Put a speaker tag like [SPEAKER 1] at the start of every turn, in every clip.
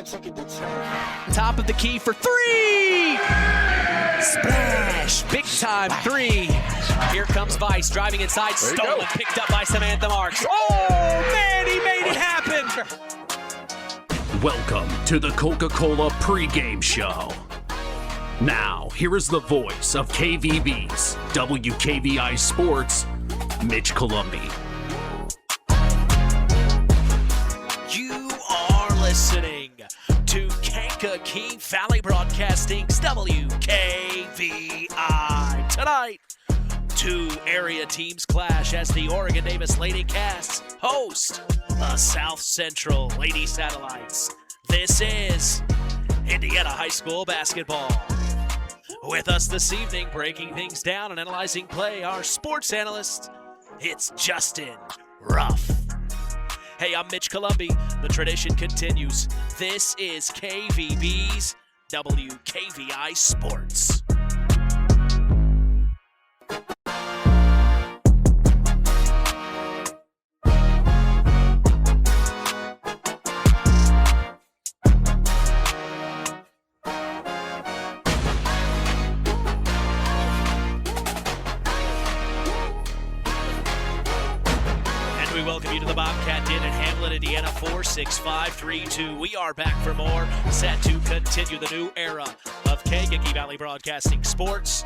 [SPEAKER 1] Top of the key for three! Splash! Big time three. Here comes Vice driving inside, stolen, picked up by Samantha Marks. Oh, man, he made it happen!
[SPEAKER 2] Welcome to the Coca-Cola pregame show. Now, here is the voice of KVB's WKVI Sports, Mitch Columbi.
[SPEAKER 1] You are listening to Kankakee Valley Broadcasting's WKVI. Tonight, two area teams clash as the Oregon Davis Lady Cats host the South Central Lady Satellites. This is Indiana High School basketball. With us this evening, breaking things down and analyzing play, our sports analyst, it's Justin Ruff. Hey, I'm Mitch Columbi. The tradition continues. This is KVB's WKVI Sports. Welcome you to the Bobcat Den in Hamlet, Indiana, 46532. We are back for more, set to continue the new era of Kankakee Valley Broadcasting Sports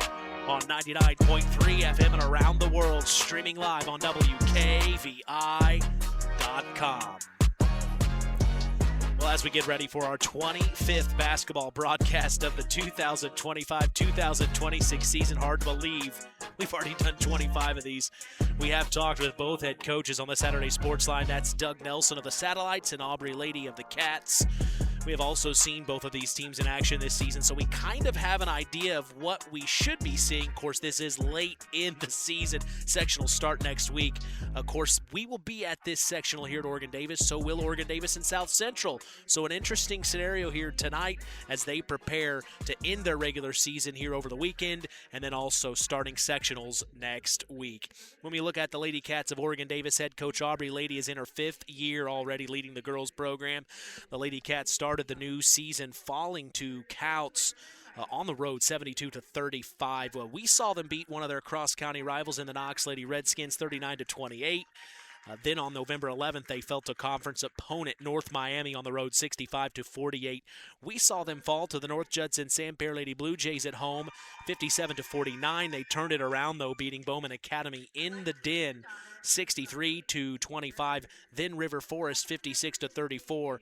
[SPEAKER 1] on 99.3 FM and around the world, streaming live on WKVI.com. Well, as we get ready for our 25th basketball broadcast of the 2025-2026 season, hard to believe we've already done 25 of these. We have talked with both head coaches on the Saturday Sports Line. That's Doug Nelson of the Satellites and Aubrey Lady of the Cats. We have also seen both of these teams in action this season, so we kind of have an idea of what we should be seeing. Of course, this is late in the season. Sectional start next week. Of course, we will be at this sectional here at Oregon Davis, so will Oregon Davis and South Central. So an interesting scenario here tonight as they prepare to end their regular season here over the weekend and then also starting sectionals next week. When we look at the Lady Cats of Oregon Davis, head coach Aubrey Lady is in her 5th year already leading the girls program. The Lady Cats started the new season falling to Couts on the road 72-35. Well, we saw them beat one of their cross-county rivals in the Knox Lady Redskins 39-28. Then on November 11th, they fell to conference opponent North Miami on the road 65-48. We saw them fall to the North Judson Santerre Lady Blue Jays at home 57-49. They turned it around, though, beating Bowman Academy in the Den 63-25. Then River Forest 56-34.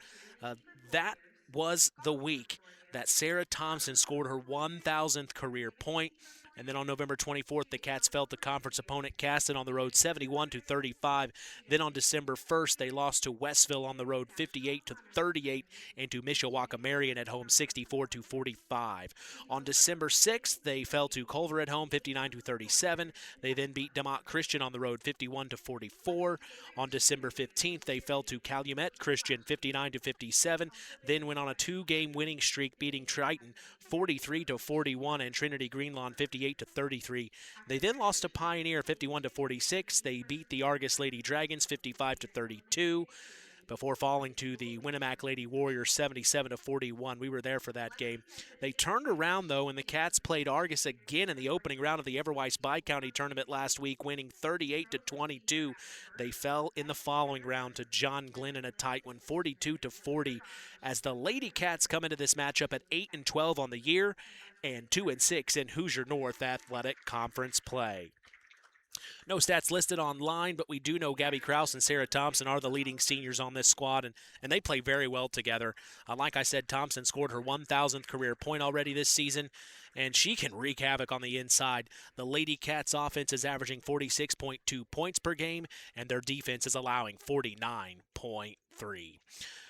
[SPEAKER 1] That was the week that Sarah Thompson scored her 1,000th career point. And then on November 24th, the Cats fell to conference opponent Caston on the road 71-35. Then on December 1st, they lost to Westville on the road 58-38 and to Mishawaka Marion at home 64-45. On December 6th, they fell to Culver at home 59-37. They then beat DeMont Christian on the road 51-44. On December 15th, they fell to Calumet Christian 59-57. Then went on a 2-game winning streak, beating Triton 43-41 and Trinity Greenlawn 58-33. They then lost to Pioneer 51-46. They beat the Argus Lady Dragons 55-32 before falling to the Winnemac Lady Warriors 77-41. We were there for that game. They turned around, though, and the Cats played Argus again in the opening round of the Everweiss Bi-County tournament last week, winning 38-22. They fell in the following round to John Glenn in a tight one, 42-40, as the Lady Cats come into this matchup at 8-12 on the year and 2-6 in Hoosier North Athletic Conference play. No stats listed online, but we do know Gabby Krause and Sarah Thompson are the leading seniors on this squad, and they play very well together. Like I said, Thompson scored her 1,000th career point already this season, and she can wreak havoc on the inside. The Lady Cats offense is averaging 46.2 points per game, and their defense is allowing 49.3.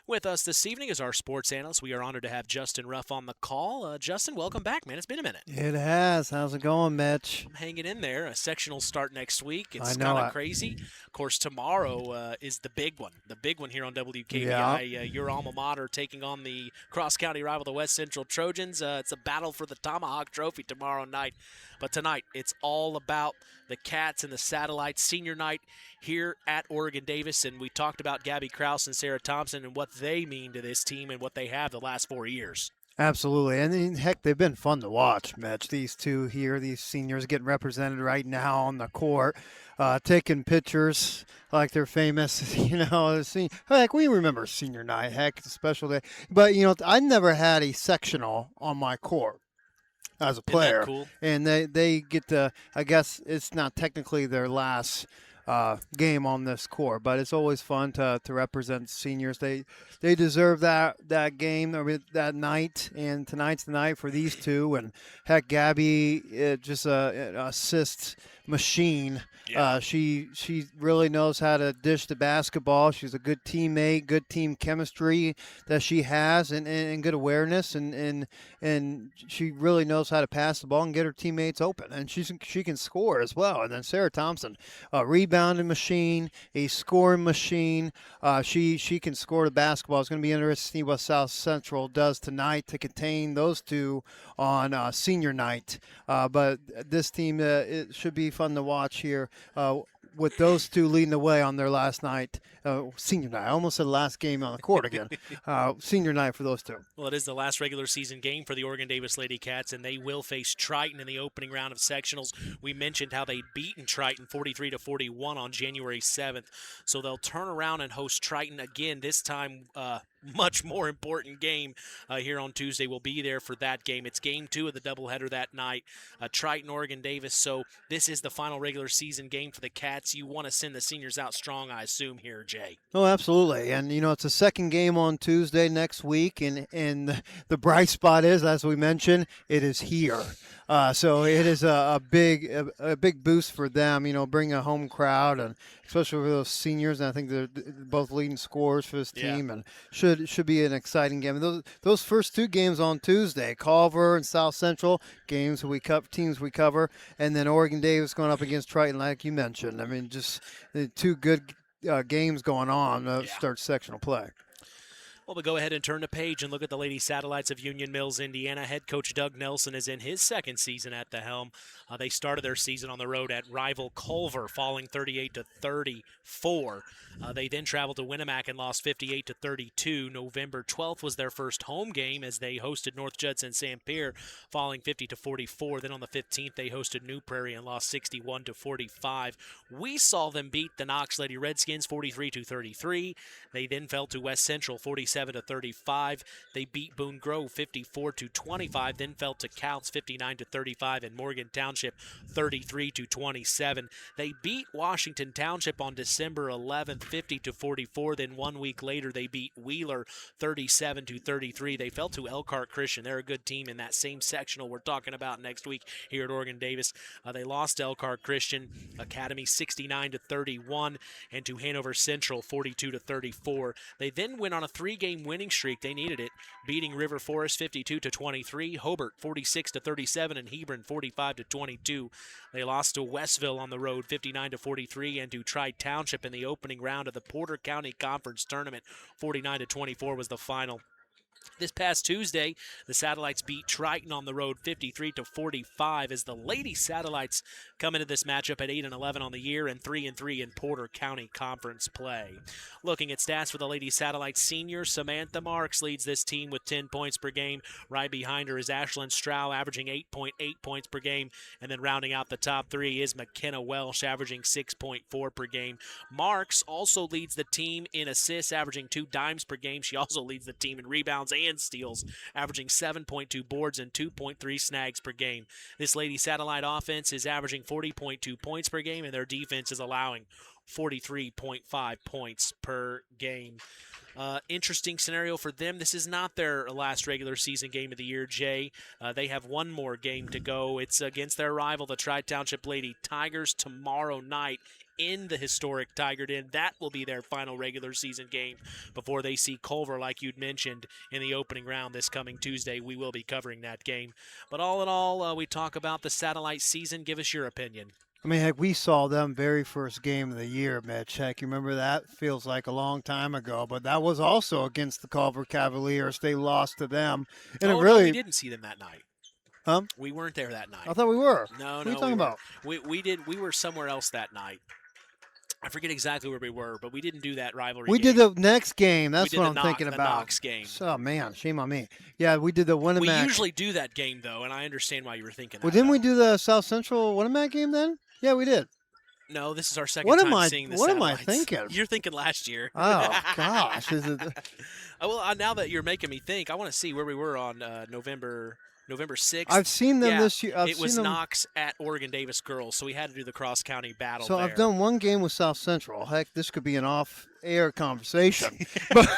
[SPEAKER 1] With us this evening is our sports analyst. We are honored to have Justin Ruff on the call. Justin, welcome back, man. It's been a minute.
[SPEAKER 3] It has. How's it going, Mitch?
[SPEAKER 1] I'm hanging in there. A sectional start next week. It's kind of crazy. Of course, tomorrow is the big one. The big one here on WKVI. Yeah. Your alma mater taking on the cross-county rival, the West Central Trojans. It's a battle for the Tomahawk Trophy tomorrow night. But tonight, it's all about the Cats and the Satellites senior night here at Oregon Davis. And we talked about Gabby Krause and Sarah Thompson and what they mean to this team and what they have the last 4 years.
[SPEAKER 3] Absolutely. And heck, they've been fun to watch, Mitch. These two here, these seniors getting represented right now on the court, taking pictures like they're famous. Heck, we remember senior night, heck, it's a special day. But, I never had a sectional on my court as a player.
[SPEAKER 1] Isn't that cool?
[SPEAKER 3] And they get to, I guess it's not technically their last game on this court, but it's always fun to represent seniors. They deserve that game or that night, and tonight's the night for these two. And heck, Gabby, just an assist machine.
[SPEAKER 1] Yeah.
[SPEAKER 3] She really knows how to dish the basketball. She's a good teammate, good team chemistry that she has, and good awareness, and she really knows how to pass the ball and get her teammates open. And she can score as well. And then Sarah Thompson, a rebounding machine, a scoring machine. She can score the basketball. It's going to be interesting to see what South Central does tonight to contain those two on senior night. But this team, it should be fun to watch here with those two leading the way on their last night, senior night. I almost said last game on the court again. Senior night for those two.
[SPEAKER 1] Well, it is the last regular season game for the Oregon Davis Lady Cats, and they will face Triton in the opening round of sectionals. We mentioned how they'd beaten Triton 43-41 on January 7th, so they'll turn around and host Triton again, this time much more important game here on Tuesday. We'll be there for that game. It's game 2 of the doubleheader that night, Triton, Oregon Davis. So this is the final regular season game for the Cats. You want to send the seniors out strong, I assume, here, Jay.
[SPEAKER 3] Oh, absolutely. And, it's a second game on Tuesday next week. And the bright spot is, as we mentioned, it is here. So it is a big boost for them, bring a home crowd, and especially for those seniors. And I think they're both leading scorers for this team, and should be an exciting game. And those first two games on Tuesday, Culver and South Central, teams we cover, and then Oregon Davis going up against Triton, like you mentioned. I mean, just two good games going on to start sectional play.
[SPEAKER 1] Well, we'll go ahead and turn the page and look at the Lady Satellites of Union Mills, Indiana. Head coach Doug Nelson is in his second season at the helm. They started their season on the road at rival Culver, falling 38-34. They then traveled to Winnemac and lost 58-32. November 12th was their first home game as they hosted North Judson St. Pierre, falling 50-44. Then on the 15th, they hosted New Prairie and lost 61-45. We saw them beat the Knox Lady Redskins 43-33. They then fell to West Central 47-35. They beat Boone Grove 54-25. Then fell to Counts 59-35 and Morgan Township 33-27. They beat Washington Township on December 11th 50-44. Then 1 week later they beat Wheeler 37-33. They fell to Elkhart Christian. They're a good team in that same sectional we're talking about next week here at Oregon Davis. They lost to Elkhart Christian Academy 69-31 and to Hanover Central 42-34. They then went on a 3-game winning streak. They needed it, beating River Forest 52-23, Hobart 46-37, and Hebron 45-22. They lost to Westville on the road 59-43 and to Tri Township in the opening round of the Porter County Conference Tournament 49-24 was the final. This past Tuesday, the Satellites beat Triton on the road 53-45 as the Lady Satellites come into this matchup at 8-11 on the year and 3-3 in Porter County Conference play. Looking at stats for the Lady Satellites, senior Samantha Marks leads this team with 10 points per game. Right behind her is Ashlyn Strow, averaging 8.8 points per game. And then rounding out the top three is McKenna Welsh, averaging 6.4 per game. Marks also leads the team in assists, averaging 2 dimes per game. She also leads the team in rebounds and steals, averaging 7.2 boards and 2.3 snags per game. This Lady Satellite offense is averaging 40.2 points per game, and their defense is allowing 43.5 points per game. Interesting scenario for them. This is not their last regular season game of the year, Jay. They have one more game to go. It's against their rival, the Tri-Township Lady Tigers, tomorrow night in the historic Tiger Den. That will be their final regular season game before they see Culver, like you'd mentioned, in the opening round this coming Tuesday. We will be covering that game. But all in all, we talk about the Satellite season. Give us your opinion.
[SPEAKER 3] I mean, heck, we saw them very first game of the year, Mitch. Heck, you remember that? Feels like a long time ago, but that was also against the Culver Cavaliers. They lost to them. And
[SPEAKER 1] no, we didn't see them that night. We weren't there that night.
[SPEAKER 3] I thought we were.
[SPEAKER 1] No,
[SPEAKER 3] what are you talking about?
[SPEAKER 1] We were somewhere else that night. I forget exactly where we were, but we didn't do that rivalry
[SPEAKER 3] We
[SPEAKER 1] game.
[SPEAKER 3] did the next game. That's
[SPEAKER 1] did
[SPEAKER 3] what
[SPEAKER 1] the
[SPEAKER 3] I'm
[SPEAKER 1] Knox-
[SPEAKER 3] thinking
[SPEAKER 1] the
[SPEAKER 3] about.
[SPEAKER 1] Knox game.
[SPEAKER 3] Oh, man. Shame on me. Yeah, we did the
[SPEAKER 1] We
[SPEAKER 3] Winnemac.
[SPEAKER 1] usually do that game, though, and I understand why you were thinking that.
[SPEAKER 3] Well, didn't
[SPEAKER 1] though.
[SPEAKER 3] we do the South Central Winnemac game then? Yeah, we did.
[SPEAKER 1] No, this is our second
[SPEAKER 3] What
[SPEAKER 1] time
[SPEAKER 3] am I-
[SPEAKER 1] seeing the
[SPEAKER 3] what am I
[SPEAKER 1] satellites.
[SPEAKER 3] thinking?
[SPEAKER 1] You're thinking last year.
[SPEAKER 3] Oh, gosh. Is it?
[SPEAKER 1] Well, now that you're making me think, I want to see where we were on November 6th.
[SPEAKER 3] I've seen them
[SPEAKER 1] Yeah,
[SPEAKER 3] this year. I've
[SPEAKER 1] it was
[SPEAKER 3] seen them.
[SPEAKER 1] Knox at Oregon Davis girls, so we had to do the cross-county battle
[SPEAKER 3] So
[SPEAKER 1] there.
[SPEAKER 3] I've done one game with South Central. Heck, this could be an off-air conversation. But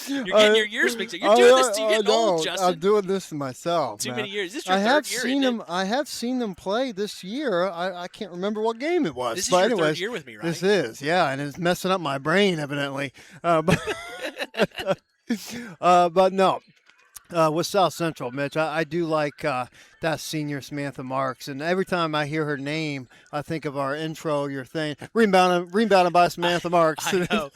[SPEAKER 1] You're getting your years mixed up. You're doing this to get old, Justin.
[SPEAKER 3] I'm doing this to myself.
[SPEAKER 1] Too
[SPEAKER 3] man.
[SPEAKER 1] many years. This is your
[SPEAKER 3] I
[SPEAKER 1] third
[SPEAKER 3] have
[SPEAKER 1] year,
[SPEAKER 3] seen
[SPEAKER 1] isn't
[SPEAKER 3] them. I have seen them play this year. I can't remember what game it was.
[SPEAKER 1] This is
[SPEAKER 3] but
[SPEAKER 1] your
[SPEAKER 3] anyways,
[SPEAKER 1] third year with me, right?
[SPEAKER 3] This is, yeah, and it's messing up my brain evidently. But no. With South Central, Mitch, I do like that senior Samantha Marks, and every time I hear her name, I think of our intro. Your thing, rebounded by Samantha Marks.
[SPEAKER 1] I know.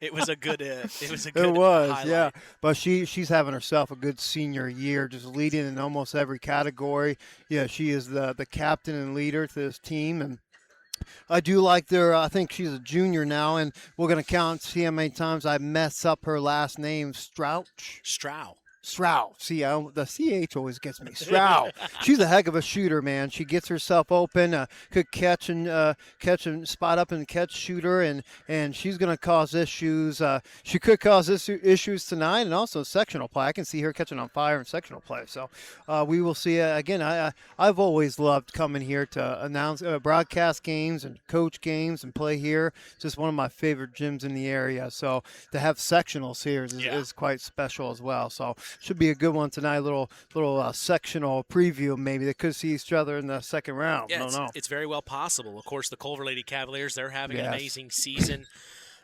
[SPEAKER 1] It was a good. It was a good.
[SPEAKER 3] It was,
[SPEAKER 1] highlight.
[SPEAKER 3] yeah. But she's having herself a good senior year, just leading in almost every category. Yeah, she is the captain and leader to this team, and I do like their. I think she's a junior now, and we're gonna see how many times I mess up her last name. Stroud. See, the CH always gets me. Stroud. She's a heck of a shooter, man. She gets herself open, could catch and spot up and catch shooter, and she's going to cause issues. She could cause issues tonight, and also sectional play. I can see her catching on fire in sectional play. So we will see. Again, I've always loved coming here to announce, broadcast games and coach games and play here. It's just one of my favorite gyms in the area. So to have sectionals here is quite special as well. So should be a good one tonight. Little sectional preview maybe. They could see each other in the second round.
[SPEAKER 1] Yeah,
[SPEAKER 3] I don't know.
[SPEAKER 1] it's very well possible. Of course, the Culver Lady Cavaliers, they're having an
[SPEAKER 3] Yes.
[SPEAKER 1] amazing season.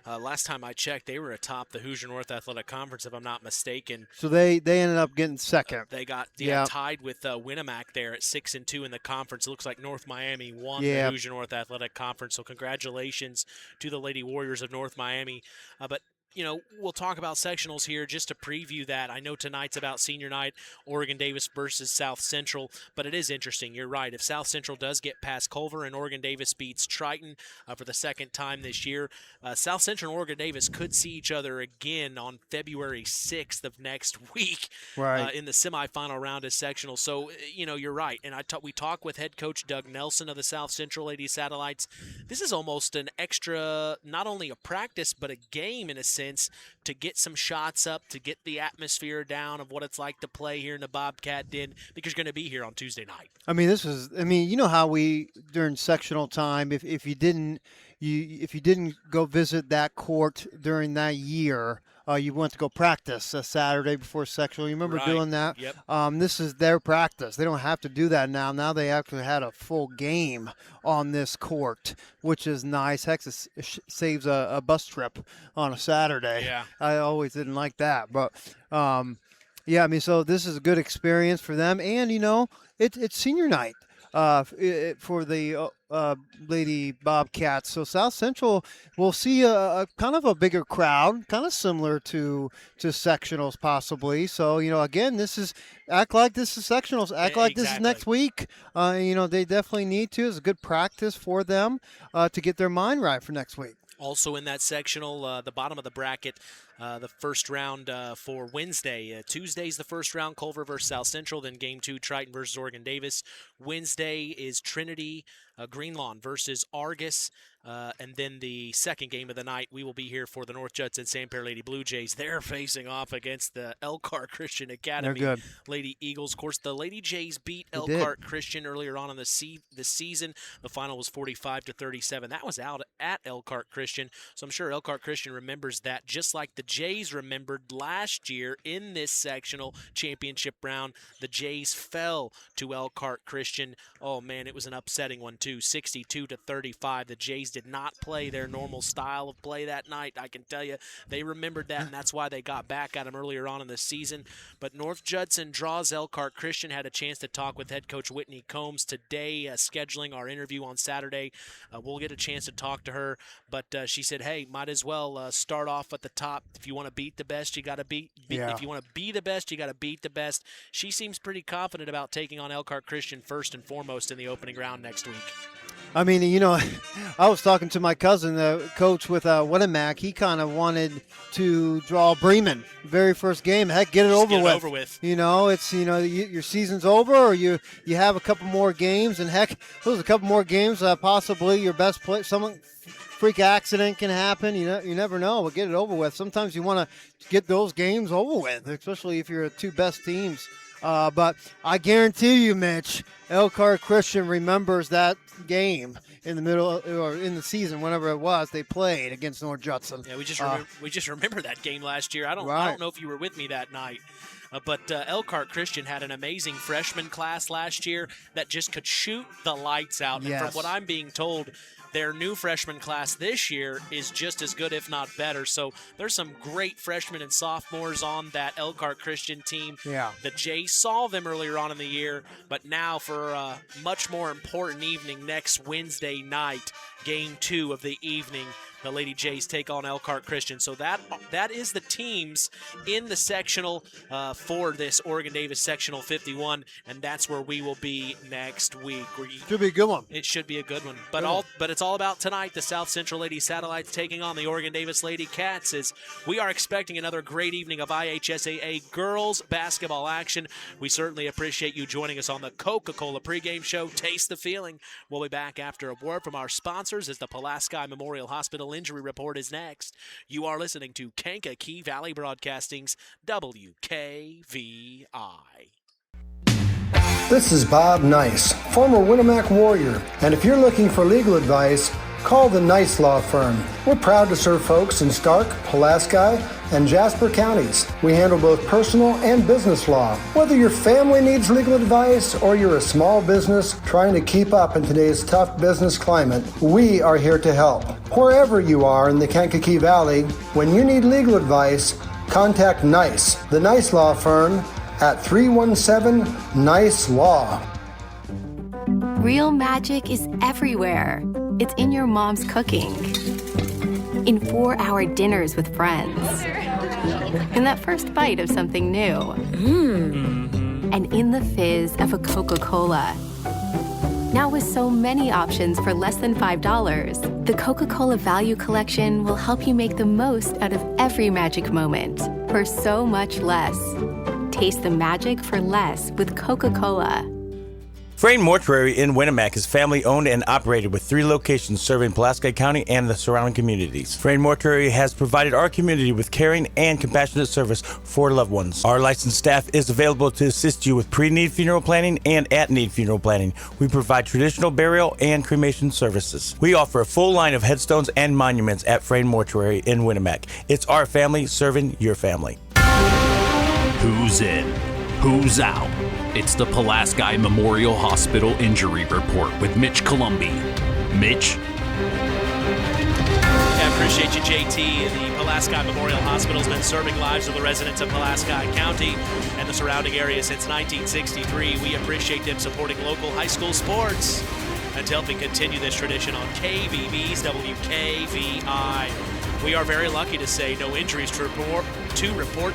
[SPEAKER 1] Last time I checked, they were atop the Hoosier North Athletic Conference, if I'm not mistaken.
[SPEAKER 3] So they ended up getting second.
[SPEAKER 1] They got
[SPEAKER 3] Yeah.
[SPEAKER 1] tied with Winnemac there at 6-2 in the conference. It looks like North Miami won
[SPEAKER 3] Yeah.
[SPEAKER 1] the Hoosier North Athletic Conference. So congratulations to the Lady Warriors of North Miami. But we'll talk about sectionals here just to preview that. I know tonight's about senior night, Oregon Davis versus South Central, but it is interesting. You're right. If South Central does get past Culver and Oregon Davis beats Triton for the second time this year, South Central and Oregon Davis could see each other again on February 6th of next week
[SPEAKER 3] Right.
[SPEAKER 1] in the semifinal round of sectional. So, you're right. And we talked with head coach Doug Nelson of the South Central Lady Satellites. This is almost an extra, not only a practice, but a game in a sense, to get some shots up, to get the atmosphere down of what it's like to play here in the Bobcat Den, because you're going to be here on Tuesday night.
[SPEAKER 3] I mean, you know how we during sectional time, if you didn't go visit that court during that year, you went to go practice a Saturday before sectional. You remember
[SPEAKER 1] Right.
[SPEAKER 3] doing that?
[SPEAKER 1] Yep.
[SPEAKER 3] This is their practice. They don't have to do that now. Now they actually had a full game on this court, which is nice. Heck, it saves a bus trip on a Saturday.
[SPEAKER 1] Yeah.
[SPEAKER 3] I always didn't like that, but yeah, I mean, so this is a good experience for them, and it's senior night for the Lady Bobcats. So South Central will see a kind of a bigger crowd, kind of similar to sectionals possibly. So again, act like this is sectionals. Act like this is next week. They definitely need to. It's a good practice for them to get their mind right for next week.
[SPEAKER 1] Also in that sectional, the bottom of the bracket, the first round for Wednesday. Tuesday's the first round, Culver versus South Central. Then game 2, Triton versus Oregon Davis. Wednesday is Trinity Greenlawn versus Argus. And then the second game of the night, we will be here for the North Judson Sanpare Lady Blue Jays. They're facing off against the Elkhart Christian Academy
[SPEAKER 3] They're good.
[SPEAKER 1] Lady Eagles. Of course, the Lady Jays beat
[SPEAKER 3] They
[SPEAKER 1] Elkhart Christian earlier on in the season. The final was 45-37. That was out at Elkhart Christian. So I'm sure Elkhart Christian remembers that, just like the Jays remembered last year in this sectional championship round. The Jays fell to Elkhart Christian. Oh, man, it was an upsetting one, too. 62-35. The Jays did not play their normal style of play that night. I can tell you they remembered that, and that's why they got back at them earlier on in the season. But North Judson draws Elkhart Christian. Had a chance to talk with head coach Whitney Combs today, scheduling our interview on Saturday. We'll get a chance to talk to her, but she said, hey, might as well start off at the top. If you want to beat the best, you got to beat.
[SPEAKER 3] Yeah.
[SPEAKER 1] If you want to be the best, you got to beat the best. She seems pretty confident about taking on Elkhart Christian first and foremost in the opening round next week.
[SPEAKER 3] I mean, I was talking to my cousin, the coach with Winnemac. He kind of wanted to draw Bremen very first game. Heck, get it over with. It's your season's over, or you have a couple more games, and heck, those a couple more games. Possibly your best play. Someone freak accident can happen. You never know. But get it over with. Sometimes you want to get those games over with, especially if you're the two best teams. But I guarantee you, Mitch, Elkhart Christian remembers that game in the middle or in the season, whenever it was, they played against North Judson.
[SPEAKER 1] Yeah, we just remember that game last year. I don't know if you were with me that night. But Elkhart Christian had an amazing freshman class last year that just could shoot the lights out.
[SPEAKER 3] Yes.
[SPEAKER 1] And from what I'm being told, their new freshman class this year is just as good, if not better. So there's some great freshmen and sophomores on that Elkhart Christian team.
[SPEAKER 3] Yeah.
[SPEAKER 1] The Jays saw them earlier on in the year, but now for a much more important evening next Wednesday night, Game 2 of the evening, the Lady Jays take on Elkhart Christian. So that is the teams in the sectional for this Oregon Davis Sectional 51, and that's where we will be next week.
[SPEAKER 3] Should be a good one.
[SPEAKER 1] It should be a good one. But it's all about tonight. The South Central Lady Satellites taking on the Oregon Davis Lady Cats. As we are expecting another great evening of IHSAA girls basketball action. We certainly appreciate you joining us on the Coca-Cola pregame show. Taste the feeling. We'll be back after a word from our sponsors as the Pulaski Memorial Hospital Injury Report is next. You are listening to Kankakee Valley Broadcasting's WKVI.
[SPEAKER 4] This is Bob Nice, former Winnemac Warrior, and if you're looking for legal advice, call the Nice Law Firm. We're proud to serve folks in Stark, Pulaski, and Jasper counties. We handle both personal and business law. Whether your family needs legal advice or you're a small business trying to keep up in today's tough business climate, we are here to help. Wherever you are in the Kankakee Valley, when you need legal advice, contact Nice, the Nice Law Firm, at 317-NICE-LAW.
[SPEAKER 5] Real magic is everywhere. It's in your mom's cooking, in 4-hour dinners with friends, in that first bite of something new, and in the fizz of a Coca-Cola. Now with so many options for less than $5, the Coca-Cola Value Collection will help you make the most out of every magic moment for so much less. Taste the magic for less with Coca-Cola.
[SPEAKER 6] Frayne Mortuary in Winnemac is family-owned and operated with 3 locations serving Pulaski County and the surrounding communities. Frayne Mortuary has provided our community with caring and compassionate service for loved ones. Our licensed staff is available to assist you with pre-need funeral planning and at-need funeral planning. We provide traditional burial and cremation services. We offer a full line of headstones and monuments at Frayne Mortuary in Winnemac. It's our family serving your family.
[SPEAKER 2] Who's in? Who's out? It's the Pulaski Memorial Hospital Injury Report with Mitch Columbi. Mitch?
[SPEAKER 1] I appreciate you, JT. The Pulaski Memorial Hospital has been serving lives of the residents of Pulaski County and the surrounding area since 1963. We appreciate them supporting local high school sports and helping continue this tradition on KVB's WKVI. We are very lucky to say no injuries to report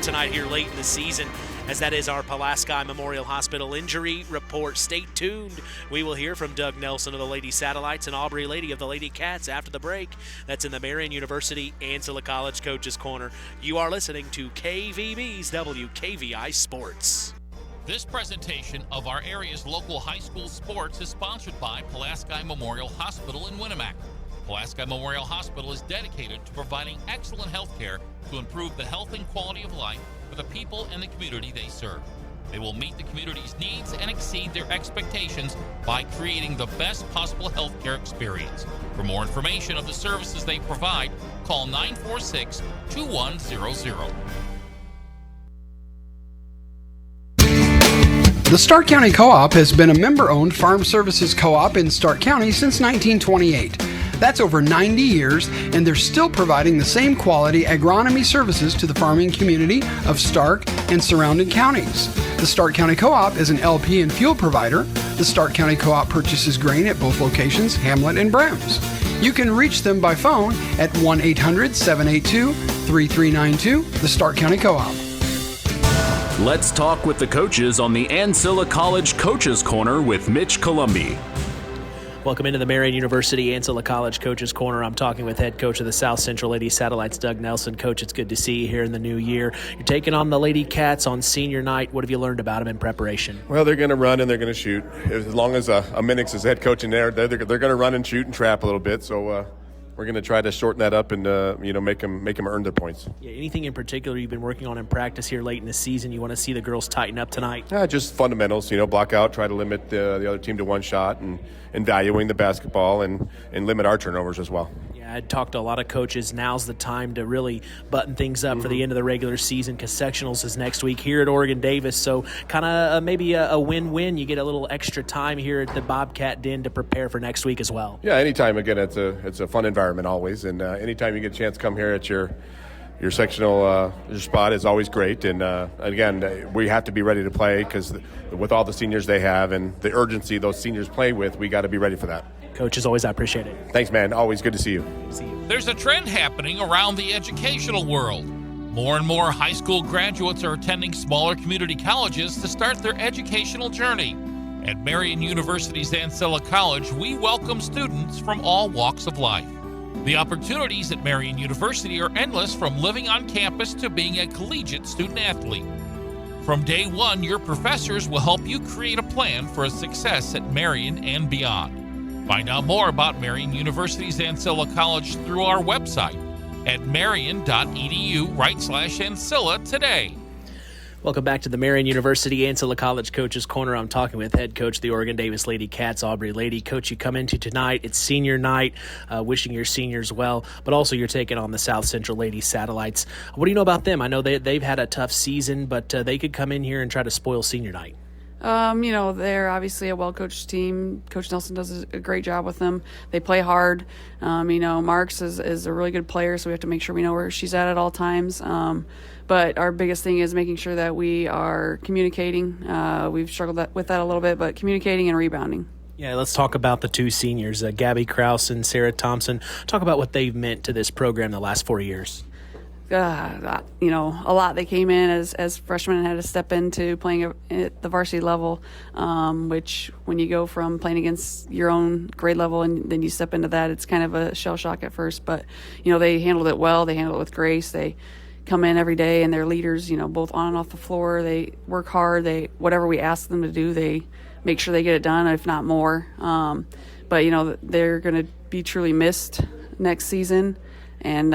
[SPEAKER 1] tonight here late in the season, as that is our Pulaski Memorial Hospital Injury Report. Stay tuned. We will hear from Doug Nelson of the Lady Satellites and Aubrey Lady of the Lady Cats after the break. That's in the Marian University Ancilla College Coaches Corner. You are listening to KVB's WKVI Sports.
[SPEAKER 7] This presentation of our area's local high school sports is sponsored by Pulaski Memorial Hospital in Winnemac. Pulaski Memorial Hospital is dedicated to providing excellent health care to improve the health and quality of life for the people and the community they serve. They will meet the community's needs and exceed their expectations by creating the best possible health care experience. For more information of the services they provide, call 946-2100.
[SPEAKER 8] The Stark County Co-op has been a member-owned farm services co-op in Stark County since 1928. That's over 90 years, and they're still providing the same quality agronomy services to the farming community of Stark and surrounding counties. The Stark County Co-op is an LP and fuel provider. The Stark County Co-op purchases grain at both locations, Hamlet and Browns. You can reach them by phone at 1-800-782-3392, the Stark County Co-op.
[SPEAKER 2] Let's talk with the coaches on the Ancilla College Coaches Corner with Mitch Columbi.
[SPEAKER 1] Welcome into the Marian University Ancilla College Coaches Corner. I'm talking with head coach of the South Central Lady Satellites, Doug Nelson. Coach, it's good to see you here in the new year. You're taking on the Lady Cats on senior night. What have you learned about them in preparation?
[SPEAKER 9] Well, they're going to run and they're going to shoot. As long as Minix is head coach in there, they're going to run and shoot and trap a little bit. So we're going to try to shorten that up and make them earn their points.
[SPEAKER 1] Yeah, anything in particular you've been working on in practice here late in the season you want to see the girls tighten up tonight?
[SPEAKER 9] Just fundamentals. Block out, try to limit the other team to one shot, and valuing the basketball and limit our turnovers as well.
[SPEAKER 1] Yeah, I talked to a lot of coaches. Now's the time to really button things up for the end of the regular season because sectionals is next week here at Oregon Davis. So kind of maybe a win-win. You get a little extra time here at the Bobcat Den to prepare for next week as well.
[SPEAKER 9] Yeah, anytime. Again, it's a fun environment always, and anytime you get a chance to come here at your sectional your spot is always great. And again, we have to be ready to play because with all the seniors they have and the urgency those seniors play with, we got to be ready for that.
[SPEAKER 1] Coach, as always, I appreciate it.
[SPEAKER 9] Thanks, man. Always good to see you.
[SPEAKER 7] There's a trend happening around the educational world. More and more high school graduates are attending smaller community colleges to start their educational journey. At Marian University's Ancilla College, we welcome students from all walks of life. The opportunities at Marian University are endless, from living on campus to being a collegiate student-athlete. From day one, your professors will help you create a plan for a success at Marian and beyond. Find out more about Marian University's Ancilla College through our website at marian.edu/Ancilla today.
[SPEAKER 1] Welcome back to the Marian University Ancilla College Coaches Corner. I'm talking with head coach of the Oregon Davis Lady Cats, Aubrey Lady. Coach, you come into tonight. It's senior night, wishing your seniors well, but also you're taking on the South Central Lady Satellites. What do you know about them? I know they've had a tough season, but they could come in here and try to spoil senior night.
[SPEAKER 10] They're obviously a well-coached team. Coach Nelson does a great job with them. They play hard. Marks is a really good player, so we have to make sure we know where she's at all times. But our biggest thing is making sure that we are communicating. We've struggled with that a little bit, but communicating and rebounding.
[SPEAKER 1] Yeah, let's talk about the two seniors, Gabby Krause and Sarah Thompson. Talk about what they've meant to this program the last 4 years.
[SPEAKER 10] A lot. They came in as freshmen and had to step into playing at the varsity level, which when you go from playing against your own grade level and then you step into that, it's kind of a shell shock at first. But, they handled it well. They handled it with grace. They come in every day and they're leaders, both on and off the floor. They work hard. Whatever we ask them to do, they make sure they get it done, if not more. But they're going to be truly missed next season. And,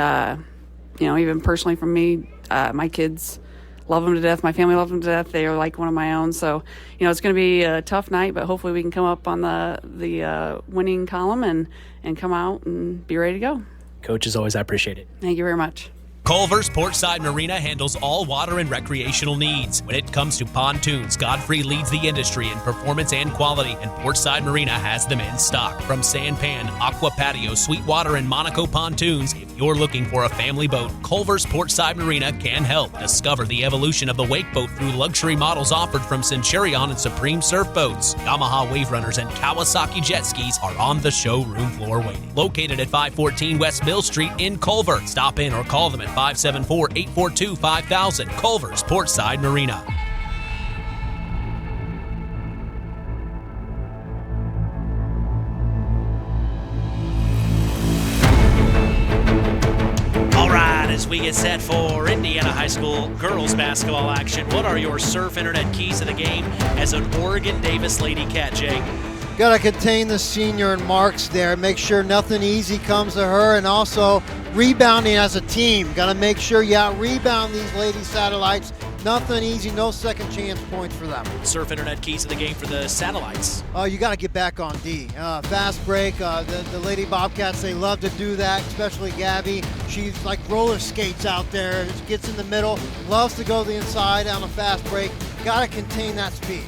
[SPEAKER 10] even personally from me, my kids love them to death. My family loves them to death. They are like one of my own. So, it's going to be a tough night, but hopefully we can come up on the winning column and come out and be ready to go.
[SPEAKER 1] Coach, as always, I appreciate it.
[SPEAKER 10] Thank you very much.
[SPEAKER 11] Culver's Portside Marina handles all water and recreational needs. When it comes to pontoons, Godfrey leads the industry in performance and quality, and Portside Marina has them in stock. From Sanpan, Aqua Patio, Sweetwater, and Monaco pontoons, if you're looking for a family boat, Culver's Portside Marina can help. Discover the evolution of the wake boat through luxury models offered from Centurion and Supreme Surf Boats. Yamaha Wave Runners and Kawasaki jet skis are on the showroom floor waiting. Located at 514 West Mill Street in Culver. Stop in or call them at 574-842-5000. Culver's Portside Marina.
[SPEAKER 1] All right, as we get set for Indiana High School girls basketball action, what are your Surf Internet keys to the game as an Oregon Davis Lady Cat, Jake?
[SPEAKER 3] Got to contain the senior and Marks there. Make sure nothing easy comes to her, and also rebounding as a team. Got to make sure you out-rebound these Lady Satellites. Nothing easy, no second chance points for them.
[SPEAKER 1] Surf Internet keys to the game for the Satellites.
[SPEAKER 3] You got to get back on D. Fast break. The Lady Bobcats, they love to do that, especially Gabby. She's like roller skates out there. She gets in the middle, loves to go to the inside on a fast break. Got to contain that speed.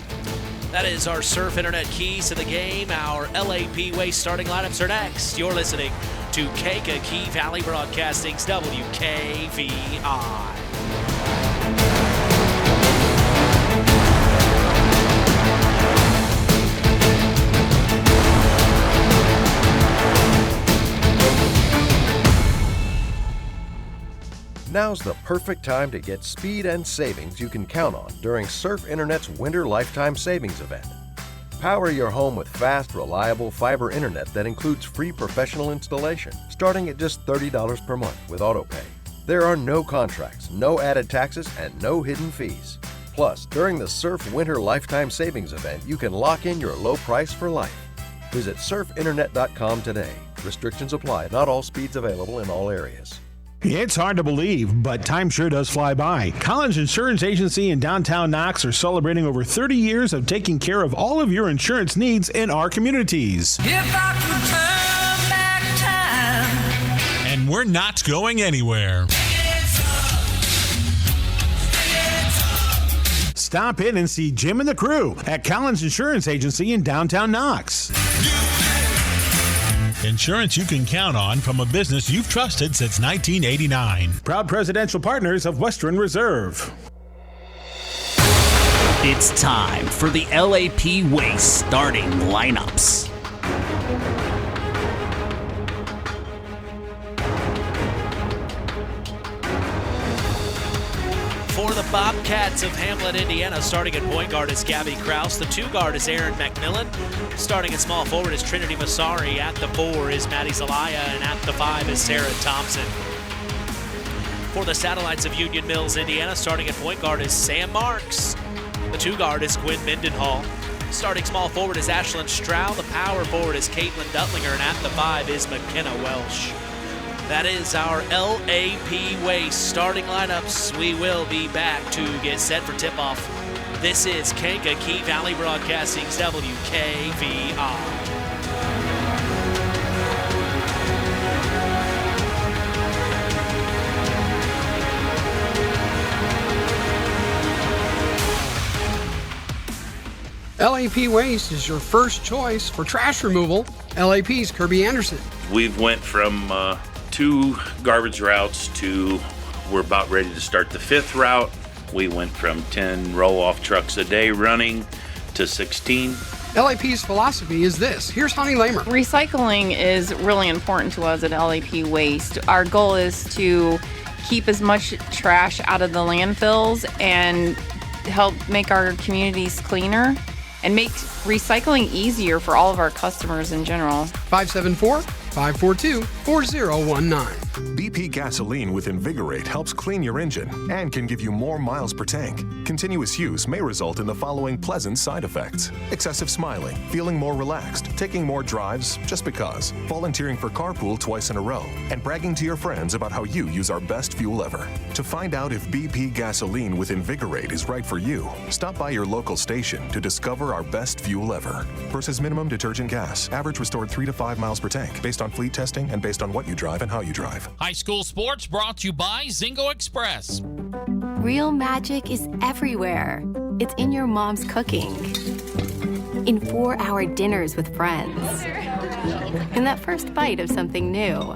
[SPEAKER 1] That is our Surf Internet keys to the game. Our LAP Waste starting lineups are next. You're listening to Kankakee Valley Broadcasting's WKVI.
[SPEAKER 12] Now's the perfect time to get speed and savings you can count on during Surf Internet's Winter Lifetime Savings event. Power your home with fast, reliable fiber internet that includes free professional installation, starting at just $30 per month with AutoPay. There are no contracts, no added taxes, and no hidden fees. Plus, during the Surf Winter Lifetime Savings event, you can lock in your low price for life. Visit surfinternet.com today. Restrictions apply. Not all speeds available in all areas.
[SPEAKER 13] It's hard to believe, but time sure does fly by. Collins Insurance Agency in downtown Knox are celebrating over 30 years of taking care of all of your insurance needs in our communities.
[SPEAKER 14] If I could turn back time.
[SPEAKER 15] And we're not going anywhere.
[SPEAKER 13] Stop in and see Jim and the crew at Collins Insurance Agency in downtown Knox.
[SPEAKER 15] Insurance you can count on from a business you've trusted since 1989.
[SPEAKER 13] Proud presidential partners of Western Reserve.
[SPEAKER 2] It's time for the LAP Waste starting lineups.
[SPEAKER 1] For the Bobcats of Hamlet, Indiana, starting at point guard is Gabby Kraus. The 2 guard is Aaron McMillan. Starting at small forward is Trinity Masari. At the 4 is Maddie Zelaya. And at the 5 is Sarah Thompson. For the Satellites of Union Mills, Indiana, starting at point guard is Sam Marks. The 2 guard is Quinn Mendenhall. Starting small forward is Ashlyn Stroud. The power forward is Caitlin Duttlinger. And at the 5 is McKenna Welsh. That is our LAP Waste starting lineups. We will be back to get set for tip-off. This is Kankakee Valley Broadcasting's WKVI.
[SPEAKER 8] LAP Waste is your first choice for trash removal. LAP's Kirby Anderson.
[SPEAKER 16] We've went from 2 garbage routes to we're about ready to start the 5th route. We went from 10 roll-off trucks a day running to 16.
[SPEAKER 8] LAP's philosophy is this. Here's Honey Lamer.
[SPEAKER 17] Recycling is really important to us at LAP Waste. Our goal is to keep as much trash out of the landfills and help make our communities cleaner and make recycling easier for all of our customers in general.
[SPEAKER 8] 574-542-4019.
[SPEAKER 18] BP gasoline with Invigorate helps clean your engine and can give you more miles per tank. Continuous use may result in the following pleasant side effects: excessive smiling, feeling more relaxed, taking more drives just because, volunteering for carpool twice in a row, and bragging to your friends about how you use our best fuel ever. To find out if BP gasoline with Invigorate is right for you, stop by your local station to discover our best fuel ever. Versus minimum detergent gas. Average restored 3 to 5 miles per tank, based on fleet testing and based on what you drive and how you drive.
[SPEAKER 7] High school sports brought to you by Zingo Express.
[SPEAKER 5] Real magic is everywhere. It's in your mom's cooking, in 4-hour dinners with friends, in that first bite of something new,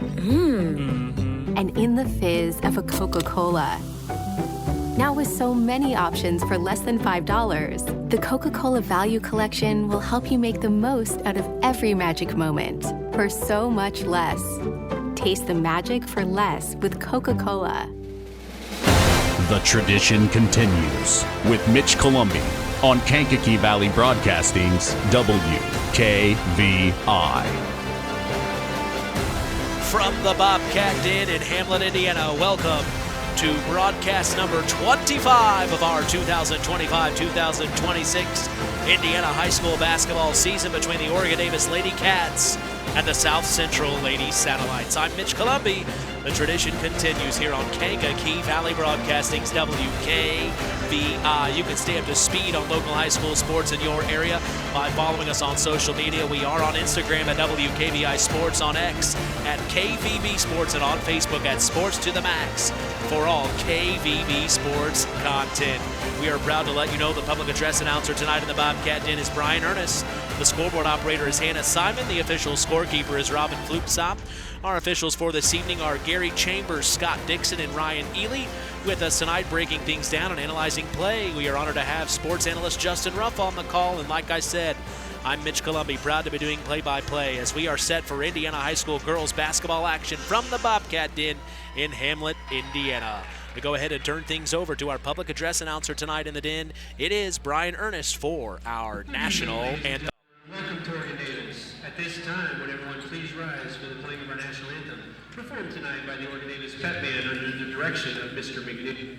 [SPEAKER 5] and in the fizz of a Coca-Cola. Now with so many options for less than $5, the Coca-Cola Value Collection will help you make the most out of every magic moment for so much less. Taste the magic for less with Coca-Cola.
[SPEAKER 2] The tradition continues with Mitch Columbi on Kankakee Valley Broadcasting's WKVI.
[SPEAKER 1] From the Bobcat Den in Hamlet, Indiana, welcome to broadcast number 25 of our 2025-2026 Indiana high school basketball season between the Oregon Davis Lady Cats and the South Central Lady Satellites. I'm Mitch Columbi. The tradition continues here on Kankakee Valley Broadcasting's WKVI. You can stay up to speed on local high school sports in your area by following us on social media. We are on Instagram at WKVI Sports, on X at KVB Sports, and on Facebook at Sports to the Max for all KVB sports content. We are proud to let you know the public address announcer tonight in the Bobcat Den is Brian Ernest. The scoreboard operator is Hannah Simon. The official scorekeeper is Robin Flupsop. Our officials for this evening are Gary Chambers, Scott Dixon, and Ryan Ely. With us tonight, breaking things down and analyzing play, we are honored to have sports analyst Justin Ruff on the call. And like I said, I'm Mitch Columbi, proud to be doing play-by-play as we are set for Indiana High School girls basketball action from the Bobcat Den in Hamlet, Indiana. We go ahead and turn things over to our public address announcer tonight in the Den. It is Brian Ernest for our national anthem.
[SPEAKER 19] time, would everyone please rise for the playing of our national anthem, performed tonight by the Oregon Davis Pep Band under the direction of Mr. McNeil.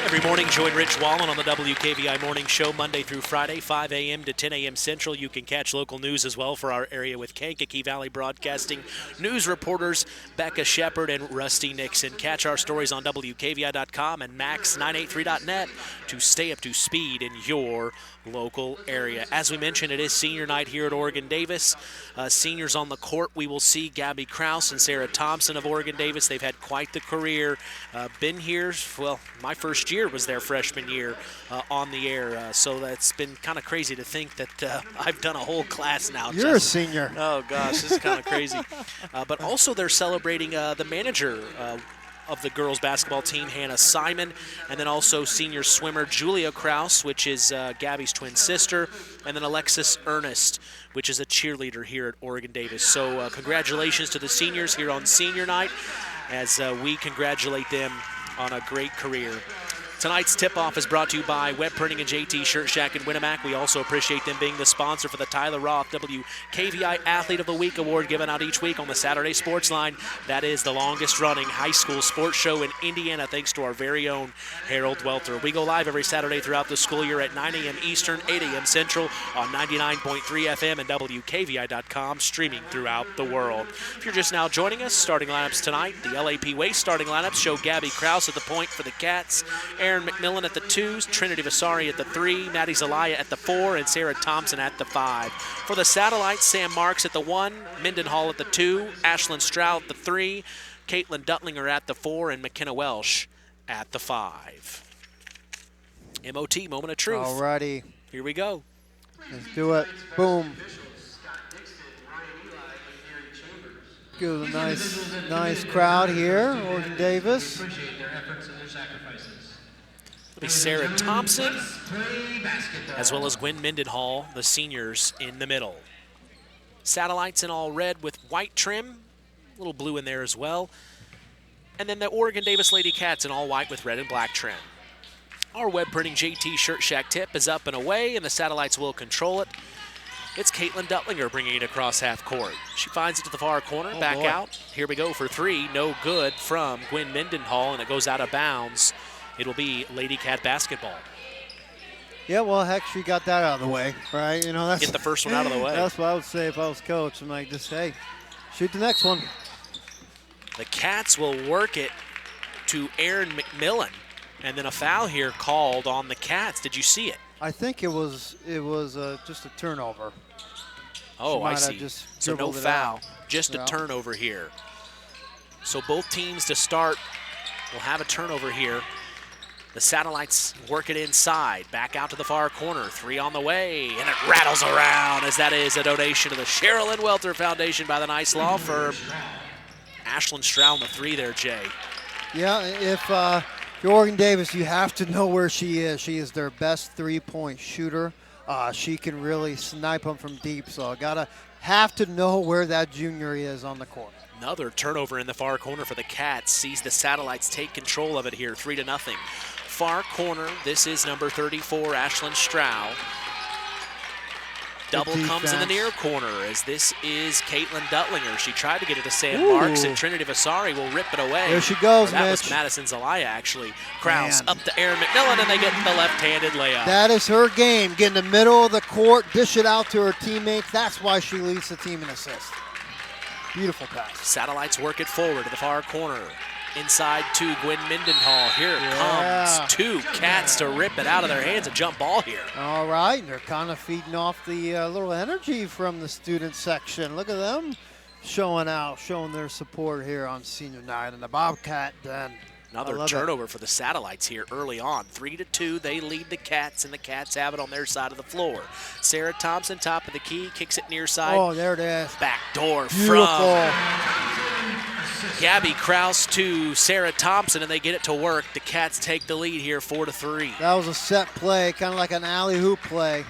[SPEAKER 1] Every morning, join Rich Wallen on the WKVI Morning Show Monday through Friday, 5 a.m. to 10 a.m. Central. You can catch local news as well for our area with Kankakee Valley Broadcasting news reporters Becca Shepard and Rusty Nixon. Catch our stories on WKVI.com and Max983.net to stay up to speed in your local area. As we mentioned, it is senior night here at Oregon Davis. Seniors on the court, we will see Gabby Kraus and Sarah Thompson of Oregon Davis. They've had quite the career. Been here, well, my first year was their freshman year on the air, so that's been kind of crazy to think that I've done a whole class now.
[SPEAKER 3] You're
[SPEAKER 1] Justin.
[SPEAKER 3] a senior.
[SPEAKER 1] Oh, gosh, this is kind of crazy. But also they're celebrating the manager of the girls basketball team, Hannah Simon, and then also senior swimmer Julia Kraus, which is Gabby's twin sister, and then Alexis Ernest, which is a cheerleader here at Oregon Davis. So congratulations to the seniors here on senior night as we congratulate them on a great career. Tonight's tip-off is brought to you by Web Printing and JT Shirt Shack in Winamac. We also appreciate them being the sponsor for the Tyler Roth WKVI Athlete of the Week award given out each week on the Saturday Sports Line. That is the longest-running high school sports show in Indiana, thanks to our very own Harold Welter. We go live every Saturday throughout the school year at 9 a.m. Eastern, 8 a.m. Central on 99.3 FM and WKVI.com, streaming throughout the world. If you're just now joining us, starting lineups tonight, the LAP Waste starting lineups show Gabby Kraus at the point for the Cats, Aaron McMillan at the 2s, Trinity Vasari at the 3, Maddie Zelaya at the 4, and Sarah Thompson at the 5. For the Satellites, Sam Marks at the 1, Mendenhall at the 2, Ashlyn Stroud at the 3, Caitlin Duttlinger at the 4, and McKenna Welsh at the 5. MOT, Moment of Truth.
[SPEAKER 3] All righty.
[SPEAKER 1] Here we go.
[SPEAKER 3] Let's do it. Boom. Give it a nice crowd here, Oregon Davis.
[SPEAKER 1] It'll be Sarah Thompson, as well as Gwen Mendenhall, the seniors in the middle. Satellites in all red with white trim, a little blue in there as well. And then the Oregon Davis Lady Cats in all white with red and black trim. Our Web Printing JT Shirt Shack tip is up and away, and the Satellites will control it. It's Caitlin Duttlinger bringing it across half court. She finds it to the far corner, back out. Here we go for 3, no good from Gwen Mendenhall, and it goes out of bounds. It'll be Lady Cat basketball.
[SPEAKER 3] Yeah, well, heck, she got that out of the way, right? You know, that's
[SPEAKER 1] get the first one out of the way.
[SPEAKER 3] That's what I would say if I was coach. I'm like, just, hey, shoot the next one.
[SPEAKER 1] The Cats will work it to Aaron McMillan, and then a foul here called on the Cats. Did you see it?
[SPEAKER 3] I think it was just a turnover.
[SPEAKER 1] Oh, I see.
[SPEAKER 3] Just
[SPEAKER 1] so no foul, just a turnover here. So both teams to start will have a turnover here. The Satellites work it inside, back out to the far corner. 3 on the way, and it rattles around as that is a donation to the Sherilyn Welter Foundation by the Nice Law Firm. Ashlyn Stroud on the 3 there, Jay.
[SPEAKER 3] Yeah, if you're Oregon Davis, you have to know where she is. She is their best three-point shooter. She can really snipe them from deep, so have to know where that junior is on the court.
[SPEAKER 1] Another turnover in the far corner for the Cats. Sees the Satellites take control of it here, 3-0. Far corner, this is number 34, Ashlyn Stroud. Double comes in the near corner as this is Caitlin Duttlinger. She tried to get it to Sam Marks, and Trinity Vasari will rip it away.
[SPEAKER 3] There she goes,
[SPEAKER 1] That
[SPEAKER 3] Mitch.
[SPEAKER 1] was Madison Zelaya, actually. Kraus up to Erin McMillan, and they get the left-handed layup.
[SPEAKER 3] That is her game. Get in the middle of the court, dish it out to her teammates. That's why she leads the team in assists. Beautiful pass.
[SPEAKER 1] Satellites work it forward to the far corner. Inside to Gwen Mindenhall. Here it comes. 2 Cats to rip it out of their hands. A jump ball here.
[SPEAKER 3] All right, and they're kind of feeding off the little energy from the student section. Look at them showing out, showing their support here on senior night. And the Bobcat den.
[SPEAKER 1] Another turnover for the Satellites here early on. 3-2, they lead the Cats, and the Cats have it on their side of the floor. Sarah Thompson, top of the key, kicks it near side.
[SPEAKER 3] Oh, there it is.
[SPEAKER 1] Back door
[SPEAKER 3] Beautiful.
[SPEAKER 1] from Gabby Kraus to Sarah Thompson, and they get it to work. The Cats take the lead here, 4-3.
[SPEAKER 3] That was a set play, kind of like an alley-hoop play.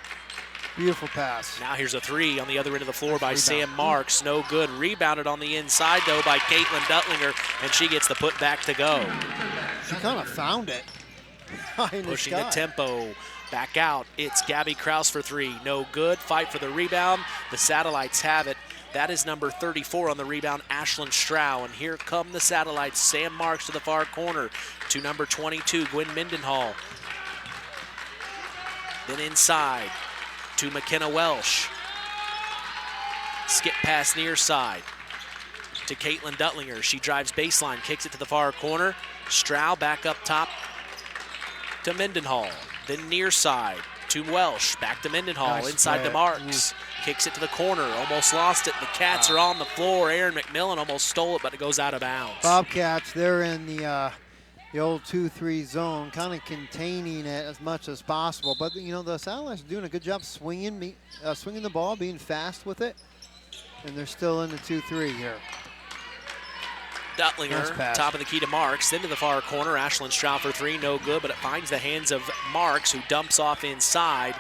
[SPEAKER 3] Beautiful pass.
[SPEAKER 1] Now here's a 3 on the other end of the floor by Sam Marks. No good. Rebounded on the inside, though, by Caitlin Duttlinger, and she gets the put back to go.
[SPEAKER 3] She kind of found it.
[SPEAKER 1] Pushing the tempo back out. It's Gabby Kraus for 3. No good. Fight for the rebound. The Satellites have it. That is number 34 on the rebound, Ashlyn Strow. And here come the Satellites. Sam Marks to the far corner to number 22, Gwen Mindenhall. Then inside to McKenna Welsh. Skip pass near side to Caitlin Duttlinger. She drives baseline, kicks it to the far corner. Strow back up top to Mindenhall. Then near side to Welsh. Back to Mindenhall.
[SPEAKER 3] Nice
[SPEAKER 1] inside
[SPEAKER 3] play.
[SPEAKER 1] to Marks. Kicks it to the corner. Almost lost it. The Cats are on the floor. Erin McMillan almost stole it, but it goes out of bounds.
[SPEAKER 3] Bobcats, they're in the old 2-3 zone, kind of containing it as much as possible. But, you know, the Satellites are doing a good job swinging the ball, being fast with it. And they're still in the 2-3 here.
[SPEAKER 1] Duttlinger,
[SPEAKER 3] Nice
[SPEAKER 1] top of the key to Marks, then to the far corner. Ashlyn Strow for 3, no good, but it finds the hands of Marks, who dumps off inside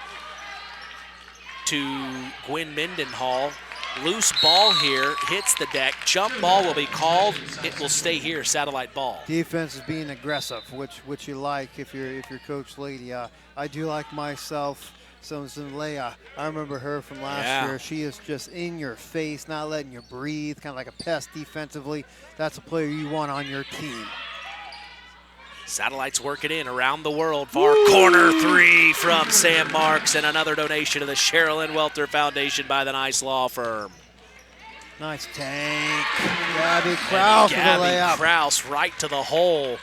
[SPEAKER 1] to Gwen Mindenhall. Loose ball here, hits the deck. Jump ball will be called. It will stay here, Satellite ball.
[SPEAKER 3] Defense is being aggressive, which you like if you're Coach Lady. I do like myself some Leia. I remember her from last year. She is just in your face, not letting you breathe, kind of like a pest defensively. That's a player you want on your team.
[SPEAKER 1] Satellites work it in around the world. Far corner 3 from Sam Marks, and another donation to the Sherilyn Welter Foundation by the Nice Law Firm.
[SPEAKER 3] Nice tank. Gabby Kraus with the layup.
[SPEAKER 1] Gabby Kraus right to the hole.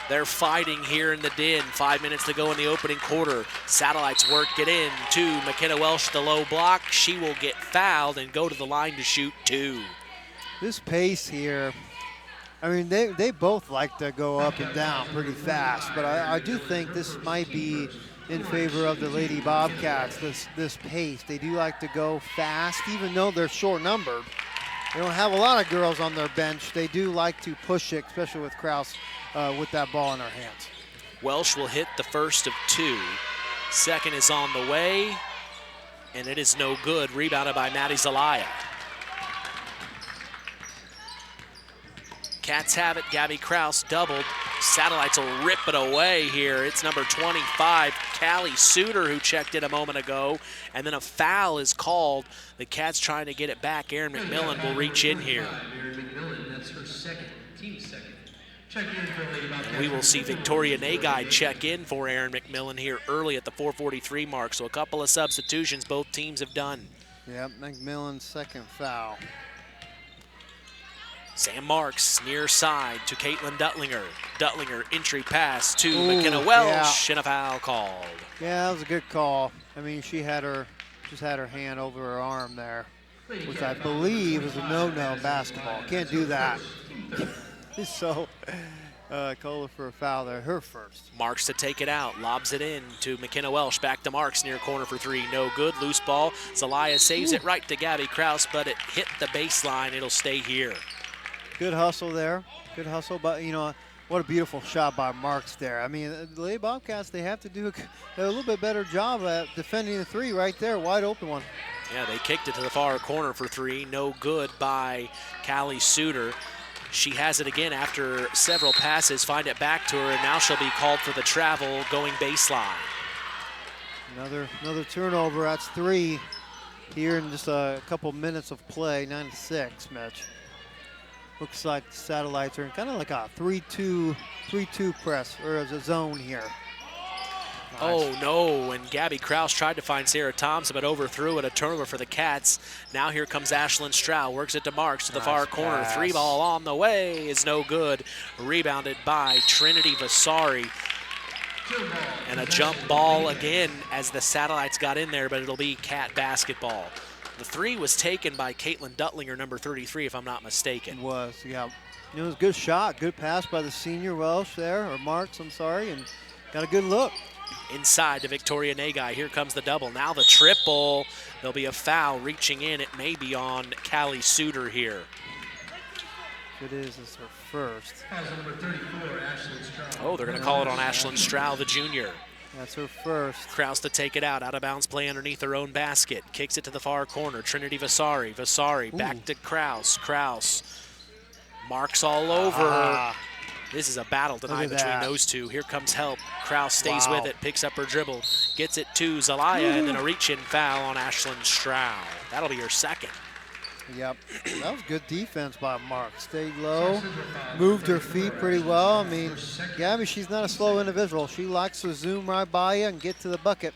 [SPEAKER 1] They're fighting here in the den. 5 minutes to go in the opening quarter. Satellites work it in to McKenna Welsh, the low block. She will get fouled and go to the line to shoot 2.
[SPEAKER 3] This pace here, I mean, they both like to go up and down pretty fast, but I do think this might be in favor of the Lady Bobcats, this pace. They do like to go fast, even though they're short-numbered. They don't have a lot of girls on their bench. They do like to push it, especially with Kraus with that ball in her hands.
[SPEAKER 1] Welsh will hit the first of 2. Second is on the way, and it is no good. Rebounded by Maddie Zelaya. Cats have it. Gabby Kraus doubled. Satellites will rip it away here. It's number 25, Callie Suter, who checked in a moment ago. And then a foul is called. The Cats trying to get it back. Erin McMillan will reach in here.
[SPEAKER 19] Erin McMillan, that's her second, team second.
[SPEAKER 1] We will see Victoria Nagai check in for Erin McMillan here early at the 4:43 mark. So a couple of substitutions both teams have done.
[SPEAKER 3] Yep, McMillan's second foul.
[SPEAKER 1] Sam Marks near side to Caitlin Duttlinger. Duttlinger entry pass to McKenna Welsh, and a foul called.
[SPEAKER 3] Yeah, that was a good call. I mean, she just had her hand over her arm there, which I believe is a no-no basketball. Can't do that. So, call her for a foul there, her first.
[SPEAKER 1] Marks to take it out, lobs it in to McKenna Welsh, back to Marks near corner for 3, no good, loose ball. Zelaya saves it right to Gabby Kraus, but it hit the baseline, it'll stay here.
[SPEAKER 3] Good hustle there, good hustle, but you know, what a beautiful shot by Marks there. I mean, the Lady Bobcats, they have to do a little bit better job at defending the 3 right there, wide open one.
[SPEAKER 1] Yeah, they kicked it to the far corner for 3, no good by Callie Suter. She has it again after several passes, find it back to her, and now she'll be called for the travel going baseline.
[SPEAKER 3] Another turnover. That's 3 here in just a couple minutes of play. 9-6, Mitch. Looks like the Satellites are in kind of like a 3-2 press, or as a zone here. Nice.
[SPEAKER 1] Oh no, and Gabby Kraus tried to find Sarah Thompson, but overthrew it. A turnover for the Cats. Now here comes Ashlyn Stroud, works it to Marks to the far corner.
[SPEAKER 3] Pass.
[SPEAKER 1] 3-ball on the way is no good. Rebounded by Trinity Vasari. And a jump ball again as the Satellites got in there, but it'll be Cat basketball. The 3 was taken by Caitlin Duttlinger, number 33, if I'm not mistaken.
[SPEAKER 3] It was, yeah. It was a good shot, good pass by the senior Welsh there, or Marks, I'm sorry, and got a good look.
[SPEAKER 1] Inside to Victoria Nagai. Here comes the double. Now the triple. There'll be a foul reaching in. It may be on Callie Suter here.
[SPEAKER 3] If it is, it's her first.
[SPEAKER 1] Oh, they're going to call it on Ashlyn Stroud, the junior.
[SPEAKER 3] That's her first.
[SPEAKER 1] Kraus to take it out of bounds play underneath her own basket. Kicks it to the far corner. Trinity Vasari. Vasari back to Kraus. Kraus. Marks all over her. This is a battle tonight between those two. Here comes help. Kraus stays with it, picks up her dribble, gets it to Zelaya, and then a reach-in foul on Ashlyn Stroud. That'll be her second.
[SPEAKER 3] Yep, that was good defense by Mark. Stayed low, moved her feet pretty well. I mean, Gabby, she's not a slow individual. She likes to zoom right by you and get to the bucket.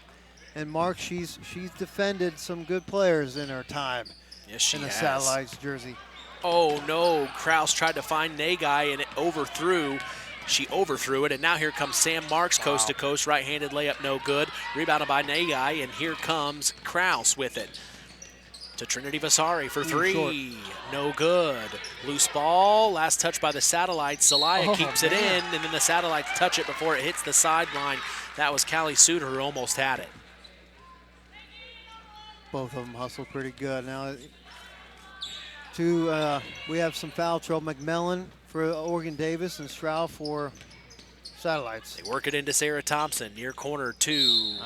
[SPEAKER 3] And Mark, she's defended some good players in her time.
[SPEAKER 1] Yes, she
[SPEAKER 3] in the
[SPEAKER 1] has.
[SPEAKER 3] Satellites jersey.
[SPEAKER 1] Oh no, Kraus tried to find Nagai and it overthrew. She overthrew it, and now here comes Sam Marks, coast to coast, right-handed layup, no good. Rebounded by Nagai, and here comes Kraus with it. To Trinity Vasari for 3, no good. Loose ball, last touch by the Satellites. Zelaya keeps it in, and then the Satellites touch it before it hits the sideline. That was Callie Suter who almost had it.
[SPEAKER 3] Both of them hustled pretty good. Now, we have some foul trouble. McMillan for Oregon Davis and Stroud for Satellites.
[SPEAKER 1] They work it into Sarah Thompson, near corner to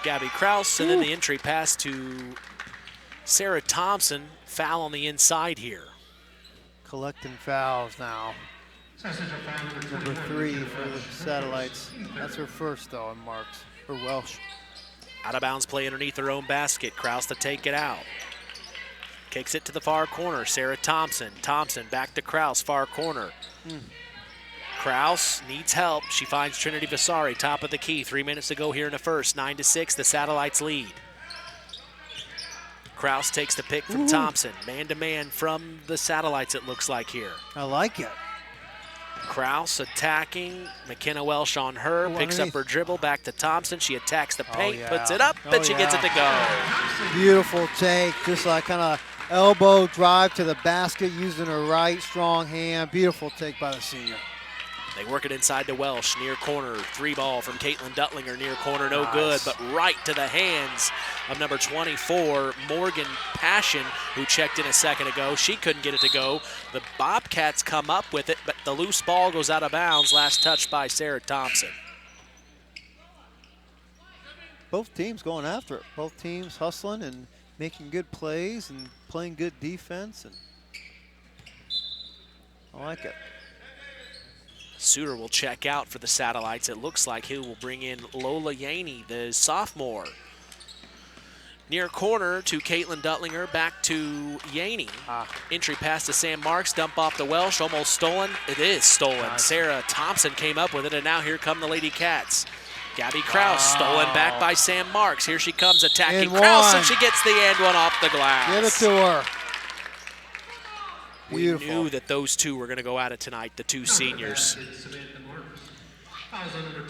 [SPEAKER 1] Gabby Kraus, and then the entry pass to Sarah Thompson. Foul on the inside here.
[SPEAKER 3] Collecting fouls now. Number 3 for the Satellites. That's her first, though, on Marks, for Welsh.
[SPEAKER 1] Out of bounds play underneath her own basket. Kraus to take it out. Kicks it to the far corner. Sarah Thompson. Thompson back to Kraus, far corner. Kraus needs help. She finds Trinity Vasari, top of the key. 3 minutes to go here in the first. 9-6, the Satellites lead. Kraus takes the pick from Thompson. Man-to-man from the Satellites, it looks like here.
[SPEAKER 3] I like it.
[SPEAKER 1] Kraus attacking. McKenna Welsh on her. Picks up her dribble. Back to Thompson. She attacks the paint, puts it up, and she gets it to go.
[SPEAKER 3] Beautiful take. Just like kind of elbow drive to the basket using her right strong hand. Beautiful take by the senior.
[SPEAKER 1] They work it inside to Welsh, near corner. 3-ball from Caitlin Duttlinger, near corner, no good, but right to the hands of number 24, Morgan Passion, who checked in a second ago. She couldn't get it to go. The Bobcats come up with it, but the loose ball goes out of bounds. Last touch by Sarah Thompson.
[SPEAKER 3] Both teams going after it. Both teams hustling and making good plays and playing good defense. And I like it.
[SPEAKER 1] Suter will check out for the Satellites. It looks like he will bring in Lola Yaney, the sophomore. Near corner to Caitlin Duttlinger, back to Yaney. Entry pass to Sam Marks, dump off the Welsh, almost stolen. It is stolen. Nice. Sarah Thompson came up with it, and now here come the Lady Cats. Gabby Kraus, stolen back by Sam Marks. Here she comes attacking Kraus, and she gets the and one off the glass.
[SPEAKER 3] Give it to her.
[SPEAKER 1] We knew that those two were going to go at it tonight, the two seniors.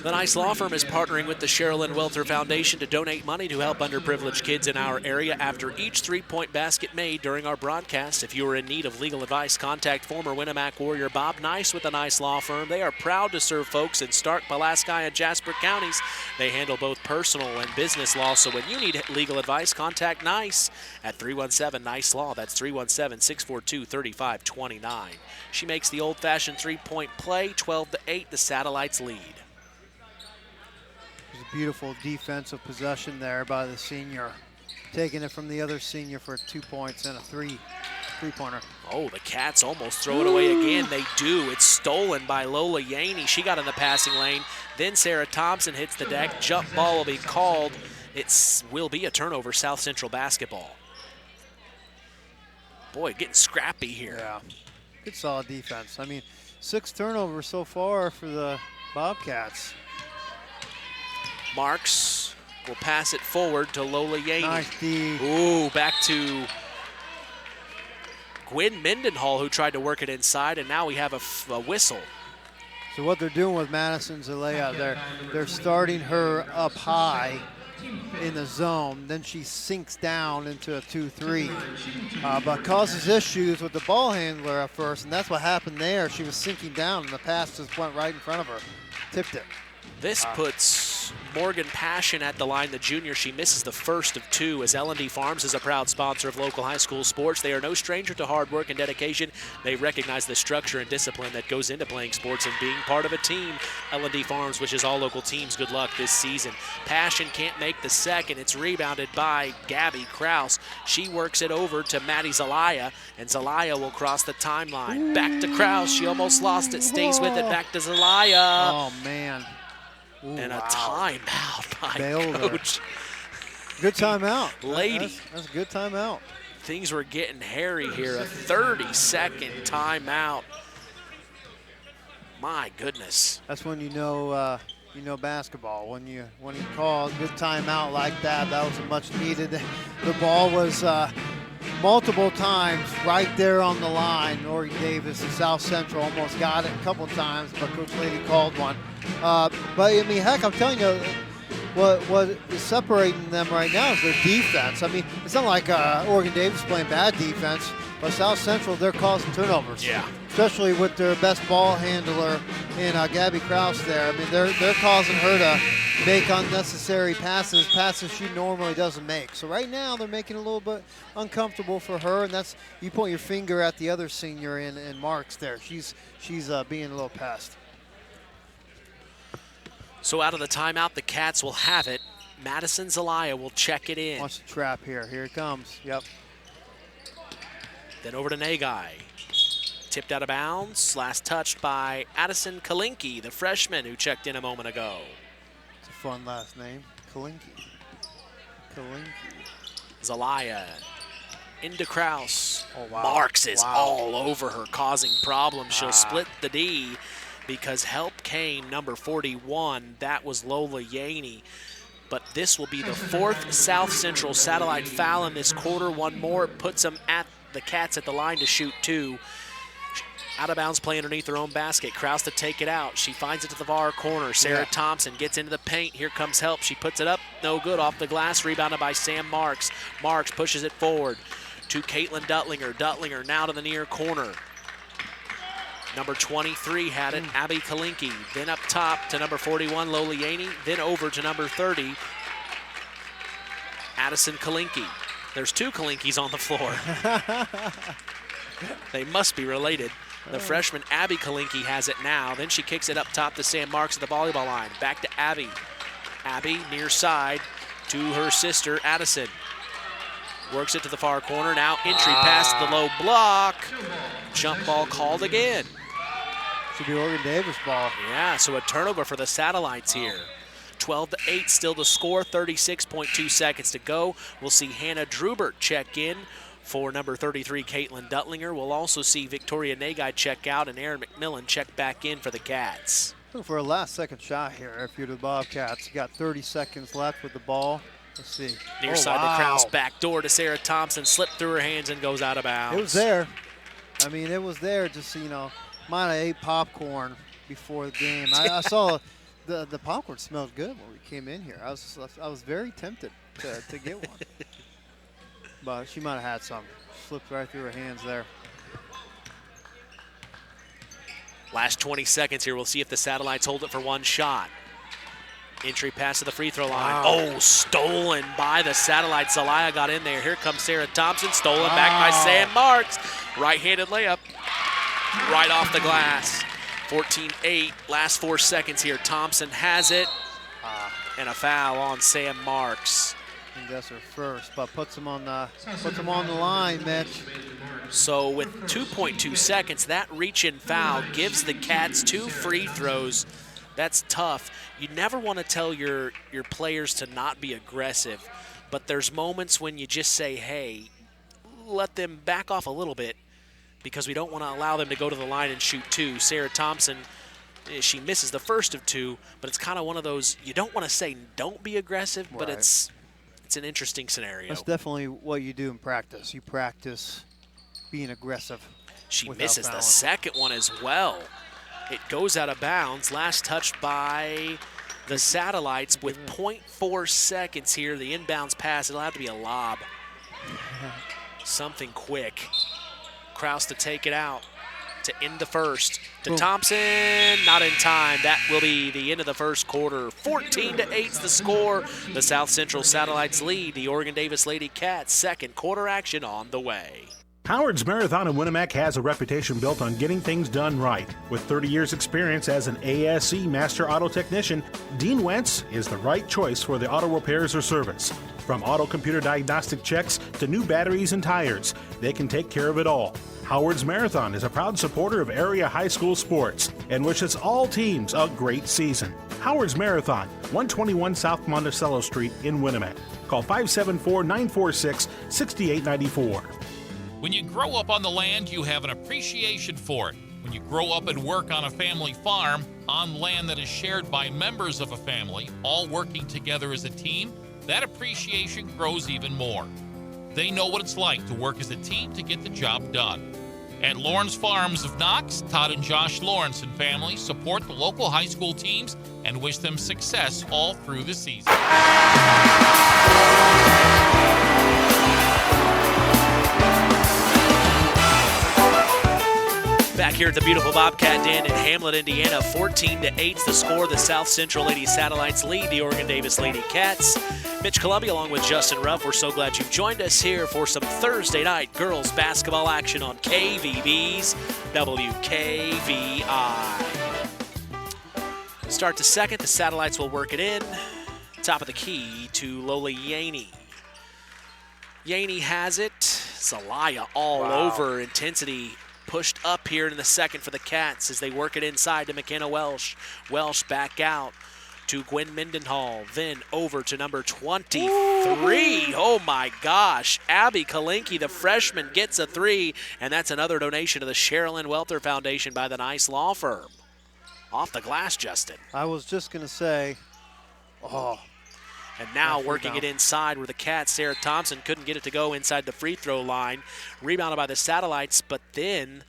[SPEAKER 1] The Nice Law Firm is partnering with the Sherilyn Welter Foundation to donate money to help underprivileged kids in our area after each three-point basket made during our broadcast. If you are in need of legal advice, contact former Winamac Warrior Bob Nice with the Nice Law Firm. They are proud to serve folks in Stark, Pulaski, and Jasper counties. They handle both personal and business law, so when you need legal advice, contact Nice at 317-NICE-LAW. That's 317-642-3529. She makes the old-fashioned three-point play, 12-8, the Satellites lead.
[SPEAKER 3] There's a beautiful defensive possession there by the senior. Taking it from the other senior for 2 points and a three-pointer.
[SPEAKER 1] Oh, the Cats almost throw it away again. They do. It's stolen by Lola Yaney. She got in the passing lane. Then Sarah Thompson hits the deck. Jump ball will be called It will be a turnover, South Central basketball. Boy, getting scrappy here.
[SPEAKER 3] Yeah, good solid defense. I mean, 6 turnovers so far for the Bobcats.
[SPEAKER 1] Marks will pass it forward to Lola Yaney.
[SPEAKER 3] Nice D.
[SPEAKER 1] Ooh, back to Gwen Mendenhall, who tried to work it inside, and now we have a whistle.
[SPEAKER 3] So what they're doing with Madison Zelaya, they're starting her up high in the zone, then she sinks down into a 2-3, but causes issues with the ball handler at first, and that's what happened there. She was sinking down, and the pass just went right in front of her, tipped it.
[SPEAKER 1] This puts Morgan Passion at the line, the junior. She misses the first of 2 as L&D Farms is a proud sponsor of local high school sports. They are no stranger to hard work and dedication. They recognize the structure and discipline that goes into playing sports and being part of a team. L&D Farms wishes all local teams good luck this season. Passion can't make the second. It's rebounded by Gabby Kraus. She works it over to Maddie Zelaya, and Zelaya will cross the timeline. Back to Kraus. She almost lost it. Stays with it. Back to Zelaya.
[SPEAKER 3] Oh, man. Ooh,
[SPEAKER 1] and a timeout by Coach.
[SPEAKER 3] Good timeout.
[SPEAKER 1] Lady.
[SPEAKER 3] That's a good timeout.
[SPEAKER 1] Things were getting hairy here. A 30-second timeout. My goodness.
[SPEAKER 3] That's when you know basketball. When you call a good timeout like that, that was a much needed. The ball was multiple times right there on the line. Oregon Davis and South Central almost got it a couple times, but Coach Lady called one. But I mean, heck, I'm telling you, what is separating them right now is their defense. I mean, it's not like Oregon Davis playing bad defense, but South Central, they're causing turnovers.
[SPEAKER 1] Yeah.
[SPEAKER 3] Especially with their best ball handler in Gabby Kraus there. I mean, they're causing her to make unnecessary passes she normally doesn't make. So right now they're making it a little bit uncomfortable for her, and that's, you point your finger at the other senior in Marks there. She's being a little pest.
[SPEAKER 1] So out of the timeout, the Cats will have it. Madison Zelaya will check it in.
[SPEAKER 3] Watch the trap here. Here it comes. Yep.
[SPEAKER 1] Then over to Nagai. Tipped out of bounds. Last touched by Addison Kalinke, the freshman who checked in a moment ago.
[SPEAKER 3] It's a fun last name. Kalinke.
[SPEAKER 1] Zelaya into Kraus.
[SPEAKER 3] Oh, wow.
[SPEAKER 1] Marks is all over her, causing problems. She'll split the D because help came, number 41. That was Lola Yaney. But this will be the 4th South Central satellite foul in this quarter. One more puts them at the Cats at the line to shoot 2. Out of bounds play underneath her own basket. Kraus to take it out. She finds it to the far corner. Sarah Thompson gets into the paint. Here comes help. She puts it up. No good. Off the glass. Rebounded by Sam Marks. Marks pushes it forward to Caitlin Duttlinger. Duttlinger now to the near corner. Number 23 had it, Abby Kalinke. Then up top to number 41, Lola Yaney. Then over to number 30, Addison Kalinke. There's 2 Kalinkes on the floor. They must be related. The freshman Abby Kalinke has it now. Then she kicks it up top to Sam Marks at the volleyball line. Back to Abby. Abby near side to her sister Addison. Works it to the far corner. Now entry pass to the low block. Jump ball called again.
[SPEAKER 3] Should be Oregon Davis ball.
[SPEAKER 1] Yeah, so a turnover for the Satellites here. 12-8 still to score, 36.2 seconds to go. We'll see Hannah Drubert check in for number 33, Caitlin Duttlinger. We'll also see Victoria Nagai check out and Aaron McMillan check back in for the Cats.
[SPEAKER 3] Looking for a last-second shot here if you're the Bobcats. You got 30 seconds left with the ball. Let's see.
[SPEAKER 1] Near side to Kraus, back door to Sarah Thompson, slipped through her hands and goes out of bounds.
[SPEAKER 3] It was there. I mean, it was there. Just, you know, might have ate popcorn before the game. I saw the popcorn smelled good when we came in here. I was very tempted to get one. But she might have had some. Slipped right through her hands there.
[SPEAKER 1] Last 20 seconds here. We'll see if the Satellites hold it for one shot. Entry pass to the free throw line. Oh, stolen by the Satellites. Zelaya got in there. Here comes Sarah Thompson. Stolen back by Sam Marks. Right-handed layup. Right off the glass. 14-8. Last 4 seconds here. Thompson has it. And a foul on Sam Marks.
[SPEAKER 3] I think that's her first, but puts them on the line, Mitch.
[SPEAKER 1] So with 2.2 seconds, that reach-in foul gives the Cats 2 free throws That's tough. You never want to tell your players to not be aggressive, but there's moments when you just say, hey, let them back off a little bit because we don't want to allow them to go to the line and shoot two. Sarah Thompson, she misses the first of two, but it's kind of one of those, you don't want to say don't be aggressive, but it's an interesting scenario.
[SPEAKER 3] That's definitely what you do in practice. You practice being aggressive.
[SPEAKER 1] She misses the second one as well. It goes out of bounds. Last touch by the Satellites with 0.4 seconds here. The inbounds pass. It'll have to be a lob. Something quick. Kraus to take it out to end the first. To Thompson, not in time. That will be the end of the first quarter. 14-8's the score. The South Central Satellites lead the Oregon Davis Lady Cats. Second quarter action on the way.
[SPEAKER 13] Howard's Marathon in Winamac has a reputation built on getting things done right. With 30 years experience as an ASE Master Auto Technician, Dean Wentz is the right choice for the auto repairs or service. From auto computer diagnostic checks to new batteries and tires, they can take care of it all. Howard's Marathon is a proud supporter of area high school sports and wishes all teams a great season. Howard's Marathon, 121 South Monticello Street in Winamac. Call 574-946-6894.
[SPEAKER 7] When you grow up on the land, you have an appreciation for it. When you grow up and work on a family farm, on land that is shared by members of a family, all working together as a team, that appreciation grows even more. They know what it's like to work as a team to get the job done. At Lawrence Farms of Knox, Todd and Josh Lawrence and family support the local high school teams and wish them success all through the season.
[SPEAKER 1] Back here at the beautiful Bobcat Den in Hamlet, Indiana, 14-8's the score. The South Central Lady Satellites lead the Oregon Davis Lady Cats. Mitch Columbia along with Justin Ruff. We're so glad you've joined us here for some Thursday night girls basketball action on KVB's WKVI. Start the second. The Satellites will work it in. Top of the key to Lola Yaney. Yaney has it. Zelaya all over. Intensity pushed up here in the second for the Cats as they work it inside to McKenna Welsh. Welsh back out to Gwen Mendenhall, then over to number 23. Oh my gosh. Abby Kalinke, the freshman, gets a three, and that's another donation to the Sherilyn Welter Foundation by the Nice Law Firm. Off the glass, Justin.
[SPEAKER 3] I was just going to say,
[SPEAKER 1] And now working it inside where the Cats, Sarah Thompson, couldn't get it to go inside the free throw line. Rebounded by the Satellites, but then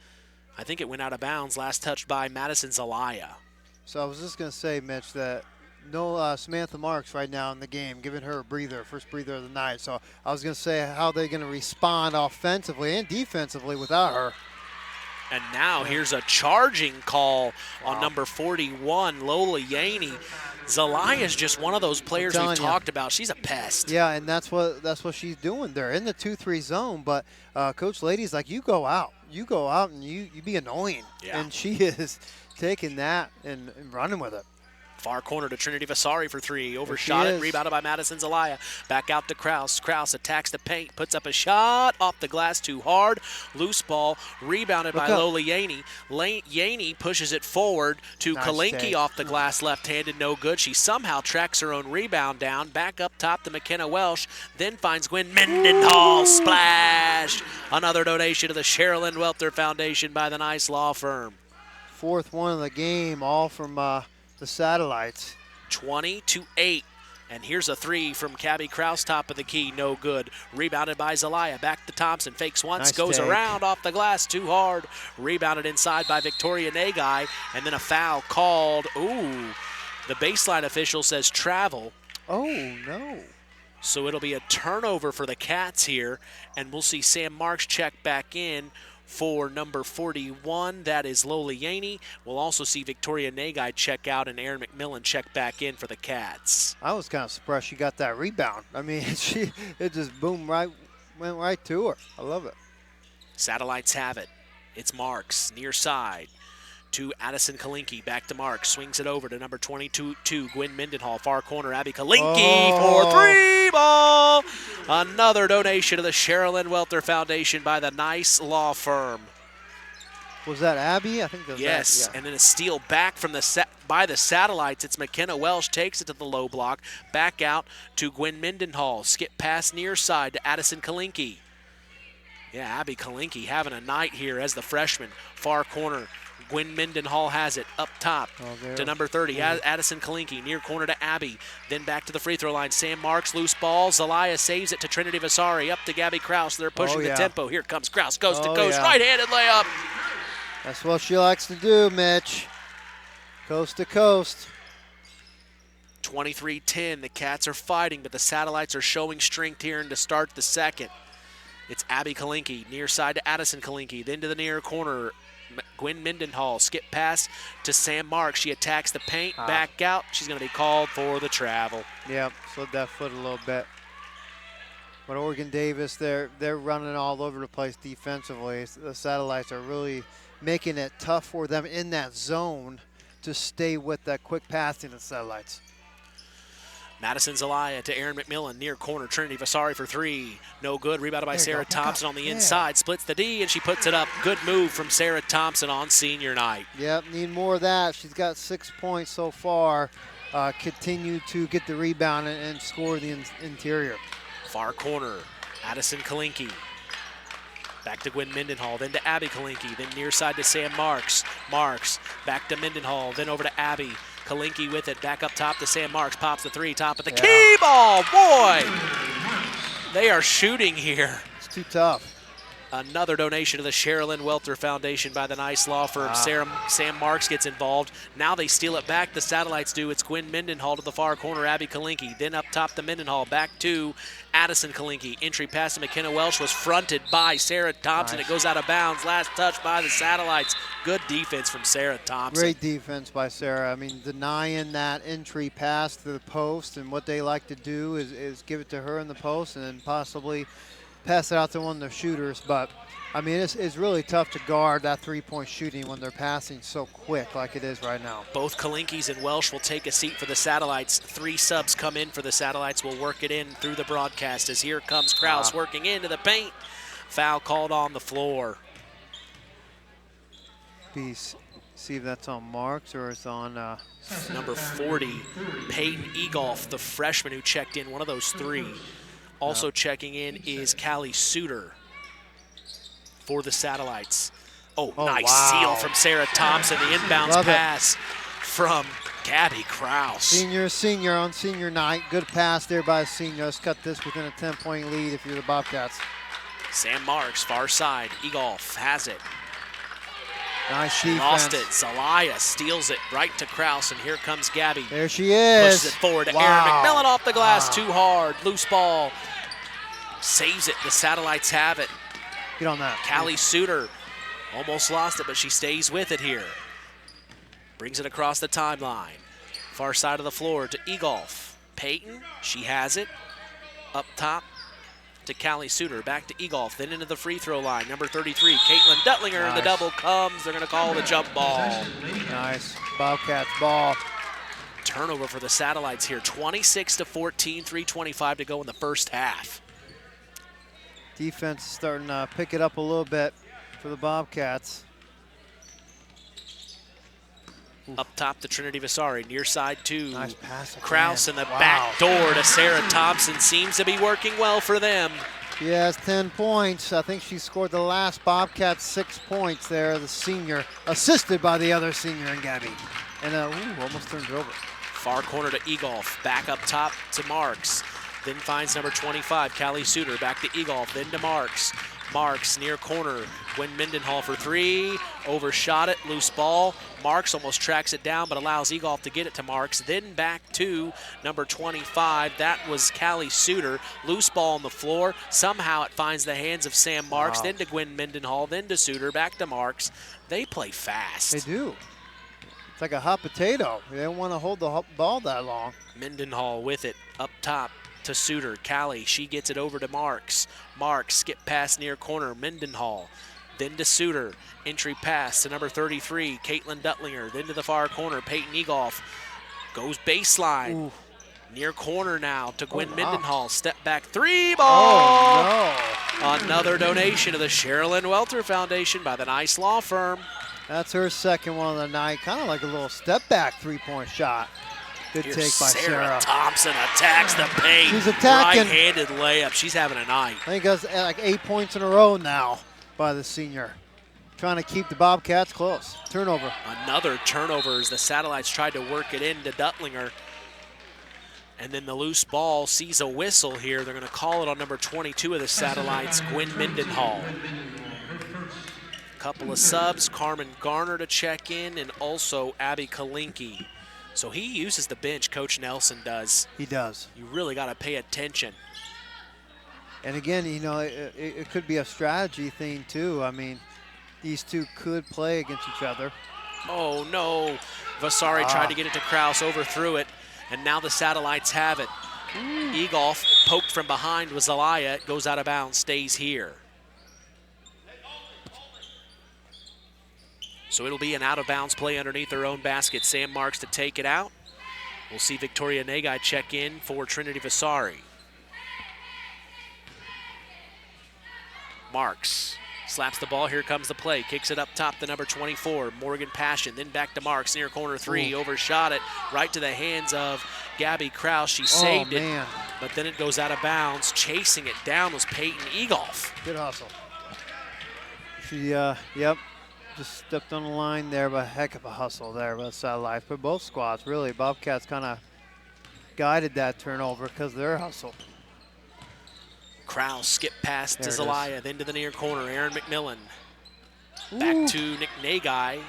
[SPEAKER 1] I think it went out of bounds. Last touched by Madison Zelaya.
[SPEAKER 3] So I was just going to say, Mitch, that no Samantha Marks right now in the game, giving her a breather, first breather of the night. So I was going to say how they're going to respond offensively and defensively without her.
[SPEAKER 1] And now here's a charging call on number 41, Lola Yaney. Zelaya is just one of those players we've talked about. She's a pest.
[SPEAKER 3] Yeah, and that's what she's doing. They're in the 2-3 zone, but Coach Lady's like, you go out. You go out and you be annoying.
[SPEAKER 1] Yeah.
[SPEAKER 3] And she is taking that and running with it.
[SPEAKER 1] Far corner to Trinity Vasari for three. Overshot it, rebounded by Madison Zelaya. Back out to Kraus. Kraus attacks the paint, puts up a shot off the glass too hard. Loose ball, rebounded by Lola Yaney. Yaney pushes it forward to Kalinke off the glass, left-handed, no good. She somehow tracks her own rebound down. Back up top to McKenna Welsh, then finds Gwen Mendenhall. Splash! Another donation to the Sherilyn Welter Foundation by the Nice Law Firm.
[SPEAKER 3] Fourth one of the game, all from the Satellites.
[SPEAKER 1] 20-8. And here's a three from Cabby Kraus, top of the key, no good. Rebounded by Zelaya, back to Thompson, fakes once, goes around off the glass, too hard. Rebounded inside by Victoria Nagai, and then a foul called. Ooh, the baseline official says travel.
[SPEAKER 3] Oh, no.
[SPEAKER 1] So it'll be a turnover for the Cats here, and we'll see Sam Marks check back in for number 41. That is Lola Yaney. We'll also see Victoria Nagai check out and Aaron McMillan check back in for the Cats.
[SPEAKER 3] I was kind of surprised she got that rebound. I mean, it just went right to her. I love it.
[SPEAKER 1] Satellites have it. It's Marks, near side to Addison Kalinke. Back to Marks, swings it over to number 22, Gwen Mendenhall. Far corner, Abby Kalinke for three ball. Another donation to the Sherilyn Welter Foundation by the Nice Law Firm.
[SPEAKER 3] Was that Abby? I think that was
[SPEAKER 1] Yes,
[SPEAKER 3] Abby, yeah.
[SPEAKER 1] and then a steal back from by the Satellites. It's McKenna Welsh, takes it to the low block. Back out to Gwen Mendenhall. Skip pass near side to Addison Kalinke. Yeah, Abby Kalinke having a night here as the freshman. Far corner. Gwen Mendenhall has it up top to number 30, Addison Kalinke, near corner to Abby. Then back to the free throw line. Sam Marks, loose ball. Zelaya saves it to Trinity Vasari, up to Gabby Kraus. They're pushing the tempo. Here comes Kraus, coast to coast, right-handed layup.
[SPEAKER 3] That's what she likes to do, Mitch. Coast to coast.
[SPEAKER 1] 23-10, the Cats are fighting, but the Satellites are showing strength here and to start the second. It's Abby Kalinke, near side to Addison Kalinke, then to the near corner. Gwen Mendenhall, skip pass to Sam Marks. She attacks the paint, back out. She's going to be called for the travel.
[SPEAKER 3] Yep, slid that foot a little bit. But Oregon Davis, they're running all over the place defensively. The Satellites are really making it tough for them in that zone to stay with that quick passing of the Satellites.
[SPEAKER 1] Madison Zelaya to Aaron McMillan, near corner. Trinity Vasari for three. No good. Rebounded by Sarah Thompson on the inside. Splits the D, and she puts it up. Good move from Sarah Thompson on senior night.
[SPEAKER 3] Yep, need more of that. She's got 6 points so far. Continue to get the rebound and score the interior.
[SPEAKER 1] Far corner, Addison Kalinke. Back to Gwen Mendenhall, then to Abby Kalinke, then near side to Sam Marks. Marks, back to Mendenhall, then over to Abby. Kalinke with it, back up top to Sam Marks, pops the three, top of the key ball. Boy, they are shooting here.
[SPEAKER 3] It's too tough.
[SPEAKER 1] Another donation to the Sherilyn Welter Foundation by the Nice Law Firm. Sam Marks gets involved. Now they steal it back. The Satellites do. It's Gwen Mendenhall to the far corner, Abby Kalinke. Then up top to Mendenhall, back to Addison Kalinke. Entry pass to McKenna Welsh was fronted by Sarah Thompson. Nice. It goes out of bounds. Last touch by the Satellites. Good defense from Sarah Thompson.
[SPEAKER 3] Great defense by Sarah. I mean, denying that entry pass to the post, and what they like to do is give it to her in the post and then possibly pass it out to one of their shooters. But I mean, it's really tough to guard that three-point shooting when they're passing so quick like it is right now.
[SPEAKER 1] Both Kalinkes and Welsh will take a seat for the Satellites. 3 subs come in for the Satellites. We'll work it in through the broadcast as here comes Kraus working into the paint. Foul called on the floor.
[SPEAKER 3] See if that's on Marks or it's on
[SPEAKER 1] number 40, Peyton Egolf, the freshman who checked in, one of those 3. Also checking in is Callie Suter for the Satellites. Nice steal from Sarah Thompson. The inbounds pass from Gabby Kraus.
[SPEAKER 3] Senior on senior night. Good pass there by a senior. Let's cut this within a 10-point lead if you're the Bobcats.
[SPEAKER 1] Sam Marks, far side. Egolf has it.
[SPEAKER 3] Nice
[SPEAKER 1] she
[SPEAKER 3] defense.
[SPEAKER 1] Lost it. Zelaya steals it right to Kraus, and here comes Gabby.
[SPEAKER 3] There she is.
[SPEAKER 1] Pushes it forward to Aaron McMillan off the glass. Too hard. Loose ball. Saves it. The Satellites have it.
[SPEAKER 3] Get on that.
[SPEAKER 1] Callie Suter almost lost it, but she stays with it here. Brings it across the timeline. Far side of the floor to Egolf. Peyton, she has it. Up top to Callie Suter. Back to Egolf, then into the free throw line. Number 33, Caitlin Duttlinger, and the double comes. They're going to call the jump ball.
[SPEAKER 3] Nice. Bobcats ball.
[SPEAKER 1] Turnover for the Satellites here. 26-14, 3:25 to go in the first half.
[SPEAKER 3] Defense is starting to pick it up a little bit for the Bobcats.
[SPEAKER 1] Up top to Trinity Vasari, near side to
[SPEAKER 3] nice pass
[SPEAKER 1] Kraus, and the back door to Sarah Thompson seems to be working well for them.
[SPEAKER 3] She has 10 points. I think she scored the last Bobcats 6 points there, the senior, assisted by the other senior in Gabby. And almost turned it over.
[SPEAKER 1] Far corner to Egolf, back up top to Marks. Then finds number 25, Callie Suter, back to Egolf, then to Marks. Marks near corner, Gwen Mendenhall for 3, overshot it, loose ball. Marks almost tracks it down, but allows Egolf to get it to Marks. Then back to number 25, that was Callie Suter. Loose ball on the floor, somehow it finds the hands of Sam Marks, then to Gwen Mendenhall, then to Suter, back to Marks. They play fast.
[SPEAKER 3] They do. It's like a hot potato. They don't want to hold the ball that long.
[SPEAKER 1] Mendenhall with it, up top to Suter. Callie, she gets it over to Marks. Marks, skip pass near corner, Mendenhall. Then to Suter, entry pass to number 33, Caitlin Duttlinger. Then to the far corner, Peyton Egolf. Goes baseline. Ooh. Near corner now to Gwen Mendenhall. Step back 3 ball.
[SPEAKER 3] Oh, no.
[SPEAKER 1] Another donation to the Sherilyn Welter Foundation by the Nice Law Firm.
[SPEAKER 3] That's her second one of the night. Kind of like a little step back three-point shot. Good
[SPEAKER 1] Here's
[SPEAKER 3] take by Sarah.
[SPEAKER 1] Thompson attacks the paint.
[SPEAKER 3] She's attacking.
[SPEAKER 1] Right-handed layup. She's having a night.
[SPEAKER 3] I think that's like 8 points in a row now by the senior. Trying to keep the Bobcats close. Turnover.
[SPEAKER 1] Another turnover as the Satellites tried to work it into Duttlinger. And then the loose ball sees a whistle here. They're going to call it on number 22 of the Satellites, Gwen Mendenhall. Couple of subs, Carmen Garner to check in, and also Abby Kalinke. So he uses the bench, Coach Nelson does.
[SPEAKER 3] He does.
[SPEAKER 1] You really got to pay attention.
[SPEAKER 3] And again, you know, it could be a strategy thing too. I mean, these two could play against each other.
[SPEAKER 1] Oh no, Vasari tried to get it to Kraus, overthrew it, and now the Satellites have it. Egolf poked from behind with Zelaya, it goes out of bounds, stays here. So it'll be an out-of-bounds play underneath their own basket. Sam Marks to take it out. We'll see Victoria Nagai check in for Trinity Vasari. Marks slaps the ball. Here comes the play. Kicks it up top to number 24, Morgan Passion. Then back to Marks, near corner three. Overshot it right to the hands of Gabby Kraus. She saved it, but then it goes out of bounds. Chasing it down was Peyton Egolf.
[SPEAKER 3] Good hustle. She, just stepped on the line there, but a heck of a hustle there by the Satellites. But both squads, really, Bobcats kind of guided that turnover because of their hustle.
[SPEAKER 1] Kraus skip past to Zelaya, then to the near corner, Aaron McMillan. Back to Nick Nagai.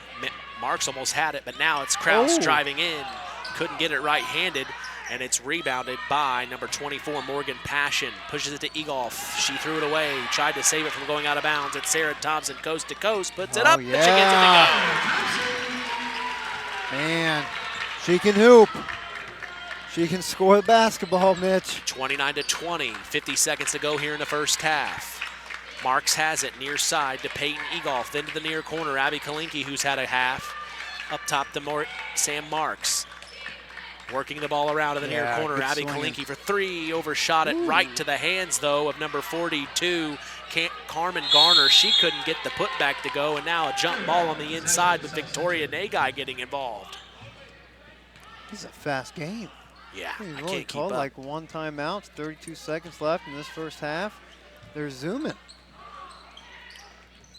[SPEAKER 1] Marks almost had it, but now it's Kraus driving in. Couldn't get it right-handed, and it's rebounded by number 24, Morgan Passion. Pushes it to Egolf. She threw it away, tried to save it from going out of bounds. It's Sarah Thompson, coast to coast, puts it up, and she gets it to go.
[SPEAKER 3] Man, she can hoop. She can score the basketball, Mitch.
[SPEAKER 1] 29-20, 50 seconds to go here in the first half. Marks has it near side to Peyton Egolf, then to the near corner, Abby Kalinke, who's had a half. Up top to Sam Marks. Working the ball around in the near corner, Abby Kalinke for three. Overshot it right to the hands, though, of number 42, Carmen Garner. She couldn't get the putback to go, and now a jump ball on the inside with Victoria Nagai getting involved.
[SPEAKER 3] This is a fast game.
[SPEAKER 1] Yeah,
[SPEAKER 3] I
[SPEAKER 1] can't
[SPEAKER 3] really
[SPEAKER 1] keep
[SPEAKER 3] called
[SPEAKER 1] up.
[SPEAKER 3] like one timeout, 32 seconds left in this first half. They're zooming.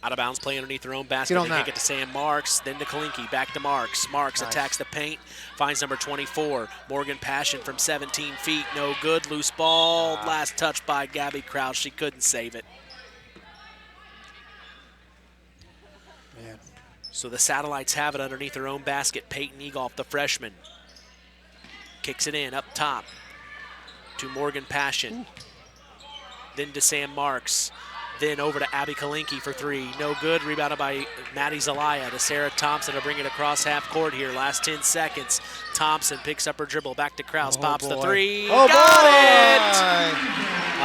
[SPEAKER 1] Out of bounds play underneath their own basket. They kick it to Sam Marks, then to Kalinke, back to Marks. Marks attacks the paint, finds number 24, Morgan Passion from 17 feet. No good, loose ball. Last touch by Gabby Kraus. She couldn't save it.
[SPEAKER 3] Man.
[SPEAKER 1] So the Satellites have it underneath their own basket. Peyton Egolf, the freshman. Kicks it in up top to Morgan Passion. Then to Sam Marks. Then over to Abby Kalinke for three. No good. Rebounded by Maddie Zelaya to Sarah Thompson to bring it across half court here. Last 10 seconds. Thompson picks up her dribble. Back to Kraus. Pops the three. Got it!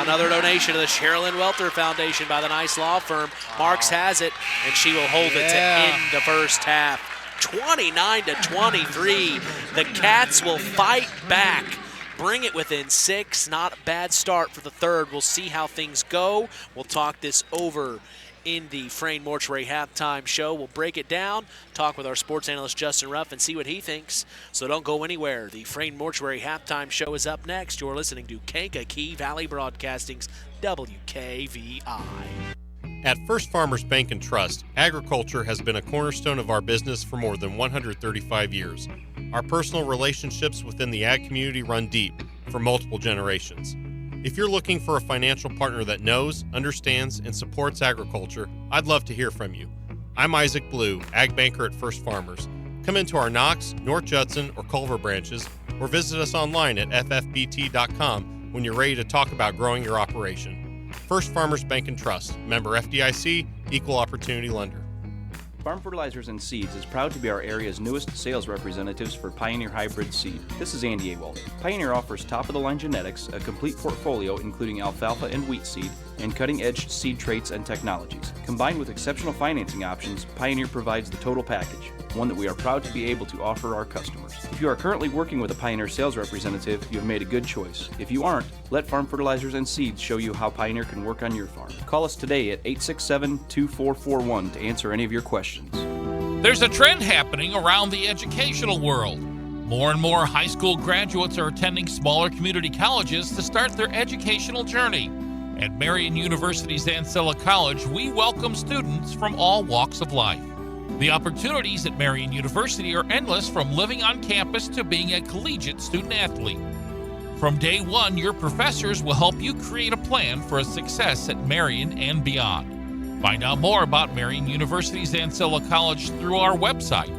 [SPEAKER 1] Another donation to the Sherilyn Welter Foundation by the Nice Law Firm. Marks has it, and she will hold it to end the first half. 29-23. The Cats will fight back. Bring it within 6. Not a bad start for the third. We'll see how things go. We'll talk this over in the Frayne Mortuary halftime show. We'll break it down, talk with our sports analyst Justin Ruff, and see what he thinks. So don't go anywhere. The Frayne Mortuary halftime show is up next. You're listening to Kankakee Valley Broadcasting's WKVI.
[SPEAKER 20] At First Farmers Bank and Trust, agriculture has been a cornerstone of our business for more than 135 years. Our personal relationships within the ag community run deep for multiple generations. If you're looking for a financial partner that knows, understands, and supports agriculture, I'd love to hear from you. I'm Isaac Blue, Ag Banker at First Farmers. Come into our Knox, North Judson, or Culver branches, or visit us online at ffbt.com when you're ready to talk about growing your operation. First Farmers Bank and Trust, member FDIC, equal opportunity lender.
[SPEAKER 21] Farm Fertilizers and Seeds is proud to be our area's newest sales representatives for Pioneer Hybrid Seed. This is Andy Awald. Pioneer offers top-of-the-line genetics, a complete portfolio including alfalfa and wheat seed, and cutting-edge seed traits and technologies. Combined with exceptional financing options, Pioneer provides the total package, one that we are proud to be able to offer our customers. If you are currently working with a Pioneer sales representative, you have made a good choice. If you aren't, let Farm Fertilizers and Seeds show you how Pioneer can work on your farm. Call us today at 867-2441 to answer any of your questions.
[SPEAKER 7] There's a trend happening around the educational world. More and more high school graduates are attending smaller community colleges to start their educational journey. At Marian University's Ancilla College, we welcome students from all walks of life. The opportunities at Marian University are endless, from living on campus to being a collegiate student athlete. From day one, your professors will help you create a plan for a success at Marian and beyond. Find out more about Marian University's Ancilla College through our website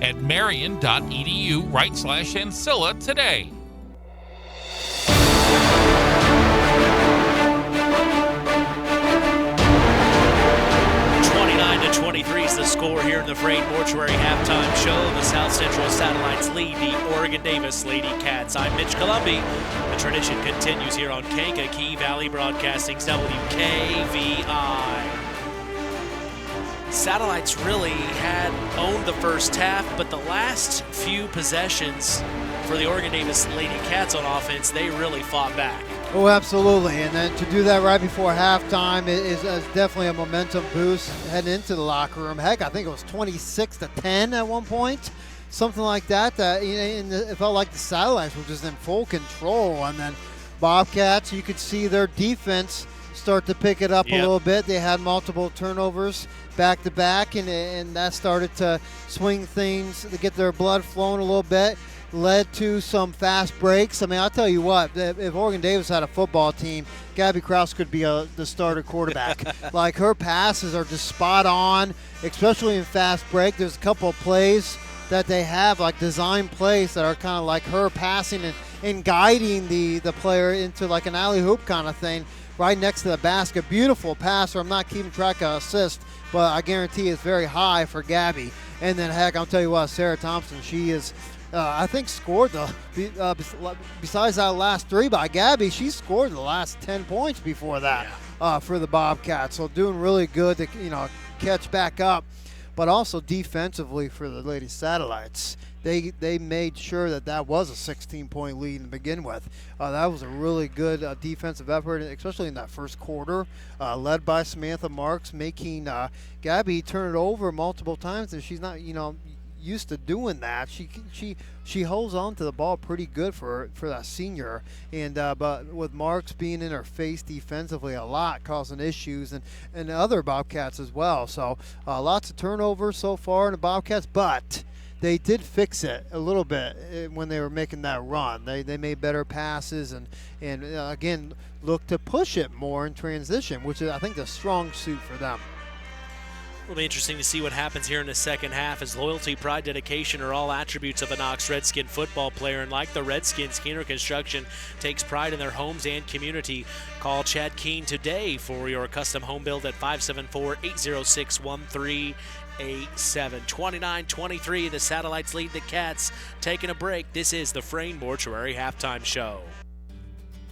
[SPEAKER 7] at marian.edu/Ancilla today.
[SPEAKER 1] 29-23 is the score here in the Frayne Mortuary halftime show. The South Central Satellites lead the Oregon-Davis Lady Cats. I'm Mitch Columby. The tradition continues here on Kankakee Valley Broadcasting's WKVI. Satellites really had owned the first half, but the last few possessions for the Oregon-Davis Lady Cats on offense, they really fought back.
[SPEAKER 3] Oh, absolutely. And then to do that right before halftime is definitely a momentum boost heading into the locker room. Heck, I think it was 26-10 at one point, something like that. It felt like the Satellites were just in full control. And then Bobcats, you could see their defense start to pick it up a little bit. They had multiple turnovers back-to-back, and that started to swing things, to get their blood flowing a little bit. Led to some fast breaks. I mean, I'll tell you what, if Oregon-Davis had a football team, Gabby Krause could be the starter quarterback. Like, her passes are just spot on, especially in fast break. There's a couple of plays that they have, like design plays, that are kind of like her passing and guiding the player into like an alley-oop kind of thing right next to the basket. Beautiful passer. I'm not keeping track of assists, but I guarantee it's very high for Gabby. And then, heck, I'll tell you what, Sarah Thompson, she is – I think scored besides that last three by Gabby, she scored the last 10 points before that for the Bobcats. So doing really good to catch back up, but also defensively for the Lady Satellites. They made sure that was a 16-point lead to begin with. That was a really good defensive effort, especially in that first quarter, led by Samantha Marks, making Gabby turn it over multiple times, and she's not used to doing that. She holds on to the ball pretty good for that senior, and but with Marks being in her face defensively a lot, causing issues, and other Bobcats as well. So lots of turnovers so far in the Bobcats, but they did fix it a little bit when they were making that run. They made better passes and again look to push it more in transition, which is, I think, the strong suit for them.
[SPEAKER 1] It'll be interesting to see what happens here in the second half, as loyalty, pride, dedication are all attributes of a Knox Redskin football player. And like the Redskins, Keener Construction takes pride in their homes and community. Call Chad Keene today for your custom home build at 574-806-1387. 29-23, the Satellites lead the Cats. Taking a break, this is the Frayne Mortuary halftime show.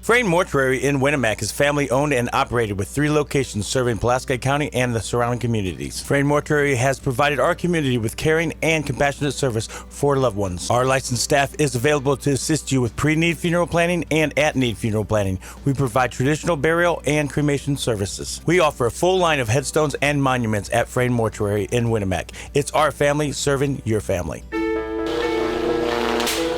[SPEAKER 6] Frayne Mortuary in Winamac is family-owned and operated with 3 locations serving Pulaski County and the surrounding communities. Frayne Mortuary has provided our community with caring and compassionate service for loved ones. Our licensed staff is available to assist you with pre-need funeral planning and at-need funeral planning. We provide traditional burial and cremation services. We offer a full line of headstones and monuments at Frayne Mortuary in Winamac. It's our family serving your family.
[SPEAKER 4] Do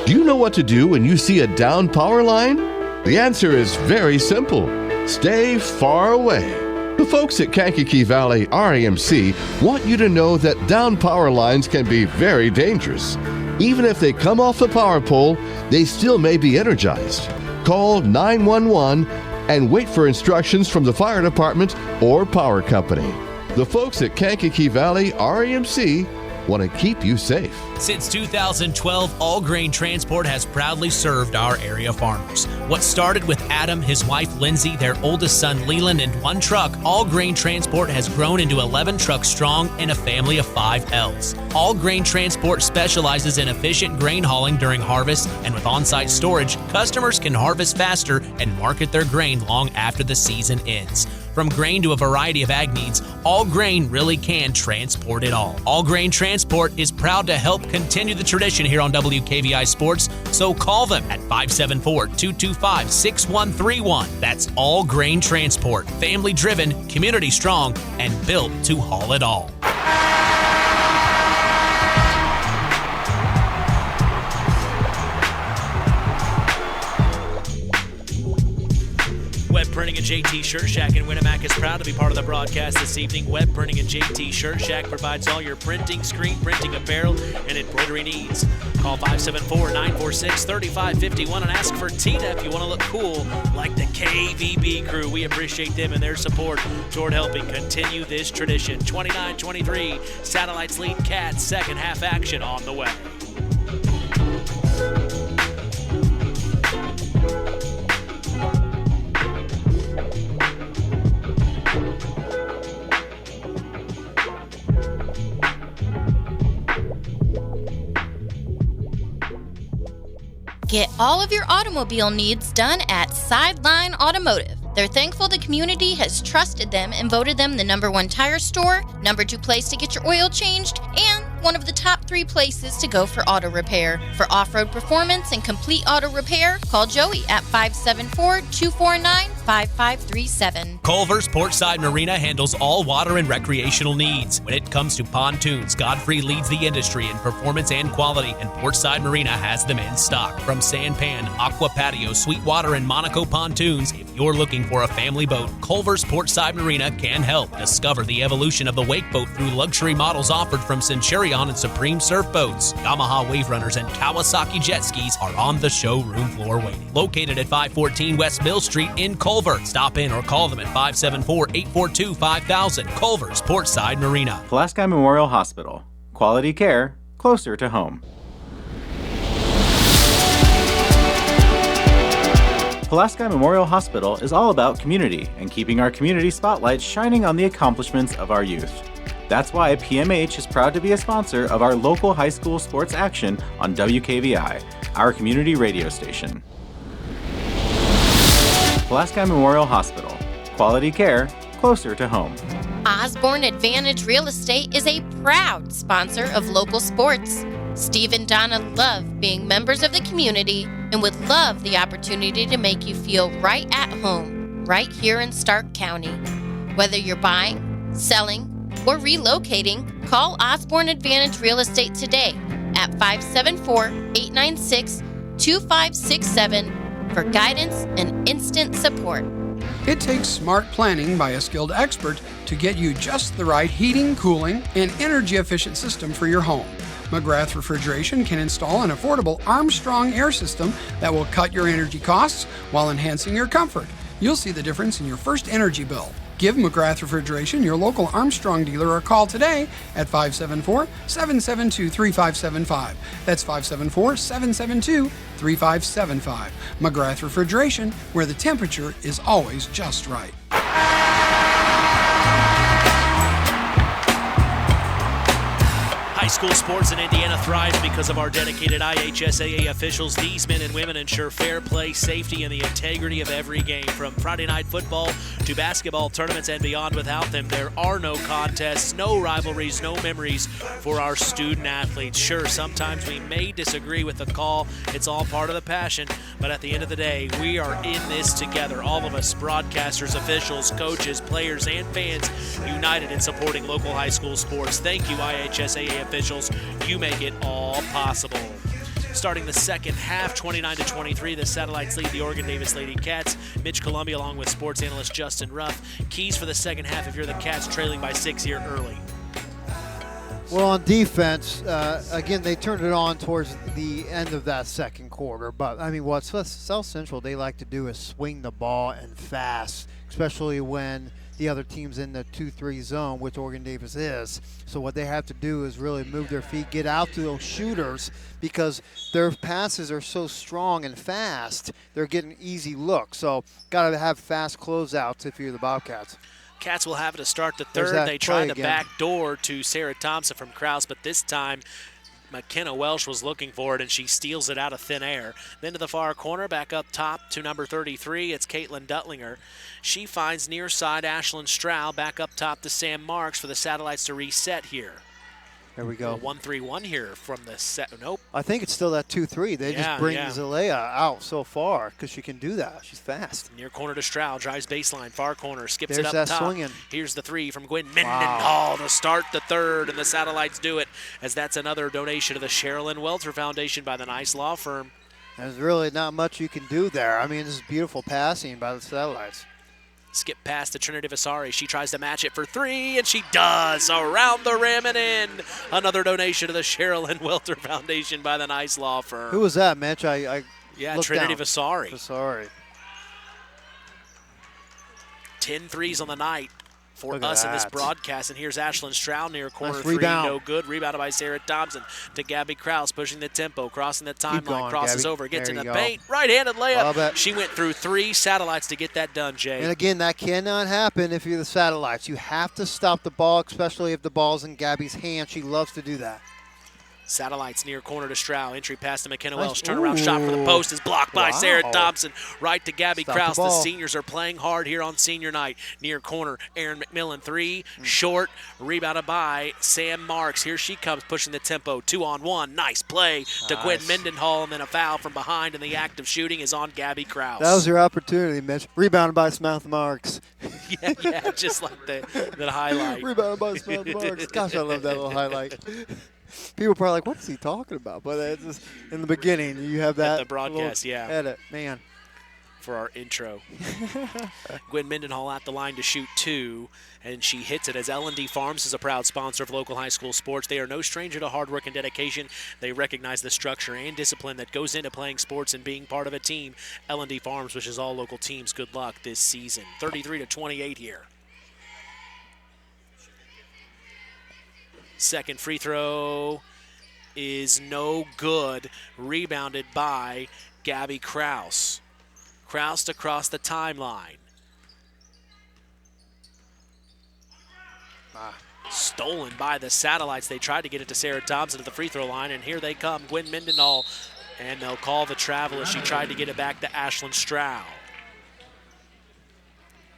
[SPEAKER 4] you know what to do when you see a down power line? The answer is very simple. Stay far away. The folks at Kankakee Valley RAMC want you to know that down power lines can be very dangerous. Even if they come off the power pole, they still may be energized. Call 911 and wait for instructions from the fire department or power company. The folks at Kankakee Valley RAMC want to keep you safe.
[SPEAKER 11] Since 2012, All Grain Transport has proudly served our area farmers. What started with Adam, his wife Lindsay, their oldest son Leland, and 1 truck, All Grain Transport has grown into 11 trucks strong and a family of 5 L's. All Grain Transport specializes in efficient grain hauling during harvest, and with on-site storage, customers can harvest faster and market their grain long after the season ends. From grain to a variety of ag needs, All Grain really can transport it all. All Grain Transport is proud to help continue the tradition here on WKVI Sports, so call them at 574-225-6131. That's All Grain Transport. Family driven, community strong, and built to haul it all.
[SPEAKER 1] Printing and JT Shirt Shack in Winamac is proud to be part of the broadcast this evening. Web Printing and JT Shirt Shack provides all your printing, screen printing, apparel, and embroidery needs. Call 574-946-3551 and ask for Tina if you want to look cool like the KVB crew. We appreciate them and their support toward helping continue this tradition. 29-23, Satellites lead Cats. Second half action on the way.
[SPEAKER 9] Get all of your automobile needs done at Sideline Automotive. They're thankful the community has trusted them and voted them the #1 tire store, #2 place to get your oil changed, and one of the top 3 places to go for auto repair. For off-road performance and complete auto repair, call Joey at 574-249-5537.
[SPEAKER 11] Culver's Portside Marina handles all water and recreational needs. When it comes to pontoons, Godfrey leads the industry in performance and quality, and Portside Marina has them in stock. From Sanpan, Aqua Patio, Sweetwater, and Monaco pontoons, if you're looking for a family boat, Culver's Portside Marina can help. Discover the evolution of the wake boat through luxury models offered from Centurion and Supreme Surf Boats. Yamaha Wave Runners and Kawasaki Jet Skis are on the showroom floor waiting. Located at 514 West Mill Street in Culver. Stop in or call them at 574-842-5000. Culver's Portside Marina.
[SPEAKER 22] Pulaski Memorial Hospital. Quality care closer to home. Pulaski Memorial Hospital is all about community and keeping our community spotlight shining on the accomplishments of our youth. That's why PMH is proud to be a sponsor of our local high school sports action on WKVI, our community radio station. Pulaski Memorial Hospital. Quality care closer to home.
[SPEAKER 9] Osborne Advantage Real Estate is a proud sponsor of local sports. Steve and Donna love being members of the community and would love the opportunity to make you feel right at home, right here in Stark County. Whether you're buying, selling, or relocating, call Osborne Advantage Real Estate today at 574-896-2567 for guidance and instant support.
[SPEAKER 8] It takes smart planning by a skilled expert to get you just the right heating, cooling, and energy-efficient system for your home. McGrath Refrigeration can install an affordable Armstrong air system that will cut your energy costs while enhancing your comfort. You'll see the difference in your first energy bill. Give McGrath Refrigeration your local Armstrong dealer a call today at 574-772-3575. That's 574-772-3575. McGrath Refrigeration, where the temperature is always just right.
[SPEAKER 1] High school sports in Indiana thrives because of our dedicated IHSAA officials. These men and women ensure fair play, safety, and the integrity of every game. From Friday night football to basketball tournaments and beyond, without them, there are no contests, no rivalries, no memories for our student athletes. Sure, sometimes we may disagree with the call. It's all part of the passion. But at the end of the day, we are in this together. All of us, broadcasters, officials, coaches, players, and fans, united in supporting local high school sports. Thank you, IHSAA officials. You make it all possible. Starting the second half, 29-23, the Satellites lead the Oregon-Davis Lady Cats. Mitch Columbia along with sports analyst Justin Ruff. Keys for the second half if you're the Cats trailing by 6 here early.
[SPEAKER 3] Well, on defense, again, they turned it on towards the end of that second quarter. But, I mean, what South Central they like to do is swing the ball and fast, especially when the other team's in the 2-3 zone, which Oregon-Davis is. So what they have to do is really move their feet, get out to those shooters, because their passes are so strong and fast, they're getting easy looks. So got to have fast closeouts if you're the Bobcats.
[SPEAKER 1] Cats will have it to start the third. They tried the back door to Sarah Thompson from Krause, but this time McKenna Welsh was looking for it, and she steals it out of thin air. Then to the far corner, back up top to number 33, it's Caitlin Duttlinger. She finds near side Ashlyn Stroud, back up top to Sam Marks for the Satellites to reset here.
[SPEAKER 3] There we go.
[SPEAKER 1] 1-3-1 here from the set. Nope.
[SPEAKER 3] I think it's still that 2-3. They just bring Zalea out so far because she can do that. She's fast.
[SPEAKER 1] Near corner to Stroud, drives baseline, far corner, skips
[SPEAKER 3] There's
[SPEAKER 1] it up
[SPEAKER 3] that
[SPEAKER 1] top.
[SPEAKER 3] swinging.
[SPEAKER 1] Here's the three from Gwen Mendenhall to start the third, and the Satellites do it, as that's another donation to the Sherilyn Welter Foundation by the Nice Law Firm.
[SPEAKER 3] There's really not much you can do there. I mean, this is beautiful passing by the Satellites.
[SPEAKER 1] Skip past to Trinity Vasari. She tries to match it for 3, and she does. Around the rim and in. Another donation to the Sherilyn Welter Foundation by the Nice Law Firm.
[SPEAKER 3] Who was that, Mitch?
[SPEAKER 1] Yeah, Trinity
[SPEAKER 3] down.
[SPEAKER 1] Vasari.
[SPEAKER 3] Vasari.
[SPEAKER 1] 10 threes on the night for us in this broadcast. And here's Ashlyn Stroud near corner
[SPEAKER 3] Nice
[SPEAKER 1] 3.
[SPEAKER 3] rebound.
[SPEAKER 1] No good. Rebounded by Sarah Thompson to Gabby Krause, pushing the tempo, crossing the timeline,
[SPEAKER 3] going,
[SPEAKER 1] crosses
[SPEAKER 3] Gabby.
[SPEAKER 1] over, gets
[SPEAKER 3] There
[SPEAKER 1] in the
[SPEAKER 3] you go.
[SPEAKER 1] paint. Right-handed
[SPEAKER 3] Love
[SPEAKER 1] layup.
[SPEAKER 3] it.
[SPEAKER 1] She went through 3 satellites to get that done, Jay.
[SPEAKER 3] And again, that cannot happen if you're the Satellites. You have to stop the ball, especially if the ball's in Gabby's hand. She loves to do that.
[SPEAKER 1] Satellites near corner to Stroud. Entry pass to McKenna
[SPEAKER 3] Nice.
[SPEAKER 1] Welch. Turnaround shot for the post is blocked by
[SPEAKER 3] Wow.
[SPEAKER 1] Sarah Thompson. Right to Gabby
[SPEAKER 3] Stop the
[SPEAKER 1] Krause. The
[SPEAKER 3] ball.
[SPEAKER 1] seniors are playing hard here on senior night. Near corner, Aaron McMillan. 3, short. Rebounded by Sam Marks. Here she comes, pushing the tempo. 2-on-1. Nice play to Gwen Mendenhall, and then a foul from behind, and the act of shooting is on Gabby Krause.
[SPEAKER 3] That was your opportunity, Mitch. Rebounded by Samantha Marks.
[SPEAKER 1] yeah, just like the highlight.
[SPEAKER 3] Rebounded by Samantha Marks. Gosh, I love that little highlight. People are probably like, what is he talking about? But it's just, in the beginning, you have that
[SPEAKER 1] At the broadcast,
[SPEAKER 3] little
[SPEAKER 1] yeah.
[SPEAKER 3] edit. Man.
[SPEAKER 1] For our intro. Gwen Mendenhall at the line to shoot 2, and she hits it as L&D Farms is a proud sponsor of local high school sports. They are no stranger to hard work and dedication. They recognize the structure and discipline that goes into playing sports and being part of a team. L&D Farms wishes all local teams good luck this season. 33-28 here. Second free throw is no good. Rebounded by Gabby Krause. Krause across the timeline. Stolen by the Satellites. They tried to get it to Sarah Thompson at the free throw line, and here they come. Gwen Mendenhall, and they'll call the travel as she tried to get it back to Ashlyn Stroud.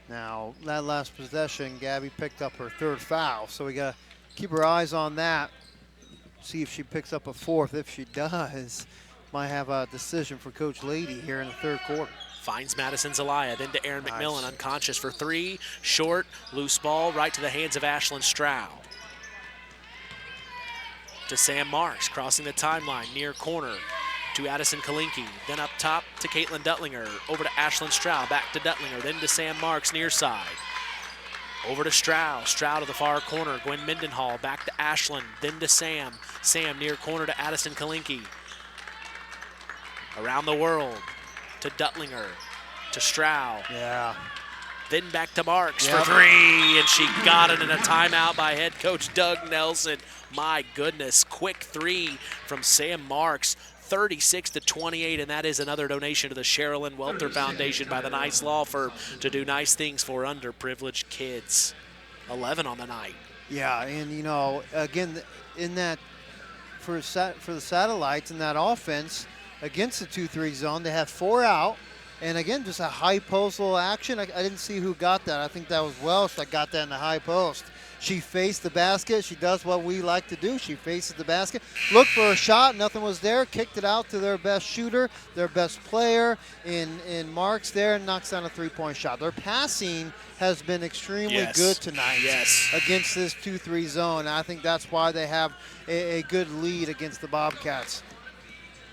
[SPEAKER 3] Now, that last possession, Gabby picked up her 3rd foul, so we got to keep our eyes on that. See if she picks up a 4th. If she does, might have a decision for Coach Lady here in the 3rd quarter.
[SPEAKER 1] Finds Madison Zelaya, then to Aaron McMillan, unconscious for 3. Short, loose ball, right to the hands of Ashlyn Stroud. To Sam Marks, crossing the timeline, near corner to Addison Kalinke. Then up top to Caitlin Duttlinger. Over to Ashlyn Stroud, back to Duttlinger, then to Sam Marks, near side. Over to Stroud. Stroud to the far corner. Gwen Mendenhall, back to Ashlyn, then to Sam. Sam near corner to Addison Kalinke. Around the world to Duttlinger, to Stroud.
[SPEAKER 3] Yeah.
[SPEAKER 1] Then back to Marks for 3, and she got it in a timeout by head coach Doug Nelson. My goodness, quick 3 from Sam Marks. 36-28, and that is another donation to the Sherilyn Welter Foundation by the Nice Law Firm to do nice things for underprivileged kids. 11 on the night.
[SPEAKER 3] Yeah, and you know, again, in that for the Satellites in that offense against the 2-3 zone, they have 4 out, and again, just a high postal action. I didn't see who got that. I think that was Welsh that got that in the high post. She faced the basket. She does what we like to do. She faces the basket, looked for a shot, nothing was there, kicked it out to their best shooter, their best player in Marks there, and knocks down a 3-point shot. Their passing has been extremely good tonight against this 2-3 zone. I think that's why they have a good lead against the Bobcats.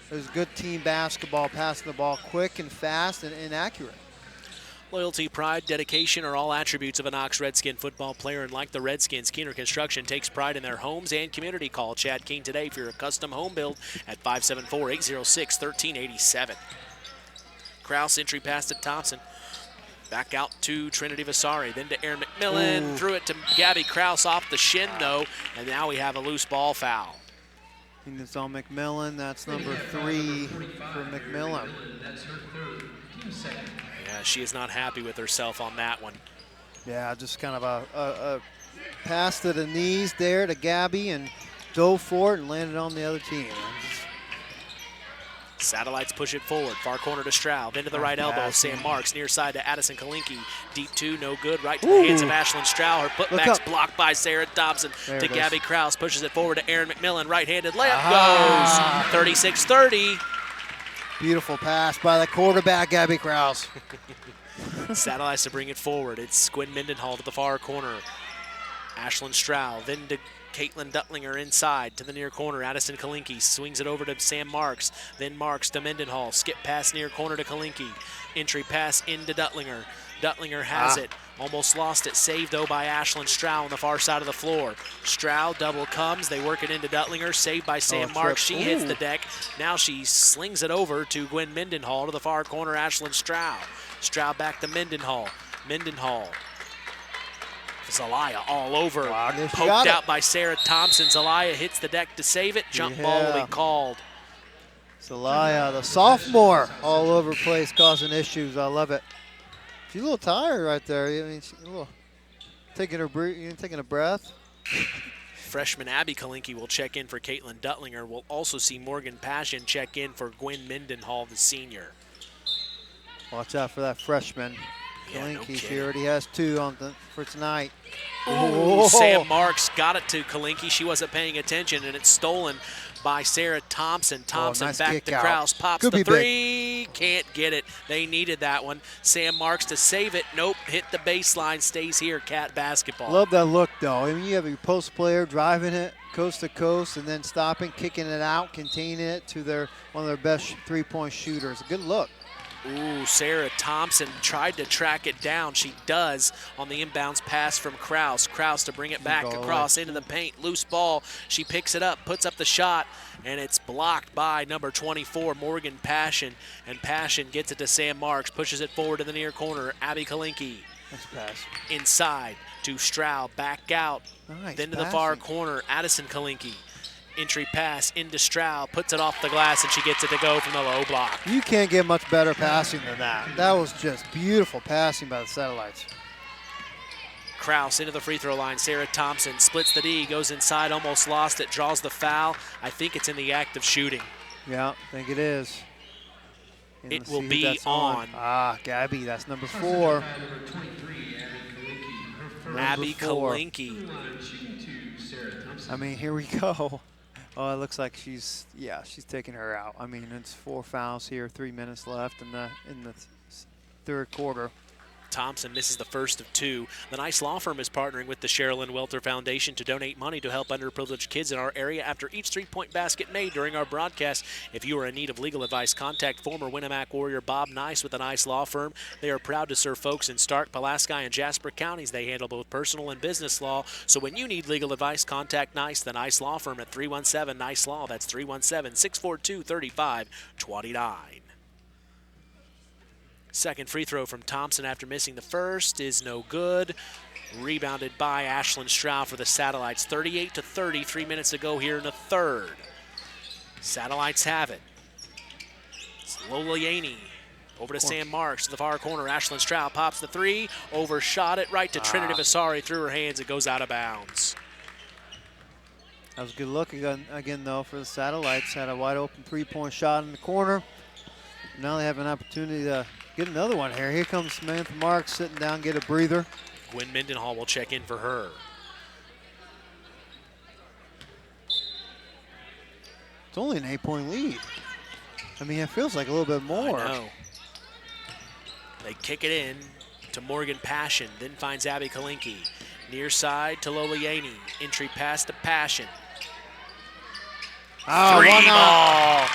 [SPEAKER 3] It was good team basketball, passing the ball quick and fast and accurate.
[SPEAKER 1] Loyalty, pride, dedication are all attributes of a Knox Redskin football player, and like the Redskins, Keener Construction takes pride in their homes and community. Call Chad Keen today for your custom home build at 574-806-1387. Krause entry pass to Thompson. Back out to Trinity Vasari, then to Aaron McMillan. Threw it to Gabby Krause off the shin, though, and now we have a loose ball foul.
[SPEAKER 3] I think it's on McMillan. That's number 3 for McMillan.
[SPEAKER 1] Yeah, she is not happy with herself on that one.
[SPEAKER 3] Yeah, just kind of a pass to the knees there to Gabby and dove for it and landed on the other team.
[SPEAKER 1] Satellites push it forward. Far corner to Stroud. Into the right elbow. Sam Marks. Near side to Addison Kalinke. Deep 2, no good. Right to the hands of Ashlyn Stroud. Her putback's blocked by Sarah Dobson. To Gabby Krause. Pushes it forward to Aaron McMillan. Right-handed layup goes. 36-30.
[SPEAKER 3] Beautiful pass by the quarterback, Gabby Krause.
[SPEAKER 1] Satellites to bring it forward. It's Gwen Mendenhall to the far corner. Ashlyn Stroud. Then to Caitlin Duttlinger inside to the near corner. Addison Kalinke swings it over to Sam Marks. Then Marks to Mendenhall. Skip pass near corner to Kalinke. Entry pass into Duttlinger. Duttlinger has it. Almost lost it. Saved, though, by Ashlyn Stroud on the far side of the floor. Stroud double comes. They work it into Duttlinger. Saved by Sam Marks. She hits the deck. Now she slings it over to Gwen Mendenhall to the far corner. Ashlyn Stroud. Stroud back to Mendenhall. Mendenhall. Zelaya all over. Poked out by Sarah Thompson. Zelaya hits the deck to save it. Jump ball will be called.
[SPEAKER 3] Zelaya, the sophomore, all over the place, causing issues. I love it. She's a little tired right there. I mean, she's a little taking a breath.
[SPEAKER 1] Freshman Abby Kalinke will check in for Caitlin Duttlinger. We'll also see Morgan Passion check in for Gwen Mendenhall, the senior.
[SPEAKER 3] Watch out for that freshman. Kalinke, she already has 2 for tonight.
[SPEAKER 1] Ooh, Sam Marks got it to Kalinke. She wasn't paying attention, and it's stolen by Sarah Thompson. Thompson
[SPEAKER 3] nice
[SPEAKER 1] back to Kraus. Pops the 3. Can't get it. They needed that one. Sam Marks to save it. Nope. Hit the baseline. Stays here. Cat basketball.
[SPEAKER 3] Love that look, though. I mean, you have your post player driving it coast to coast and then stopping, kicking it out, containing it to one of their best three-point shooters. Good look.
[SPEAKER 1] Ooh, Sarah Thompson tried to track it down. She does on the inbounds pass from Kraus. Kraus to bring it back across into the paint. Loose ball. She picks it up, puts up the shot, and it's blocked by number 24, Morgan Passion. And Passion gets it to Sam Marks, pushes it forward to the near corner. Abby Kalinke.
[SPEAKER 3] Nice pass.
[SPEAKER 1] Inside to Stroud, back out.
[SPEAKER 3] Nice
[SPEAKER 1] then to the far corner, Addison Kalinke. Entry pass into Stroud, puts it off the glass, and she gets it to go from the low block.
[SPEAKER 3] You can't get much better passing than that. That was just beautiful passing by the Satellites.
[SPEAKER 1] Kraus into the free throw line. Sarah Thompson splits the D, goes inside, almost lost it, draws the foul. I think it's in the act of shooting.
[SPEAKER 3] Yeah, I think it is.
[SPEAKER 1] It will be on.
[SPEAKER 3] Gabby, that's number 4.
[SPEAKER 1] Abby Kalinke.
[SPEAKER 3] I mean, here we go. Oh, it looks like she's taking her out. I mean, it's 4 fouls here, 3 minutes left in the third quarter.
[SPEAKER 1] Thompson misses the first of 2. The Nice Law Firm is partnering with the Sherilyn Welter Foundation to donate money to help underprivileged kids in our area after each three-point basket made during our broadcast. If you are in need of legal advice, contact former Winamac Warrior Bob Nice with the Nice Law Firm. They are proud to serve folks in Stark, Pulaski, and Jasper counties. They handle both personal and business law. So when you need legal advice, contact Nice, the Nice Law Firm at 317-NICE-LAW. That's 317-642-3529. Second free throw from Thompson after missing the first is no good. Rebounded by Ashlyn Stroud for the Satellites. 38-30, 3 minutes to go here in the third. Satellites have it. It's Lola Yaney over to Sam Marks to the far corner. Ashlyn Stroud pops the 3, overshot it right to Trinity Vasari through her hands. It goes out of bounds.
[SPEAKER 3] That was a good look again though, for the Satellites. Had a wide open 3-point shot in the corner. Now they have an opportunity to get another one here. Here comes Samantha Marks sitting down, get a breather.
[SPEAKER 1] Gwen Mendenhall will check in for her.
[SPEAKER 3] It's only an 8-point lead. I mean, it feels like a little bit more.
[SPEAKER 1] I know. They kick it in to Morgan Passion, then finds Abby Kalinke. Near side to Lola Yaney. Entry pass to Passion.
[SPEAKER 3] Oh,
[SPEAKER 1] 3 ball.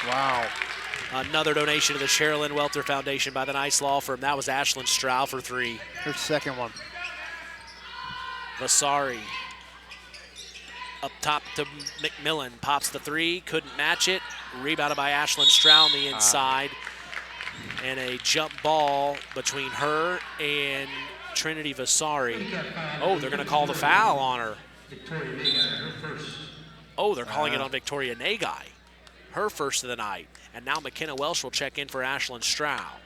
[SPEAKER 3] Wow.
[SPEAKER 1] Another donation to the Sherilyn Welter Foundation by the Nice Law Firm. That was Ashlyn Stroud for 3.
[SPEAKER 3] Her second one.
[SPEAKER 1] Vasari up top to McMillan. Pops the 3, couldn't match it. Rebounded by Ashlyn Stroud on the inside. And a jump ball between her and Trinity Vasari. Oh, they're going to call the foul on her. Oh, they're calling it on Victoria Nagai. Her first of the night. And now McKenna Welsh will check in for Ashlyn Stroud.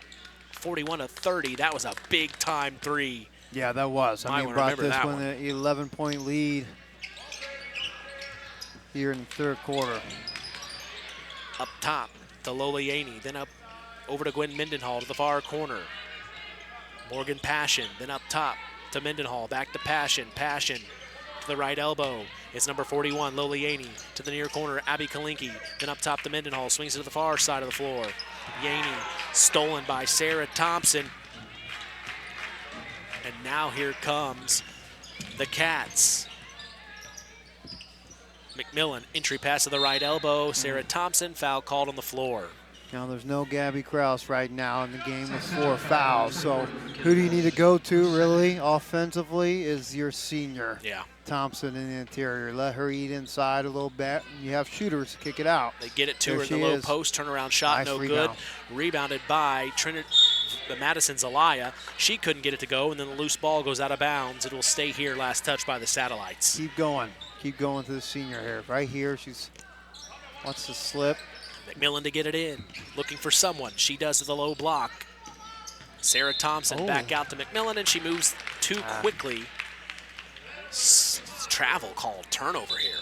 [SPEAKER 1] 41-30, that was a big-time 3.
[SPEAKER 3] Yeah, that was. I mean, brought this one an 11-point lead here in the third quarter.
[SPEAKER 1] Up top to Lola Yaney, then up over to Gwen Mendenhall to the far corner. Morgan Passion, then up top to Mendenhall, back to Passion. Passion to the right elbow. It's number 41, Lola Yaney, to the near corner, Abby Kalinke. Then up top to Mendenhall, swings it to the far side of the floor. Yaney stolen by Sarah Thompson. And now here comes the Cats. McMillan, entry pass to the right elbow. Sarah Thompson, foul called on the floor.
[SPEAKER 3] Now there's no Gabby Kraus right now in the game with 4 fouls. So who do you need to go to really offensively is your senior.
[SPEAKER 1] Yeah.
[SPEAKER 3] Thompson in the interior. Let her eat inside a little bit. You have shooters to kick it out.
[SPEAKER 1] They get it to
[SPEAKER 3] There
[SPEAKER 1] her in the
[SPEAKER 3] she
[SPEAKER 1] low
[SPEAKER 3] is.
[SPEAKER 1] post. Turnaround shot,
[SPEAKER 3] Nice
[SPEAKER 1] no
[SPEAKER 3] rebound.
[SPEAKER 1] good. Rebounded by Madison Zelaya. She couldn't get it to go, and then the loose ball goes out of bounds. It will stay here. Last touch by the Satellites.
[SPEAKER 3] Keep going. Keep going to the senior here. Right here, she's wants to slip.
[SPEAKER 1] McMillan to get it in. Looking for someone. She does with a low block. Sarah Thompson back out to McMillan, and she moves too quickly. Travel called. Turnover here.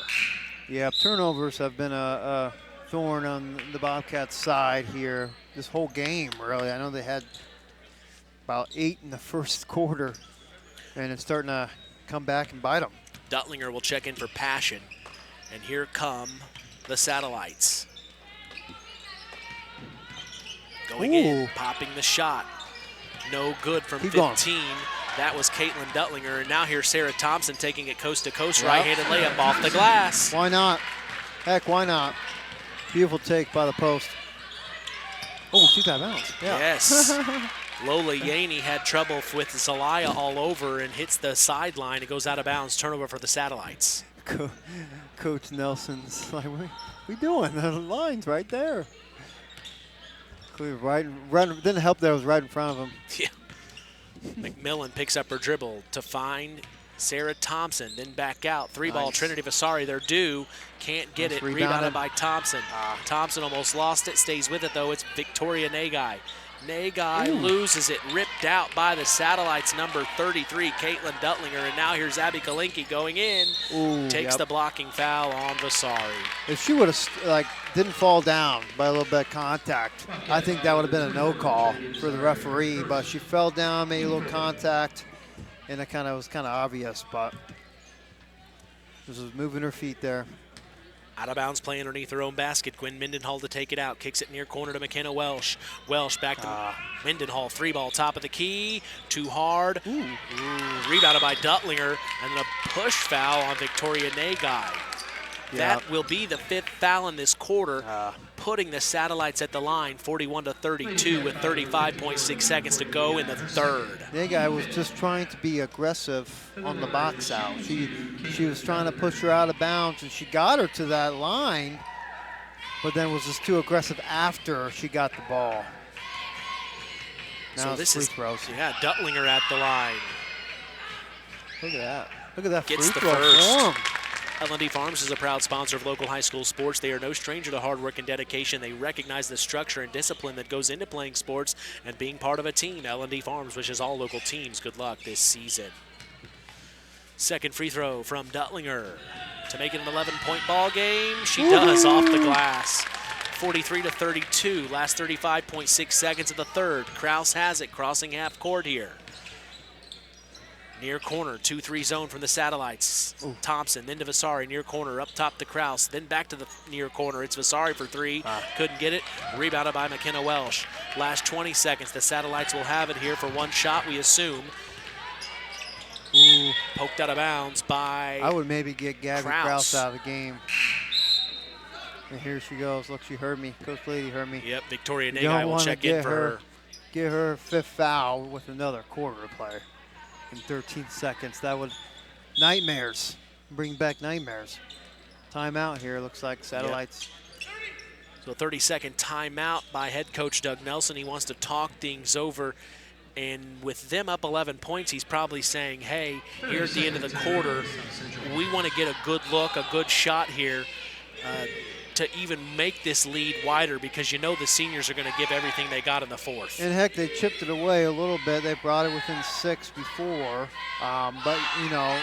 [SPEAKER 3] Yeah, turnovers have been a thorn on the Bobcats' side here this whole game, really. I know they had about 8 in the first quarter, and it's starting to come back and bite them.
[SPEAKER 1] Duttlinger will check in for Passion, and here come the Satellites. Going in, popping the shot. No good from
[SPEAKER 3] Keep
[SPEAKER 1] 15.
[SPEAKER 3] going.
[SPEAKER 1] That was Caitlin Duttlinger, and now here's Sarah Thompson taking it coast to coast, right-handed layup off the glass.
[SPEAKER 3] Why not? Heck, why not? Beautiful take by the post. Oh, she's out of bounds. Yeah.
[SPEAKER 1] Yes. Lola Yaney had trouble with Zelaya all over and hits the sideline. It goes out of bounds. Turnover for the Satellites.
[SPEAKER 3] Coach Nelson's like, what are we doing? The line's right there. Right, didn't help that it was right in front of him.
[SPEAKER 1] Yeah. McMillan picks up her dribble to find Sarah Thompson, then back out. Three-ball
[SPEAKER 3] Nice.
[SPEAKER 1] Trinity Vasari, they're due. Can't get
[SPEAKER 3] Nice
[SPEAKER 1] it.
[SPEAKER 3] rebounded.
[SPEAKER 1] Rebounded by Thompson. Thompson almost lost it, stays with it, though. It's Victoria Nagai. Nagai
[SPEAKER 3] Ooh.
[SPEAKER 1] loses it, ripped out by the Satellites, number 33, Caitlin Duttlinger. And now here's Abby Kalinke going in.
[SPEAKER 3] Ooh,
[SPEAKER 1] Takes
[SPEAKER 3] yep.
[SPEAKER 1] the blocking foul on Vasari.
[SPEAKER 3] If she would have didn't fall down by a little bit of contact, I think that would have been a no call for the referee. But she fell down, made a little contact, and it was kind of obvious. But she was moving her feet there.
[SPEAKER 1] Out of bounds play underneath her own basket. Gwen Mindenhall to take it out. Kicks it near corner to McKenna Welsh. Welsh back to Mindenhall. 3-ball top of the key. Too hard. Ooh, rebounded by Duttlinger. And then a push foul on Victoria Nagai. That will be the 5th foul in this quarter, putting the Satellites at the line 41-32 with 35.6 seconds to go in the third.
[SPEAKER 3] That guy was just trying to be aggressive on the box out. She was trying to push her out of bounds, and she got her to that line, but then was just too aggressive after she got the ball. Now
[SPEAKER 1] So
[SPEAKER 3] it's
[SPEAKER 1] this
[SPEAKER 3] free
[SPEAKER 1] is,
[SPEAKER 3] throws.
[SPEAKER 1] yeah, Duttlinger at the line.
[SPEAKER 3] Look at that. Look at that
[SPEAKER 1] Gets
[SPEAKER 3] free
[SPEAKER 1] the
[SPEAKER 3] throw
[SPEAKER 1] first.
[SPEAKER 3] form.
[SPEAKER 1] L&D Farms is a proud sponsor of local high school sports. They are no stranger to hard work and dedication. They recognize the structure and discipline that goes into playing sports and being part of a team. L&D Farms wishes all local teams good luck this season. Second free throw from Duttlinger to make it an 11-point ball game. She does off the glass. 43-32. Last 35.6 seconds of the third. Kraus has it, crossing half court here. Near corner, 2-3 zone from the Satellites. Thompson, then to Vasari, near corner, up top to Kraus, then back to the near corner. It's Vasari for 3. Couldn't get it. Rebounded by McKenna Welsh. Last 20 seconds. The Satellites will have it here for one shot, we assume. Ooh, poked out of bounds by
[SPEAKER 3] I would maybe get Gabby
[SPEAKER 1] Kraus.
[SPEAKER 3] Kraus out of the game. And here she goes. Look, she heard me. Coach Lady heard me.
[SPEAKER 1] Yep, Victoria
[SPEAKER 3] You
[SPEAKER 1] Nagai
[SPEAKER 3] don't
[SPEAKER 1] will
[SPEAKER 3] wanna
[SPEAKER 1] check in for her.
[SPEAKER 3] Get her 5th foul with another quarter to play in 13 seconds. That would nightmares. Bring back nightmares. Timeout here. Looks like Satellites.
[SPEAKER 1] So a 30-second timeout by head coach Doug Nelson. He wants to talk things over. And with them up 11 points, he's probably saying, hey, here at the end of the quarter, we want to get a good look, a good shot here to even make this lead wider, because you know the seniors are going to give everything they got in the fourth.
[SPEAKER 3] And heck, they chipped it away a little bit. They brought it within 6 before. But, you know,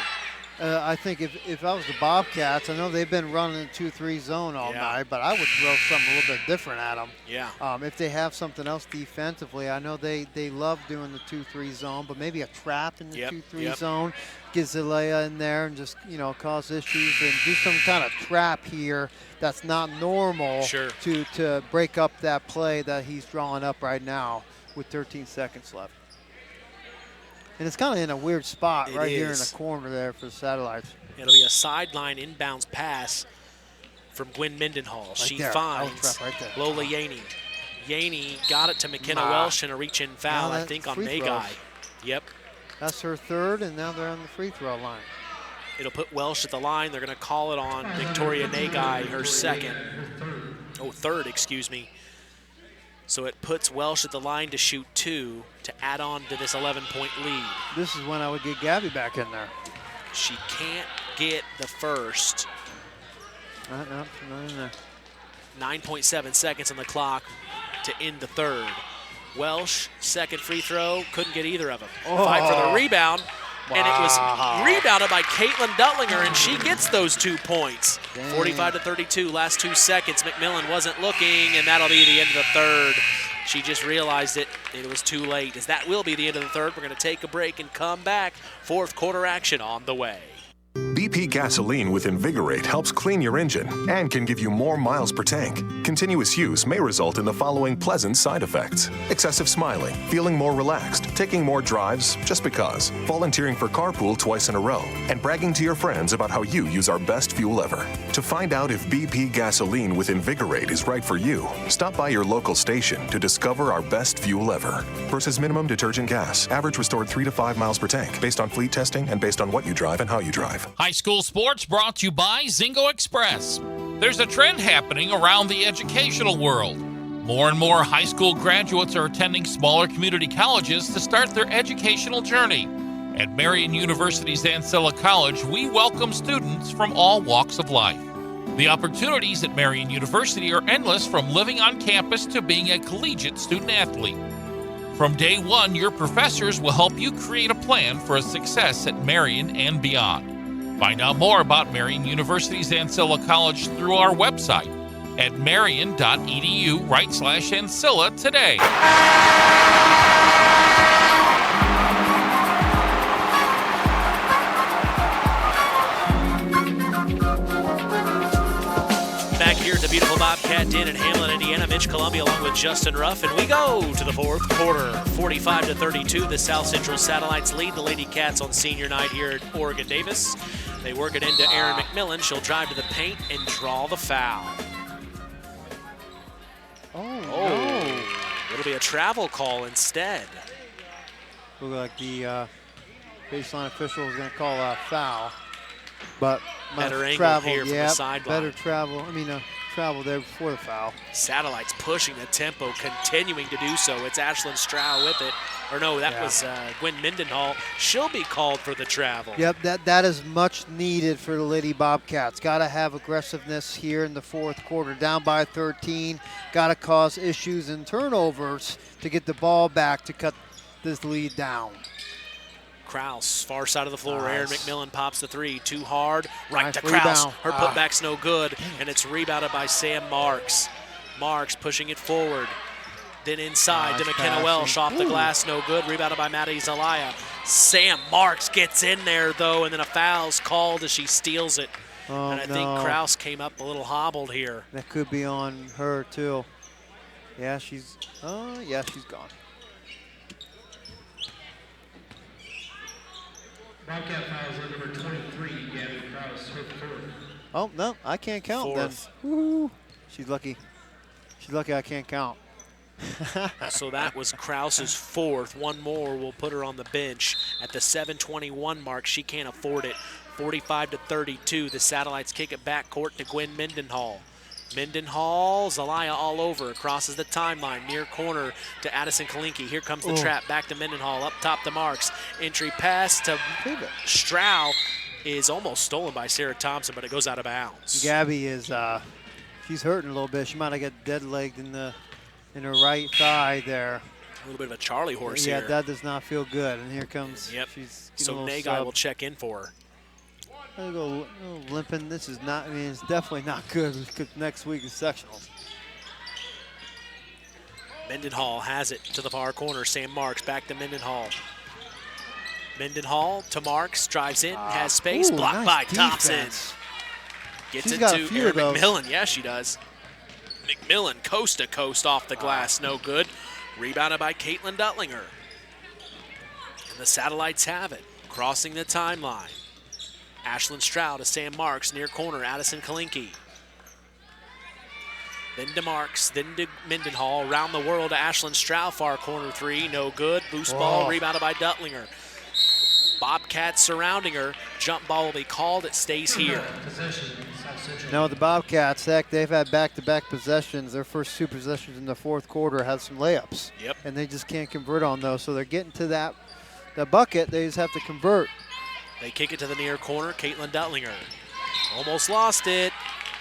[SPEAKER 3] I think if I was the Bobcats, I know they've been running a 2-3 zone all night, but I would throw something a little bit different at them.
[SPEAKER 1] Yeah.
[SPEAKER 3] If they have something else defensively, I know they love doing the 2-3 zone, but maybe a trap in the 2-3 zone, get Zelaya in there and just, you know, cause issues and do some kind of trap here that's not normal to break up that play that he's drawing up right now with 13 seconds left. And it's kind of in a weird spot right here in the corner there for the Satellites.
[SPEAKER 1] It'll be a sideline inbounds pass from Gwen Mindenhall. She finds
[SPEAKER 3] right there.
[SPEAKER 1] Lola Yaney. Yaney got it to McKenna Welsh in a reach-in foul, I think, on Nagai. Yep.
[SPEAKER 3] That's her third, and now they're on the free throw line.
[SPEAKER 1] It'll put Welsh at the line. They're going to call it on Victoria Nagai, her third, excuse me. So it puts Welsh at the line to shoot 2 to add on to this 11-point lead.
[SPEAKER 3] This is when I would get Gabby back in there.
[SPEAKER 1] She can't get the first.
[SPEAKER 3] No, not in there.
[SPEAKER 1] 9.7 seconds on the clock to end the third. Welsh, second free throw, couldn't get either of them. Fight for the rebound, and it was rebounded by Caitlin Duttlinger, and she gets those 2 points. 45-32, last 2 seconds. McMillan wasn't looking, and that'll be the end of the third. She just realized it was too late, as that will be the end of the third. We're going to take a break and come back. Fourth quarter action on the way.
[SPEAKER 18] BP gasoline with Invigorate helps clean your engine and can give you more miles per tank. Continuous use may result in the following pleasant side effects: excessive smiling, feeling more relaxed, taking more drives just because, volunteering for carpool twice in a row, and bragging to your friends about how you use our best fuel ever. To find out if BP gasoline with Invigorate is right for you, stop by your local station to discover our best fuel ever. Versus minimum detergent gas, average restored 3 to 5 miles per tank, based on fleet testing and based on what you drive and how you drive.
[SPEAKER 7] High school sports brought to you by Zingo Express. There's a trend happening around the educational world. More and more high school graduates are attending smaller community colleges to start their educational journey. At Marian University's Ancilla College, we welcome students from all walks of life. The opportunities at Marian University are endless, from living on campus to being a collegiate student athlete. From day one, your professors will help you create a plan for a success at Marian and beyond. Find out more about Marian University's Ancilla College through our website at marian.edu/Ancilla today.
[SPEAKER 1] Back here at the beautiful Bobcat Den in Hamlin, Indiana, Mitch Columbia along with Justin Ruff, and we go to the fourth quarter. 45-32, the South Central Satellites lead the Lady Cats on senior night here at Oregon Davis. They work it into Erin McMillan. She'll drive to the paint and draw the foul.
[SPEAKER 3] No.
[SPEAKER 1] It'll be a travel call instead.
[SPEAKER 3] Look like the baseline official is going to call a foul. But
[SPEAKER 1] better angle
[SPEAKER 3] travel
[SPEAKER 1] here from the sideline.
[SPEAKER 3] Better travel. Travel there before the foul.
[SPEAKER 1] Satellites pushing the tempo, continuing to do so. It's Ashlyn Strow with it. Or no, that was Gwen Mendenhall. She'll be called for the travel.
[SPEAKER 3] Yep, that is much needed for the Lady Bobcats. Got to have aggressiveness here in the fourth quarter. Down by 13. Got to cause issues and turnovers to get the ball back to cut this lead down.
[SPEAKER 1] Kraus, far side of the floor. Nice. Erin McMillan pops the three. Too hard. Right to
[SPEAKER 3] rebound.
[SPEAKER 1] Kraus. Her putback's no good, and it's rebounded by Sam Marks. Marks pushing it forward. Then inside to McKenna Welsh. Off the glass, no good. Rebounded by Maddie Zelaya. Sam Marks gets in there, though, and then a foul's called as she steals it. And I think Kraus came up a little hobbled here.
[SPEAKER 3] That could be on her, too. Yeah, she's gone.
[SPEAKER 19] Bobcat fouls on number 23, Gabby Kraus, her fourth.
[SPEAKER 3] Oh, no, I can't count
[SPEAKER 1] Fourth.
[SPEAKER 3] then. Woo. She's lucky. She's lucky I can't count.
[SPEAKER 1] So that was Kraus's fourth. One more will put her on the bench at the 7:21 mark. She can't afford it. 45-32. The Satellites kick it back court to Gwen Mendenhall. Mendenhall, Zelaya all over, crosses the timeline, near corner to Addison Kalinke. Here comes the trap, back to Mendenhall, up top to Marks. Entry pass to Strow is almost stolen by Sarah Thompson, but it goes out of bounds.
[SPEAKER 3] Gabby is, she's hurting a little bit. She might have got dead-legged in her right thigh there.
[SPEAKER 1] A little bit of a Charlie horse here.
[SPEAKER 3] Yeah, that does not feel good. And here comes,
[SPEAKER 1] So Nagai will check in for her.
[SPEAKER 3] I'll go limping. This is not, it's definitely not good because next week is sectionals.
[SPEAKER 1] Mendenhall has it to the far corner. Sam Marks back to Mendenhall. Mendenhall to Marks, drives in, has space, blocked by Thompson. Gets it to Erin McMillan. Yeah, she does. McMillan coast to coast off the glass, no good. Rebounded by Caitlin Duttlinger. And the Satellites have it, crossing the timeline. Ashlyn Stroud to Sam Marks, near corner, Addison Kalinke. Then to Marks, then to Mendenhall. Around the world to Ashlyn Stroud, far corner three, no good. Loose ball, rebounded by Duttlinger. Bobcats surrounding her. Jump ball will be called. It stays here.
[SPEAKER 3] Now the Bobcats, heck, they've had back-to-back possessions. Their first 2 possessions in the fourth quarter had some layups.
[SPEAKER 1] Yep.
[SPEAKER 3] And they just can't convert on those. So they're getting to that bucket. They just have to convert.
[SPEAKER 1] They kick it to the near corner. Caitlin Duttlinger almost lost it.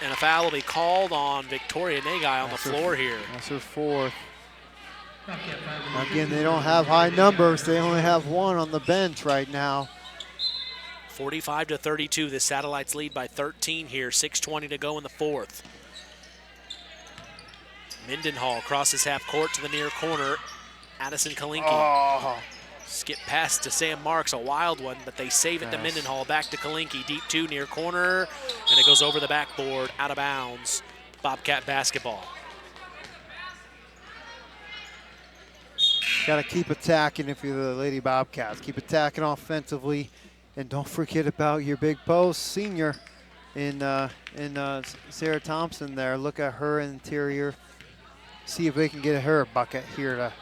[SPEAKER 1] And a foul will be called on Victoria Nagai on the floor here.
[SPEAKER 3] That's her 4th. Again, they don't have high numbers. They only have 1 on the bench right now.
[SPEAKER 1] 45-32. The Satellites lead by 13 here. 6:20 to go in the fourth. Mendenhall crosses half court to the near corner. Addison Kalinke.
[SPEAKER 3] Oh.
[SPEAKER 1] Skip pass to Sam Marks, a wild one, but they save it to Mendenhall. Back to Kalinke, deep 2 near corner, and it goes over the backboard, out of bounds. Bobcat basketball.
[SPEAKER 3] Got to keep attacking if you're the Lady Bobcats. Keep attacking offensively, and don't forget about your big post senior in Sarah Thompson there. Look at her interior. See if they can get her a bucket here to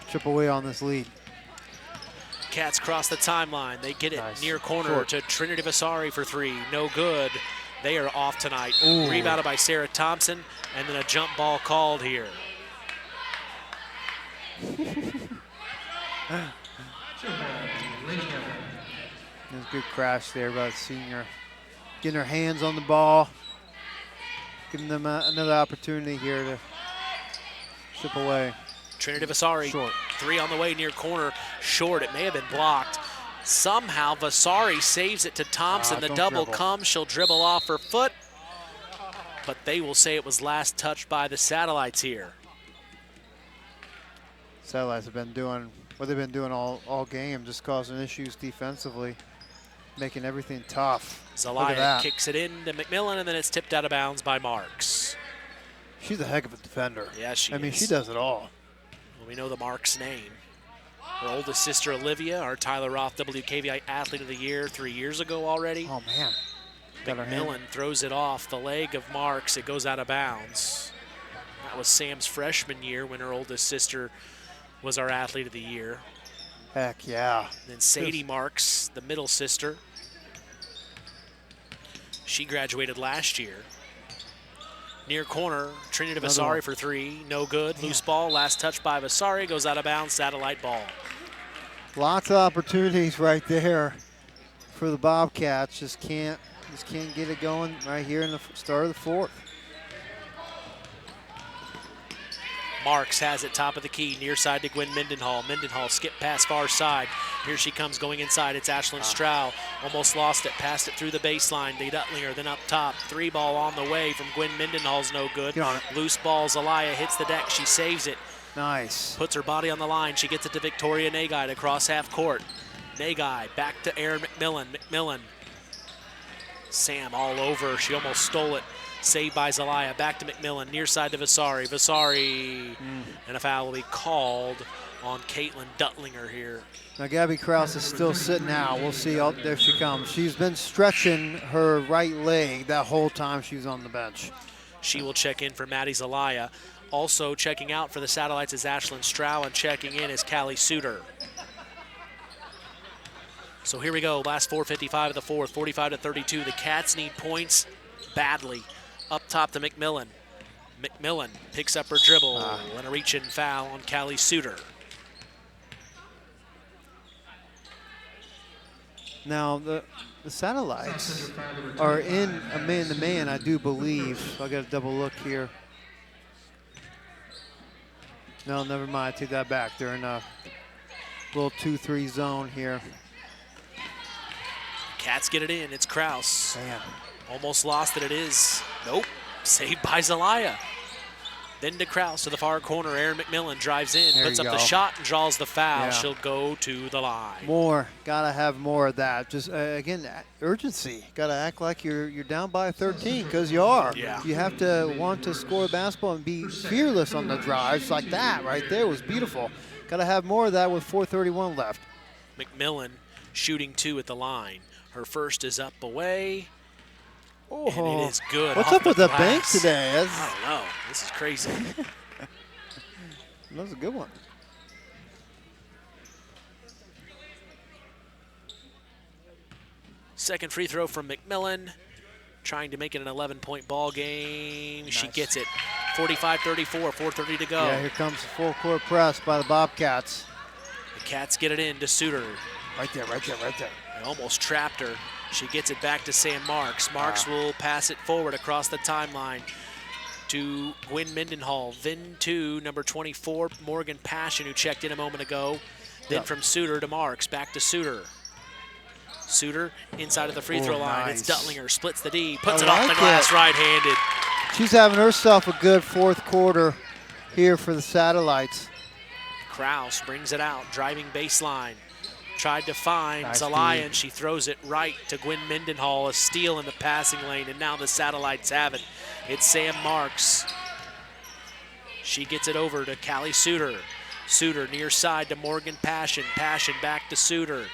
[SPEAKER 3] chip away on this lead.
[SPEAKER 1] Cats cross the timeline. They get it near corner to Trinity Vasari for 3. No good. They are off tonight.
[SPEAKER 3] Ooh.
[SPEAKER 1] Rebounded by Sarah Thompson, and then a jump ball called here.
[SPEAKER 3] There's a good crash there by the senior. Getting her hands on the ball. Giving them another opportunity here to chip away.
[SPEAKER 1] Trinity Vasari,
[SPEAKER 3] short.
[SPEAKER 1] 3 on the way near corner, short. It may have been blocked. Somehow Vasari saves it to Thompson. The double comes. She'll dribble off her foot, but they will say it was last touched by the Satellites here.
[SPEAKER 3] Satellites have been doing what they've been doing all game, just causing issues defensively, making everything tough.
[SPEAKER 1] Zelaya kicks it in to McMillan, and then it's tipped out of bounds by Marks.
[SPEAKER 3] She's a heck of a defender.
[SPEAKER 1] Yeah, she is.
[SPEAKER 3] I mean, she does it all.
[SPEAKER 1] Well, we know the Marks name. Her oldest sister, Olivia, our Tyler Roth WKVI Athlete of the Year 3 years ago already.
[SPEAKER 3] Oh, man.
[SPEAKER 1] McMillan throws it off the leg of Marks. It goes out of bounds. That was Sam's freshman year when her oldest sister was our Athlete of the Year.
[SPEAKER 3] Heck, yeah.
[SPEAKER 1] Then Sadie Marks, the middle sister. She graduated last year. Near corner, Trinity Vasari for 3, no good. Loose ball, last touch by Vasari, goes out of bounds, Satellite ball.
[SPEAKER 3] Lots of opportunities right there for the Bobcats. Just can't get it going right here in the start of the fourth.
[SPEAKER 1] Marks has it top of the key, near side to Gwen Mendenhall. Mendenhall skip pass far side. Here she comes going inside. It's Ashlyn Stroud. Almost lost it, passed it through the baseline. To Duttlinger, then up top. 3 ball on the way from Gwen Mendenhall's no good. Loose ball, Zelaya hits the deck. She saves it.
[SPEAKER 3] Nice.
[SPEAKER 1] Puts her body on the line. She gets it to Victoria Nagai to cross half court. Nagai back to Erin McMillan. McMillan. Sam all over. She almost stole it. Saved by Zelaya. Back to McMillan. Near side to Vasari. Vasari. And a foul will be called on Caitlin Duttlinger here.
[SPEAKER 3] Now Gabby Kraus is still sitting out. We'll see. Oh, there she comes. She's been stretching her right leg that whole time she was on the bench.
[SPEAKER 1] She will check in for Maddie Zelaya. Also checking out for the Satellites is Ashlyn Stroud, and checking in is Callie Suter. So here we go. Last 4:55 of the fourth. 45-32. The Cats need points badly. Up top to McMillan. McMillan picks up her dribble and a reach-in foul on Callie Suter.
[SPEAKER 3] Now the Satellites are in a man-to-man, I do believe. I got to double look here. No, never mind. Take that back. They're in a little 2-3 zone here.
[SPEAKER 1] Cats get it in. It's Kraus.
[SPEAKER 3] Man.
[SPEAKER 1] Almost lost it. It is. Nope. Saved by Zelaya. Then to Kraus to the far corner. Erin McMillan drives in, puts up the shot, and draws the foul.
[SPEAKER 3] Yeah.
[SPEAKER 1] She'll go to the line.
[SPEAKER 3] More. Got to have more of that. Just, again, urgency. Got to act like you're down by 13, because you are.
[SPEAKER 1] Yeah.
[SPEAKER 3] You have to want to score the basketball and be fearless on the drives. Like that right there was beautiful. Got to have more of that with 4:31 left.
[SPEAKER 1] McMillan shooting 2 at the line. Her first is up away.
[SPEAKER 3] Oh,
[SPEAKER 1] and it is good.
[SPEAKER 3] What's
[SPEAKER 1] off
[SPEAKER 3] up with the
[SPEAKER 1] glass.
[SPEAKER 3] bank today?
[SPEAKER 1] I don't know. This is crazy.
[SPEAKER 3] That was a good one.
[SPEAKER 1] Second free throw from McMillan, trying to make it an 11-point ball game. Nice. She gets it. 45-34, 4:30 to go.
[SPEAKER 3] Yeah, here comes the full court press by the Bobcats.
[SPEAKER 1] The Cats get it in to Suter.
[SPEAKER 3] Right there.
[SPEAKER 1] They almost trapped her. She gets it back to Sam Marks. Marks will pass it forward across the timeline to Gwen Mendenhall. Then to number 24, Morgan Passion, who checked in a moment ago. Then from Suter to Marks, back to Suter. Suter inside of the free throw line.
[SPEAKER 3] Nice.
[SPEAKER 1] It's Duttlinger, splits the D, puts it off the glass right-handed.
[SPEAKER 3] She's having herself a good fourth quarter here for the Satellites.
[SPEAKER 1] Kraus brings it out, driving baseline. Tried to find
[SPEAKER 3] Nice
[SPEAKER 1] Zalayan. She throws it right to Gwen Mendenhall, a steal in the passing lane, and now the Satellites have it. It's Sam Marks. She gets it over to Callie Suter. Suter near side to Morgan Passion. Passion back to Suter.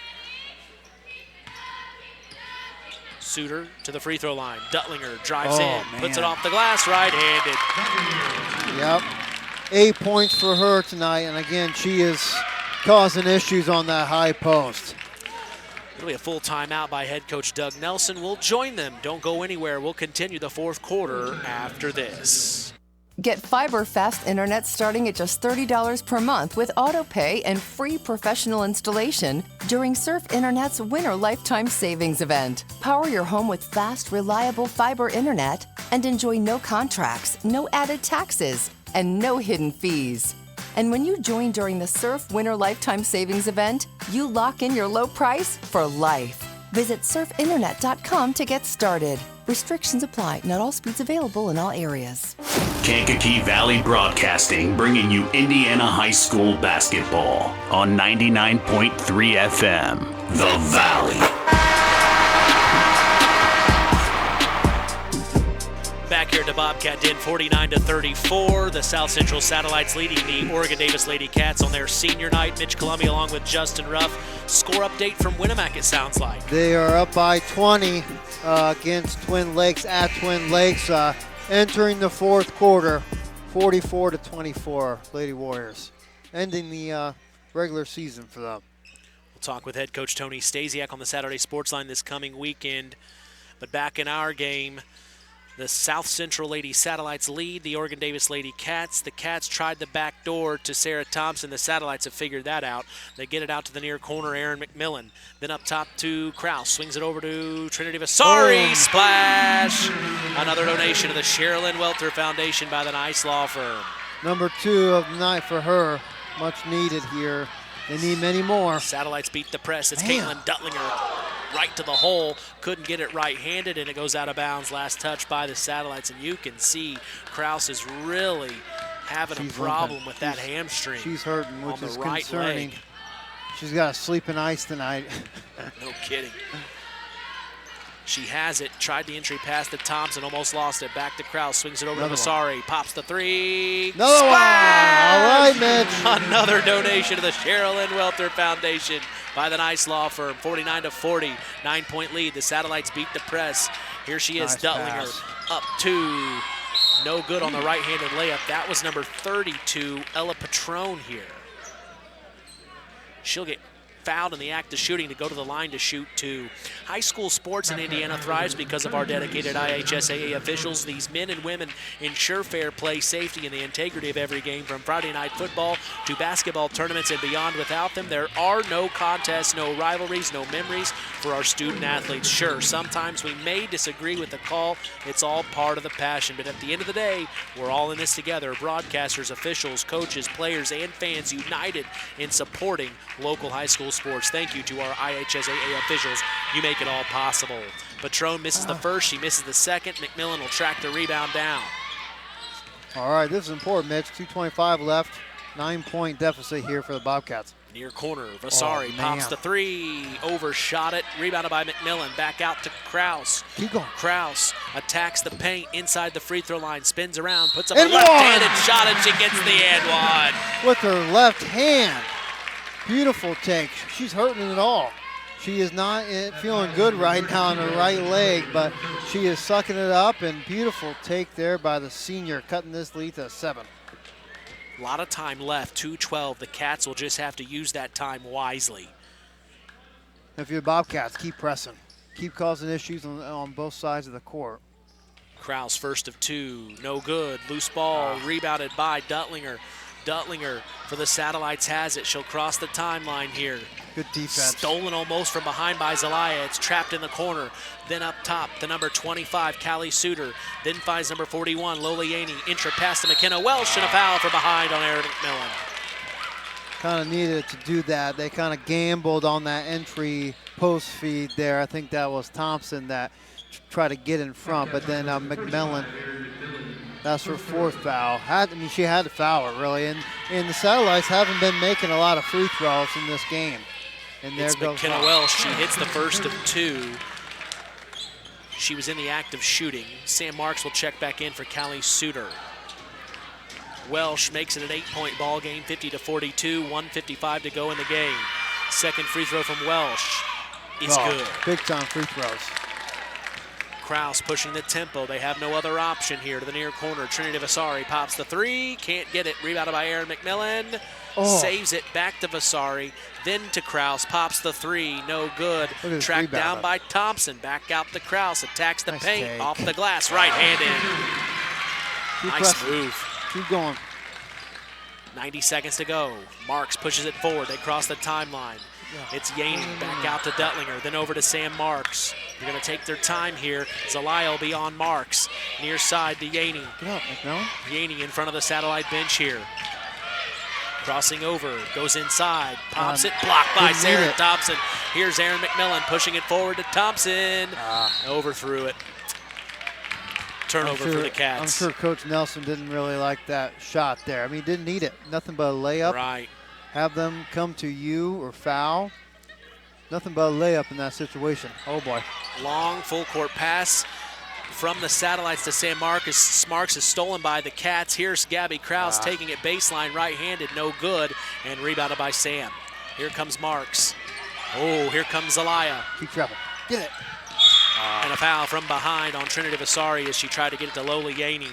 [SPEAKER 1] Suter to the free throw line. Duttlinger drives in, puts it off the glass, right-handed.
[SPEAKER 3] Yep. 8 points for her tonight, and again, she is causing issues on that high post.
[SPEAKER 1] It'll be a full timeout by head coach Doug Nelson. We'll join them. Don't go anywhere. We'll continue the fourth quarter after this.
[SPEAKER 10] Get fiber fast internet starting at just $30 per month with autopay and free professional installation during Surf Internet's Winter Lifetime Savings event. Power your home with fast, reliable fiber internet and enjoy no contracts, no added taxes, and no hidden fees. And when you join during the Surf Winter Lifetime Savings event, you lock in your low price for life. Visit surfinternet.com to get started. Restrictions apply. Not all speeds available in all areas.
[SPEAKER 2] Kankakee Valley Broadcasting, bringing you Indiana High School basketball on 99.3 FM. The Valley.
[SPEAKER 1] Back here at the Bobcat Den, 49-34. The South Central Satellites leading the Oregon Davis Lady Cats on their senior night. Mitch Columbia along with Justin Ruff. Score update from Winamac, it sounds like.
[SPEAKER 3] They are up by 20 against Twin Lakes at Twin Lakes. Entering the fourth quarter, 44-24, Lady Warriors. Ending the regular season for them.
[SPEAKER 1] We'll talk with head coach Tony Stasiak on the Saturday Sports Line this coming weekend. But back in our game, the South Central Lady Satellites lead the Oregon Davis Lady Cats. The Cats tried the back door to Sarah Thompson. The Satellites have figured that out. They get it out to the near corner, Aaron McMillan. Then up top to Kraus. Swings it over to Trinity Vasari. Splash! Another donation to the Sherilyn Welter Foundation by the Nice Law Firm.
[SPEAKER 3] Number 2 of the night for her. Much needed here. They need many more.
[SPEAKER 1] Satellites beat the press. It's Caitlin Duttlinger right to the hole. Couldn't get it right-handed, and it goes out of bounds. Last touch by the Satellites, and you can see Kraus is really having a problem with that hamstring.
[SPEAKER 3] She's hurting, which
[SPEAKER 1] on the
[SPEAKER 3] is
[SPEAKER 1] right
[SPEAKER 3] concerning.
[SPEAKER 1] leg.
[SPEAKER 3] She's got to sleep in ice tonight.
[SPEAKER 1] No kidding. She has it. Tried the entry pass to Thompson. Almost lost it. Back to Kraus. Swings it over to Vasari. Pops the three.
[SPEAKER 3] Another one. All right, Mitch.
[SPEAKER 1] Another donation to the Sherilyn Welter Foundation by the Nice Law Firm. 49-40. 9-point lead. The Satellites beat the press. Here she is,
[SPEAKER 3] Nice
[SPEAKER 1] Duttlinger.
[SPEAKER 3] pass.
[SPEAKER 1] Up two. No good on the right-handed layup. That was number 32, Ella Patron here. She'll get fouled in the act of shooting to go to the line to shoot two. High school sports in Indiana thrives because of our dedicated IHSAA officials. These men and women ensure fair play, safety, and the integrity of every game, from Friday night football to basketball tournaments and beyond. Without them, there are no contests, no rivalries, no memories for our student athletes. Sure, sometimes we may disagree with the call. It's all part of the passion, but at the end of the day, we're all in this together. Broadcasters, officials, coaches, players, and fans united in supporting local high school sports. Thank you to our IHSAA officials. You make it all possible. Patron misses the first. She misses the second. McMillan will track the rebound down.
[SPEAKER 3] All right, this is important, Mitch. 2:25 left. 9-point deficit here for the Bobcats.
[SPEAKER 1] Near corner, Vasari pops the three. Overshot it. Rebounded by McMillan. Back out to Kraus.
[SPEAKER 3] Keep going.
[SPEAKER 1] Kraus attacks the paint inside the free throw line. Spins around. Puts up a left-handed shot, and she gets the and one.
[SPEAKER 3] With her left hand. Beautiful take. She's hurting it all. She is not feeling good right now on her right leg, but she is sucking it up, and beautiful take there by the senior, cutting this lead to 7.
[SPEAKER 1] A lot of time left, 2:12. The Cats will just have to use that time wisely.
[SPEAKER 3] If you're the Bobcats, keep pressing. Keep causing issues on both sides of the court.
[SPEAKER 1] Kraus first of 2, no good. Loose ball, rebounded by Duttlinger. Duttlinger for the Satellites has it. She'll cross the timeline here.
[SPEAKER 3] Good defense.
[SPEAKER 1] Stolen almost from behind by Zelaya. It's trapped in the corner. Then up top, the number 25, Callie Suter. Then finds number 41, Lola Yaney. Intra pass to McKenna Welsh, and a foul from behind on Erin McMillan.
[SPEAKER 3] Kind of needed to do that. They kind of gambled on that entry post feed there. I think that was Thompson that tried to get in front, but then McMillan, that's her 4th foul. She had to foul it, really. And the Satellites haven't been making a lot of free throws in this game. And there
[SPEAKER 1] it's
[SPEAKER 3] goes
[SPEAKER 1] McKenna Welsh. She hits the first of 2. She was in the act of shooting. Sam Marks will check back in for Callie Suter. Welsh makes it an 8-point ball game, 50-42, 1:55 to go in the game. Second free throw from Welsh is good.
[SPEAKER 3] Big time free throws.
[SPEAKER 1] Kraus pushing the tempo. They have no other option here to the near corner. Trinity Vasari pops the 3, can't get it. Rebounded by Erin McMillan. Saves it back to Vasari, then to Kraus. Pops the 3, no good. Tracked down by Thompson. Back out to Kraus. Attacks the paint off the glass. Right-handed. Nice move.
[SPEAKER 3] Keep going.
[SPEAKER 1] 90 seconds to go. Marks pushes it forward. They cross the timeline. It's Yaney back out to Duttlinger, then over to Sam Marks. They're going to take their time here. Zelaya will be on Marks. Near side to Yaney.
[SPEAKER 3] Get up, McMillan.
[SPEAKER 1] Yaney in front of the Satellite bench here. Crossing over, goes inside, pops it, blocked by Sarah Thompson. Here's Erin McMillan pushing it forward to Thompson. Overthrew it. Turnover for the Cats.
[SPEAKER 3] I'm sure Coach Nelson didn't really like that shot there. I mean, he didn't need it. Nothing but a layup.
[SPEAKER 1] Right.
[SPEAKER 3] Have them come to you or foul. Nothing but a layup in that situation. Oh, boy.
[SPEAKER 1] Long full court pass from the Satellites to Sam Marks. Marks is stolen by the Cats. Here's Gabby Kraus taking it baseline right-handed, no good, and rebounded by Sam. Here comes Marks. Oh, here comes Zelaya.
[SPEAKER 3] Keep trapping. Get it.
[SPEAKER 1] And a foul from behind on Trinity Vasari as she tried to get it to Lola Yaney.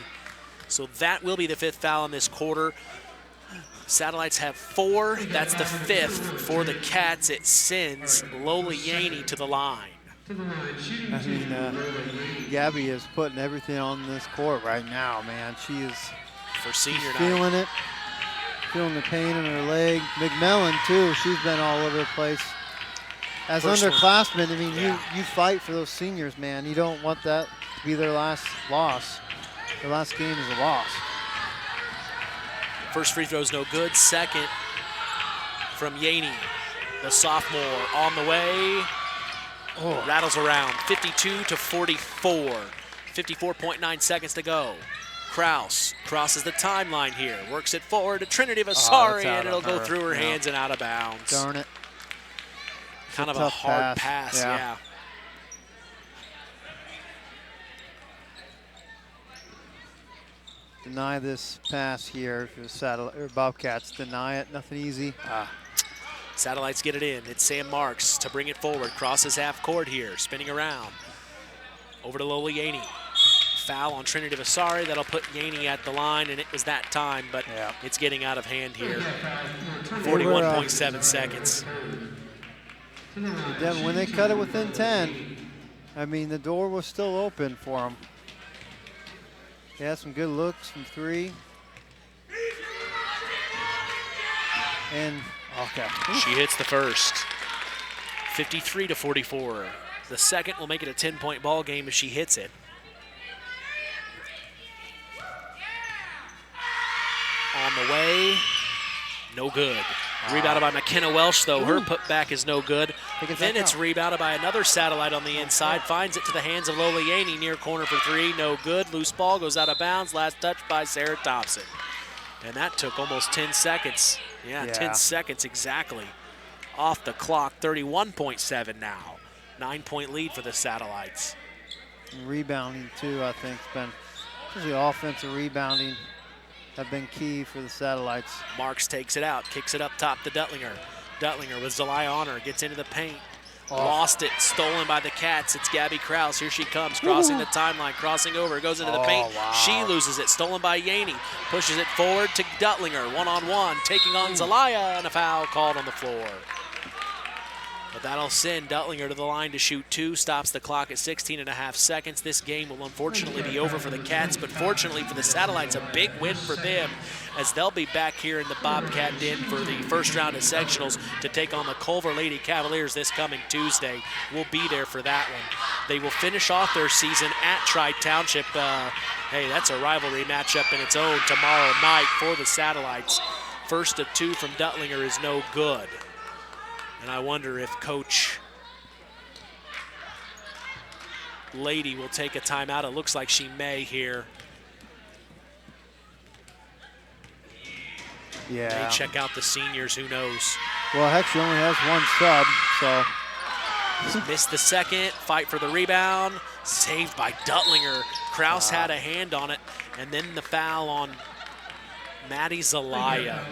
[SPEAKER 1] So that will be the 5th foul in this quarter. Satellites have 4. That's the 5th for the Cats. It sends Lola Yaney to the line.
[SPEAKER 3] I mean, Gabby is putting everything on this court right now, man. She is
[SPEAKER 1] for senior
[SPEAKER 3] feeling it, feeling the pain in her leg. McMillan, too. She's been all over the place. As underclassmen, I mean, you fight for those seniors, man. You don't want that to be their last loss. Their last game is a loss.
[SPEAKER 1] First free throw is no good. Second from Yaney, the sophomore, on the way. Rattles around, 52-44. 54.9 seconds to go. Kraus crosses the timeline here. Works it forward to Trinity Vasari, and it'll go through her hands and out of bounds.
[SPEAKER 3] Darn it.
[SPEAKER 1] Kind of a hard pass, yeah.
[SPEAKER 3] Deny this pass here for the Bobcats. Deny it. Nothing easy.
[SPEAKER 1] Satellites get it in. It's Sam Marks to bring it forward. Crosses half court here. Spinning around. Over to Lola Yaney. Foul on Trinity Vasari. That'll put Yaney at the line, and it was that time, but it's getting out of hand here. 41.7 seconds.
[SPEAKER 3] When they cut it within 10, I mean, the door was still open for them. They had some good looks from 3. And,
[SPEAKER 1] she hits the first. 53-44. The second will make it a 10-point ball game if she hits it. On the way, no good. Rebounded by McKenna Welsh, though. Her putback is no good. Then it's rebounded by another Satellite on the inside. Finds it to the hands of Lola Yaney. Near corner for 3. No good. Loose ball goes out of bounds. Last touch by Sarah Thompson. And that took almost 10 seconds. Yeah, 10 seconds exactly. Off the clock. 31.7 now. 9-point lead for the Satellites.
[SPEAKER 3] Rebounding, too, I think, has been, especially offensive rebounding, have been key for the Satellites.
[SPEAKER 1] Marks takes it out, kicks it up top to Duttlinger. Duttlinger with Zelaya on her, gets into the paint. Lost it, stolen by the Cats. It's Gabby Kraus. Here she comes, crossing the timeline, crossing over, goes into the paint.
[SPEAKER 3] Wow.
[SPEAKER 1] She loses it, stolen by Yaney. Pushes it forward to Duttlinger, one-on-one, taking on Zelaya, and a foul called on the floor. But that'll send Duttlinger to the line to shoot 2, stops the clock at 16.5 seconds. This game will unfortunately be over for the Cats, but fortunately for the Satellites, a big win for them, as they'll be back here in the Bobcat Den for the first round of sectionals to take on the Culver Lady Cavaliers this coming Tuesday. We'll be there for that one. They will finish off their season at Tri-Township. Hey, that's a rivalry matchup in its own tomorrow night for the Satellites. First of 2 from Duttlinger is no good. And I wonder if Coach Lady will take a timeout. It looks like she may here.
[SPEAKER 3] Yeah.
[SPEAKER 1] May check out the seniors, who knows.
[SPEAKER 3] Well, heck, she only has one sub, so.
[SPEAKER 1] Missed the second, fight for the rebound, saved by Duttlinger. Kraus had a hand on it, and then the foul on Maddie Zelaya.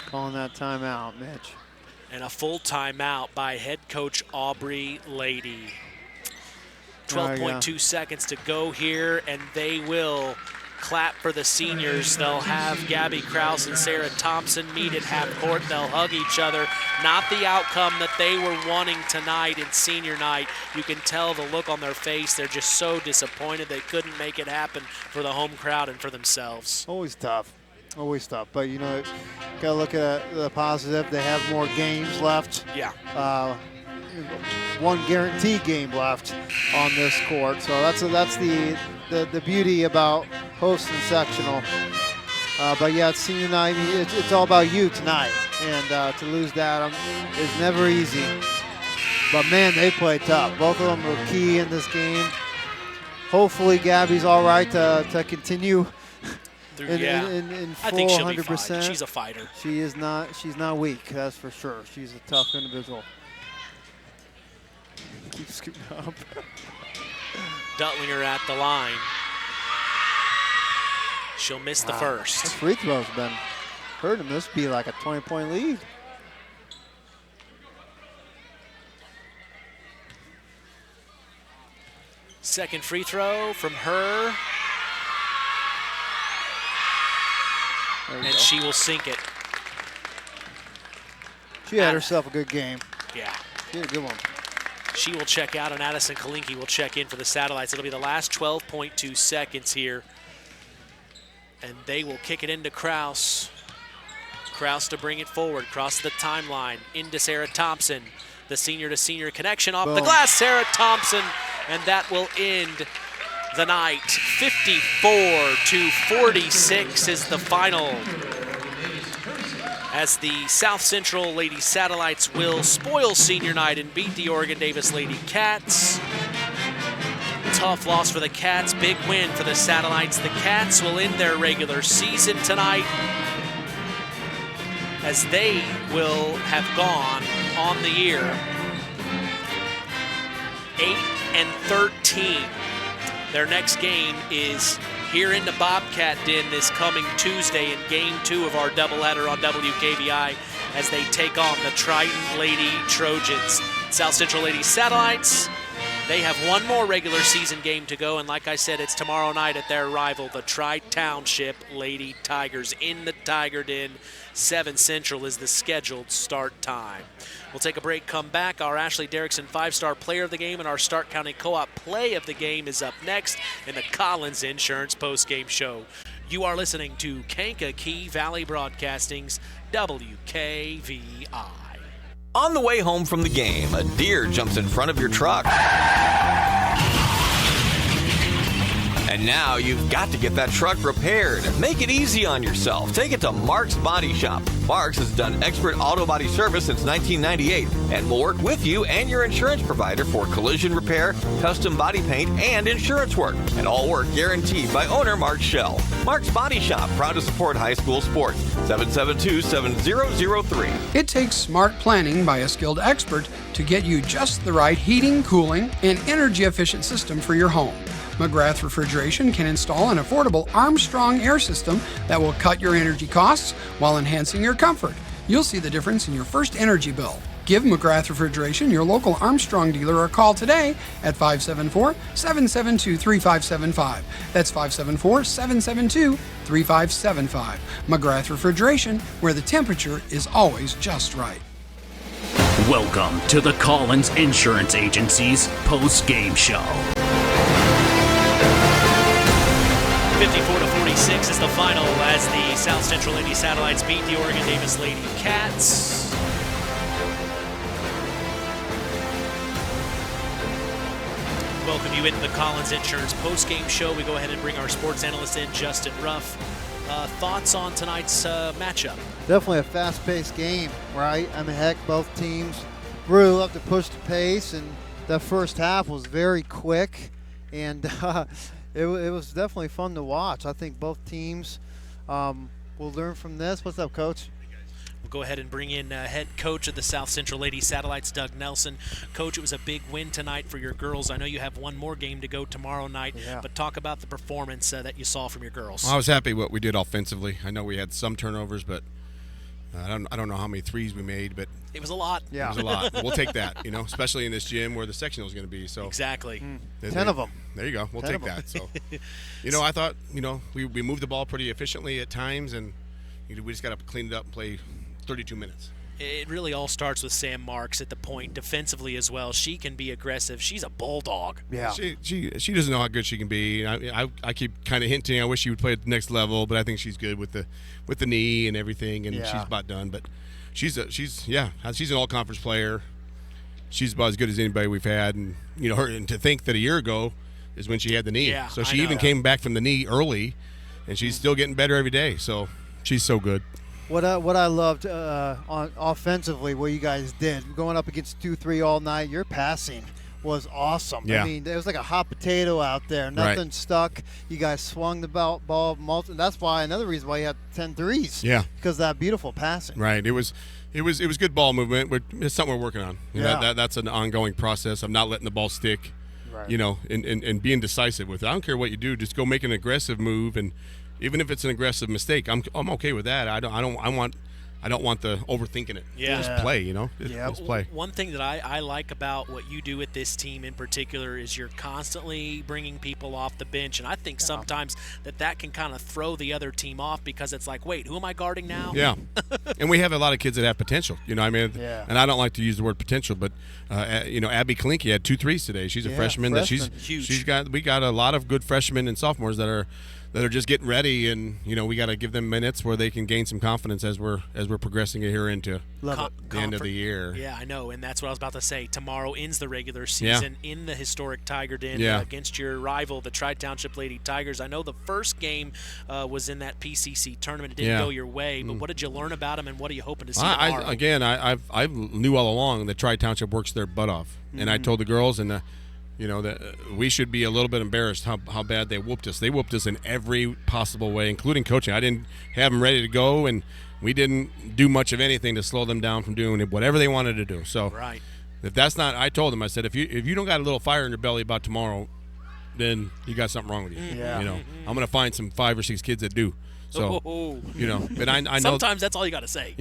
[SPEAKER 3] Calling that timeout, Mitch.
[SPEAKER 1] And a full timeout by head coach Aubrey Lady. 12.2 seconds to go here, and they will clap for the seniors. They'll have Gabby Kraus and Sarah Thompson meet at half court. They'll hug each other. Not the outcome that they were wanting tonight in senior night. You can tell the look on their face. They're just so disappointed they couldn't make it happen for the home crowd and for themselves.
[SPEAKER 3] Always tough. Always tough. But, you know, got to look at the positive. They have more games left.
[SPEAKER 1] Yeah.
[SPEAKER 3] One guaranteed game left on this court. So that's the beauty about hosting sectional. But yeah, it's senior night. It's all about you tonight, and to lose that is never easy. But man, they play tough. Both of them were key in this game. Hopefully, Gabby's all right to continue. In full
[SPEAKER 1] I think she'll
[SPEAKER 3] 100%.
[SPEAKER 1] be fine. She's a fighter.
[SPEAKER 3] She is not. She's not weak. That's for sure. She's a tough individual. Keep scooting up.
[SPEAKER 1] Duttlinger at the line. She'll miss the first.
[SPEAKER 3] This free throw's been hurting them. This would be like a 20-point lead.
[SPEAKER 1] Second free throw from her. And she will sink it.
[SPEAKER 3] She had herself a good game.
[SPEAKER 1] Yeah.
[SPEAKER 3] She had a good one.
[SPEAKER 1] She will check out, and Addison Kalinke will check in for the Satellites. It'll be the last 12.2 seconds here. And they will kick it into Kraus. Kraus to bring it forward, cross the timeline, into Sarah Thompson. The senior-to-senior connection off the glass, Sarah Thompson, and that will end the night. 54-46 is the final, as the South Central Lady Satellites will spoil senior night and beat the Oregon Davis Lady Cats. Tough loss for the Cats, big win for the Satellites. The Cats will end their regular season tonight, as they will have gone on the year 8-13. Their next game is here in the Bobcat Den this coming Tuesday in Game 2 of our doubleheader on WKVI, as they take on the Triton Lady Trojans. South Central Lady Satellites, they have one more regular season game to go, and like I said, it's tomorrow night at their rival, the Tri-Township Lady Tigers, in the Tiger Den. 7 Central is the scheduled start time. We'll take a break, come back. Our Ashley Derrickson 5-star player of the game and our Stark County Co-op play of the game is up next in the Collins Insurance postgame show. You are listening to Kankakee Valley Broadcasting's WKVI.
[SPEAKER 12] On the way home from the game, a deer jumps in front of your truck. And now you've got to get that truck repaired. Make it easy on yourself. Take it to Mark's Body Shop. Mark's has done expert auto body service since 1998 and will work with you and your insurance provider for collision repair, custom body paint, and insurance work. And all work guaranteed by owner Mark Schell. Mark's Body Shop, proud to support high school sports. 772-7003.
[SPEAKER 8] It takes smart planning by a skilled expert to get you just the right heating, cooling, and energy-efficient system for your home. McGrath Refrigeration can install an affordable Armstrong air system that will cut your energy costs while enhancing your comfort. You'll see the difference in your first energy bill. Give McGrath Refrigeration, your local Armstrong dealer, a call today at 574-772-3575. That's 574-772-3575. McGrath Refrigeration, where the temperature is always just right.
[SPEAKER 2] Welcome to the Collins Insurance Agency's post-game show.
[SPEAKER 1] 54-46 is the final as the South Central Lady Satellites beat the Oregon Davis Lady Cats. Welcome you into the Collins Insurance post-game show. We go ahead and bring our sports analyst in, Justin Ruff. Thoughts on tonight's matchup?
[SPEAKER 3] Definitely a fast-paced game, right? I mean, heck, both teams really love to push the pace, and the first half was very quick, and it was definitely fun to watch. I think both teams will learn from this. What's up, Coach?
[SPEAKER 1] We'll go ahead and bring in head coach of the South Central Lady Satellites, Doug Nelson. Coach, it was a big win tonight for your girls. I know you have one more game to go tomorrow night, but talk about the performance that you saw from your girls.
[SPEAKER 14] Well, I was happy what we did offensively. I know we had some turnovers, but I don't know how many threes we made, but
[SPEAKER 1] it was a lot.
[SPEAKER 14] Yeah, it was a lot. We'll take that, especially in this gym where the sectional is going to be. So
[SPEAKER 1] exactly,
[SPEAKER 3] 10 of them.
[SPEAKER 14] There you go. We'll take that. So, I thought we moved the ball pretty efficiently at times, and we just got to clean it up and play 32 minutes.
[SPEAKER 1] It really all starts with Sam Marks at the point, defensively as well. She can be aggressive. She's a bulldog.
[SPEAKER 14] Yeah. She doesn't know how good she can be. I keep kind of hinting. I wish she would play at the next level, but I think she's good with the knee and everything, and she's about done. But she's an all-conference player. She's about as good as anybody we've had, and her. And to think that a year ago is when she had the knee.
[SPEAKER 1] Yeah,
[SPEAKER 14] so she even came back from the knee early, and she's still getting better every day. So she's so good.
[SPEAKER 3] What I loved on offensively, what you guys did, going up against 2-3 all night, your passing was awesome.
[SPEAKER 14] Yeah.
[SPEAKER 3] I mean, it was like a hot potato out there. Nothing stuck. You guys swung the ball. That's why another reason why you had 10 threes.
[SPEAKER 14] Yeah.
[SPEAKER 3] Because of that beautiful passing.
[SPEAKER 14] Right. It was good ball movement. It's something we're working on. That's an ongoing process of not letting the ball stick. Right. And being decisive with it. I don't care what you do. Just go make an aggressive move, and even if it's an aggressive mistake, I'm okay with that. I don't want the overthinking it.
[SPEAKER 1] Yeah.
[SPEAKER 14] Just play, Just play.
[SPEAKER 1] One thing that I like about what you do with this team in particular is you're constantly bringing people off the bench, and I think sometimes that can kind of throw the other team off because it's like, wait, who am I guarding now?
[SPEAKER 14] Yeah. And we have a lot of kids that have potential, and I don't like to use the word potential, but Abby Kalinke had 2 threes today. She's a freshman.
[SPEAKER 1] Huge.
[SPEAKER 14] We got a lot of good freshmen and sophomores that are just getting ready, and we got to give them minutes where they can gain some confidence as we're progressing here into the end of the year.
[SPEAKER 1] Yeah, I know, and that's what I was about to say. Tomorrow ends the regular season in the historic Tiger Den against your rival, the Tri-Township Lady Tigers. I know the first game was in that PCC tournament. It didn't go your way, but what did you learn about them, and what are you hoping to see tomorrow?
[SPEAKER 14] I knew all along that Tri-Township works their butt off, and I told the girls that we should be a little bit embarrassed how bad they whooped us. They whooped us in every possible way, including coaching. I didn't have them ready to go, and we didn't do much of anything to slow them down from doing whatever they wanted to do. So if that's not, I told them, I said, if you don't got a little fire in your belly about tomorrow, then you got something wrong with you.
[SPEAKER 1] Yeah.
[SPEAKER 14] I'm going to find some 5 or 6 kids that do. So, but I know
[SPEAKER 1] sometimes that's all you got to say.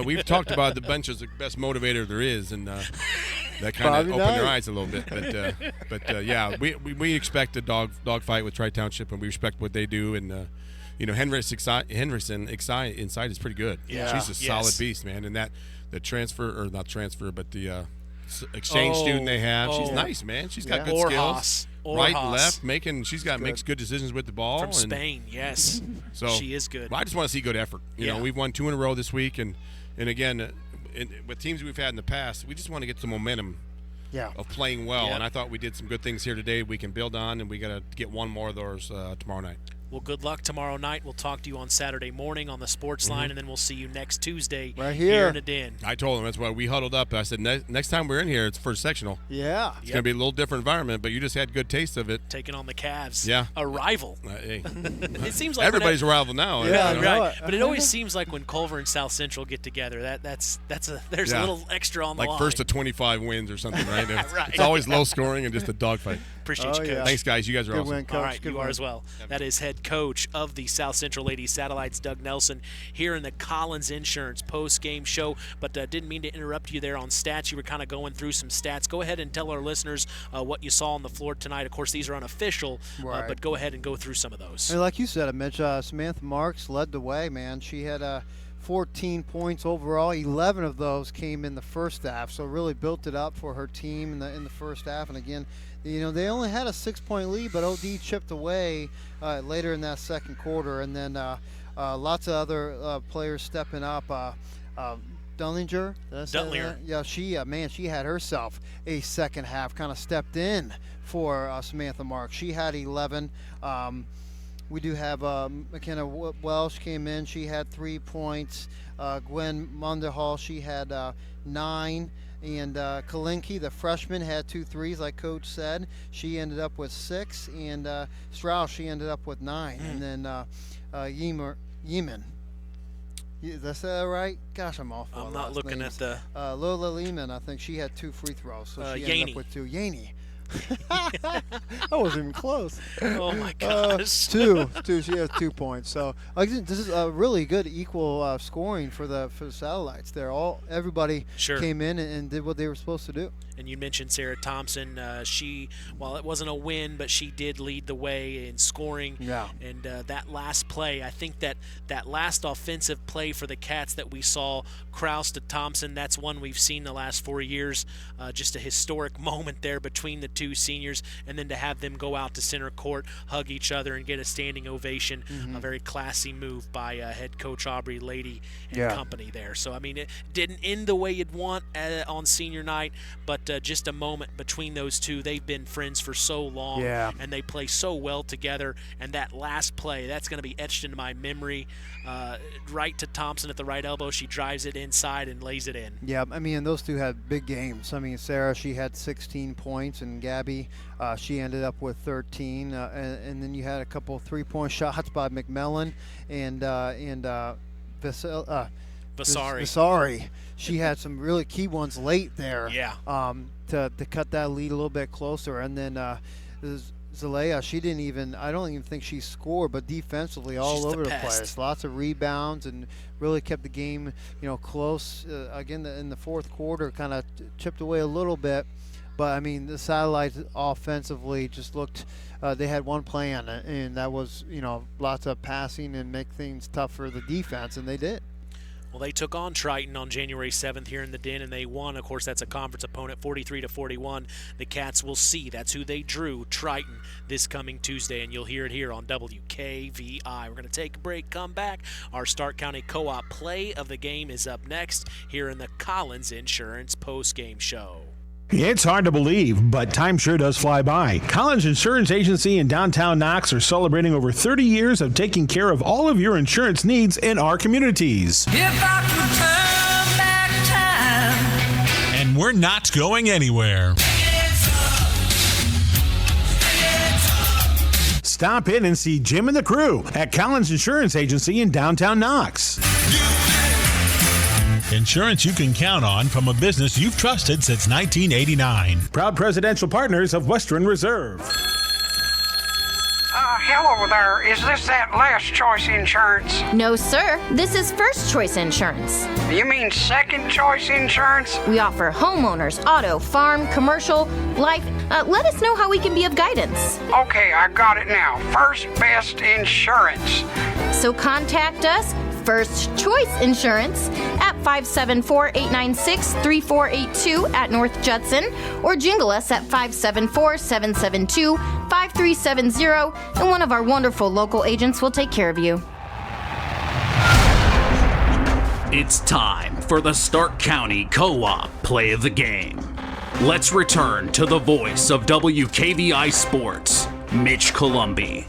[SPEAKER 14] We've talked about the bench as the best motivator there is, and that kind of opened their eyes a little bit. But we expect a dog fight with Tri-Township, and we respect what they do. And Henrison inside is pretty good.
[SPEAKER 1] Yeah,
[SPEAKER 14] she's a solid beast, man. And the exchange student they have, she's nice, man. She's got good skills. Right, left, makes good decisions with the ball.
[SPEAKER 1] From Spain, yes.
[SPEAKER 14] So
[SPEAKER 1] she is good.
[SPEAKER 14] Well, I just want to see good effort. We've won 2 in a row this week, and again, with teams we've had in the past, we just want to get some momentum of playing well. And I thought we did some good things here today we can build on, and we got to get one more of those tomorrow night.
[SPEAKER 1] Well, good luck tomorrow night. We'll talk to you on Saturday morning on the Sports Line, and then we'll see you next Tuesday
[SPEAKER 3] right here
[SPEAKER 1] in the Den.
[SPEAKER 14] I told them that's why we huddled up. I said, next time we're in here, it's first sectional.
[SPEAKER 3] Yeah.
[SPEAKER 14] It's going to be a little different environment, but you just had good taste of it.
[SPEAKER 1] Taking on the Cavs.
[SPEAKER 14] Yeah.
[SPEAKER 1] A rival.
[SPEAKER 14] Hey.
[SPEAKER 1] It seems like
[SPEAKER 14] everybody's a rival now.
[SPEAKER 1] Yeah, right. But it always seems like when Culver and South Central get together, there's a little extra on the line.
[SPEAKER 14] Like first to 25 wins or something, right?
[SPEAKER 1] Right.
[SPEAKER 14] It's always low scoring and just a dogfight.
[SPEAKER 1] Appreciate you, Coach.
[SPEAKER 14] Yeah. Thanks, guys. You guys are
[SPEAKER 3] Good
[SPEAKER 14] awesome.
[SPEAKER 3] win, Coach.
[SPEAKER 1] All right,
[SPEAKER 3] Good
[SPEAKER 1] you
[SPEAKER 3] win.
[SPEAKER 1] are as well. That is head coach of the South Central Ladies Satellites, Doug Nelson, here in the Collins Insurance post-game show. But didn't mean to interrupt you there on stats. You were kind of going through some stats. Go ahead and tell our listeners what you saw on the floor tonight. Of course, these are unofficial,
[SPEAKER 3] Right.
[SPEAKER 1] but go ahead and go through some of those.
[SPEAKER 3] And like you said, Mitch, Samantha Marks led the way, man. She had 14 points overall. 11 of those came in the first half, so really built it up for her team in the first half. And again, you know, they only had a 6-point lead, but OD chipped away later in that second quarter. And then lots of other players stepping up. Dullinger, did I say
[SPEAKER 1] Dutlinger.
[SPEAKER 3] that? Yeah, she had herself a second half, kind of stepped in for Samantha Marks. She had 11. We do have McKenna Welsh came in. She had 3 points. Gwen Munderhall, she had 9. And Kalinke, the freshman, had 2 threes, like Coach said. She ended up with 6. And Strauss, she ended up with 9. And then Yemen. Did I say that right? Gosh, I'm awful.
[SPEAKER 1] I'm not looking at the...
[SPEAKER 3] Lola Lehman, I think she had 2 free throws. So she ended
[SPEAKER 1] Yaney.
[SPEAKER 3] up with 2. Yaney. I wasn't even close.
[SPEAKER 1] Oh my gosh.
[SPEAKER 3] 2. She has 2 points. So this is a really good equal scoring for the Satellites. Everybody came in and did what they were supposed to do.
[SPEAKER 1] And you mentioned Sarah Thompson. While it wasn't a win, but she did lead the way in scoring.
[SPEAKER 3] Yeah.
[SPEAKER 1] And that last play, I think that last offensive play for the Cats that we saw, Kraus to Thompson, that's one we've seen the last 4 years. Just a historic moment there between the two seniors, and then to have them go out to center court, hug each other, and get a standing ovation.
[SPEAKER 3] Mm-hmm.
[SPEAKER 1] A very classy move by head coach Aubrey Lady and company there. So, I mean, it didn't end the way you'd want on senior night, but just a moment between those two. They've been friends for so long, and they play so well together. And that last play, that's going to be etched into my memory. Right to Thompson at the right elbow. She drives it inside and lays it in.
[SPEAKER 3] Yeah, I mean, those two had big games. I mean, Sarah, she had 16 points, and Gabby, she ended up with 13. And then you had a couple of 3-point shots by McMillan and Vasari. She had some really key ones late there.
[SPEAKER 1] Yeah.
[SPEAKER 3] To cut that lead a little bit closer, and then Zalea, I don't even think she scored, but defensively all over the place. Lots of rebounds and really kept the game, close. Again, in the fourth quarter, kind of chipped away a little bit. But, I mean, the Satellites offensively just looked they had one plan, and that was, lots of passing and make things tough for the defense, and they did.
[SPEAKER 1] Well, they took on Triton on January 7th here in the Den, and they won. Of course, that's a conference opponent, 43-41. The Cats will see. That's who they drew, Triton, this coming Tuesday, and you'll hear it here on WKVI. We're going to take a break, come back. Our Stark County Co-op play of the game is up next here in the Collins Insurance postgame show.
[SPEAKER 13] It's hard to believe, but time sure does fly by. Collins Insurance Agency in downtown Knox are celebrating over 30 years of taking care of all of your insurance needs in our communities.
[SPEAKER 15] If I could turn back time. And we're not going anywhere.
[SPEAKER 13] Stop in and see Jim and the crew at Collins Insurance Agency in downtown Knox.
[SPEAKER 15] Insurance you can count on from a business you've trusted since 1989.
[SPEAKER 13] Proud presidential partners of Western Reserve.
[SPEAKER 16] Hello there. Is this that Last Choice Insurance?
[SPEAKER 9] No, sir. This is First Choice Insurance.
[SPEAKER 16] You mean Second Choice Insurance?
[SPEAKER 9] We offer homeowners, auto, farm, commercial, life. Let us know how we can be of guidance.
[SPEAKER 16] Okay, I got it now. First Best Insurance.
[SPEAKER 9] So contact us, First Choice Insurance, at 574-896-3482 at North Judson, or jingle us at 574-772-5370, and one of our wonderful local agents will take care of you.
[SPEAKER 2] It's time for the Stark County Co-op Play of the Game. Let's return to the voice of WKVI Sports, Mitch Columbi.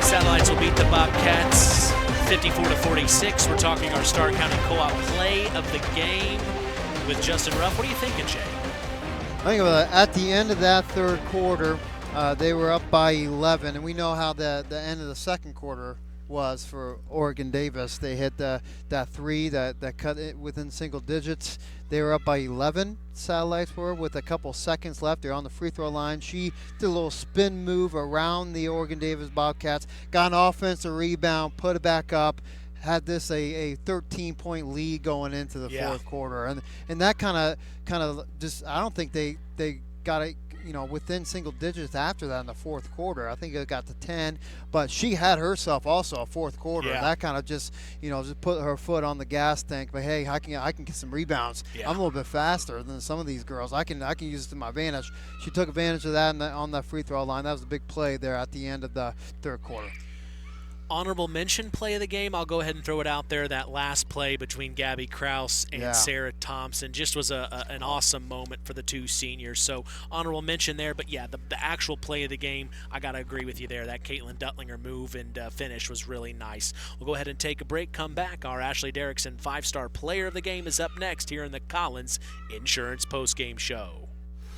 [SPEAKER 1] Satellites will beat the Bobcats 54-46. We're talking our Stark County Co-op play of the game with Justin Ruff. What are you thinking, Jay?
[SPEAKER 3] I think at the end of that third quarter, they were up by 11, and we know how the end of the second quarter was for Oregon Davis. They hit that three that cut it within single digits. They were up by 11, Satellites were, with a couple seconds left. They're on the free throw line. She did a little spin move around the Oregon Davis Bobcats, got an offensive rebound, put it back up, had this a 13-point lead going into the fourth quarter. And that kind of just, I don't think they got it, within single digits after that in the fourth quarter. I think it got to 10, but she had herself also a fourth quarter.
[SPEAKER 1] Yeah.
[SPEAKER 3] That kind of just put her foot on the gas tank. But hey, I can get some rebounds.
[SPEAKER 1] Yeah.
[SPEAKER 3] I'm a little bit faster than some of these girls. I can use it to my advantage. She took advantage of that on that free throw line. That was a big play there at the end of the third quarter.
[SPEAKER 1] Honorable mention play of the game, I'll go ahead and throw it out there. That last play between Gabby Krause and Sarah Thompson just was an awesome moment for the two seniors. So honorable mention there, but yeah, the actual play of the game, I got to agree with you there. That Caitlin Duttlinger move and finish was really nice. We'll go ahead and take a break, come back. Our Ashley Derrickson 5-star player of the game is up next here in the Collins Insurance Postgame Show.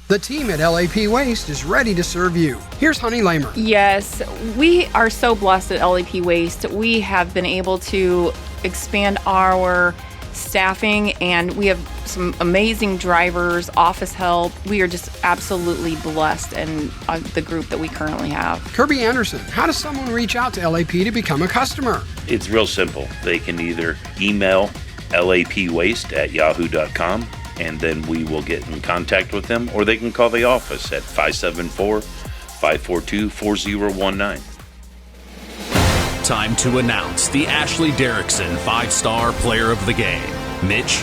[SPEAKER 8] The team at LAP Waste is ready to serve you. Here's Honey Lamer.
[SPEAKER 5] Yes, we are so blessed at LAP Waste. We have been able to expand our staffing, and we have some amazing drivers, office help. We are just absolutely blessed in the group that we currently have.
[SPEAKER 8] Kirby Anderson, how does someone reach out to LAP to become a customer?
[SPEAKER 17] It's real simple. They can either email lapwaste@yahoo.com, and then we will get in contact with them, or they can call the office at 574-542-4019.
[SPEAKER 2] Time to announce the Ashley Derrickson 5-star player of the game. Mitch?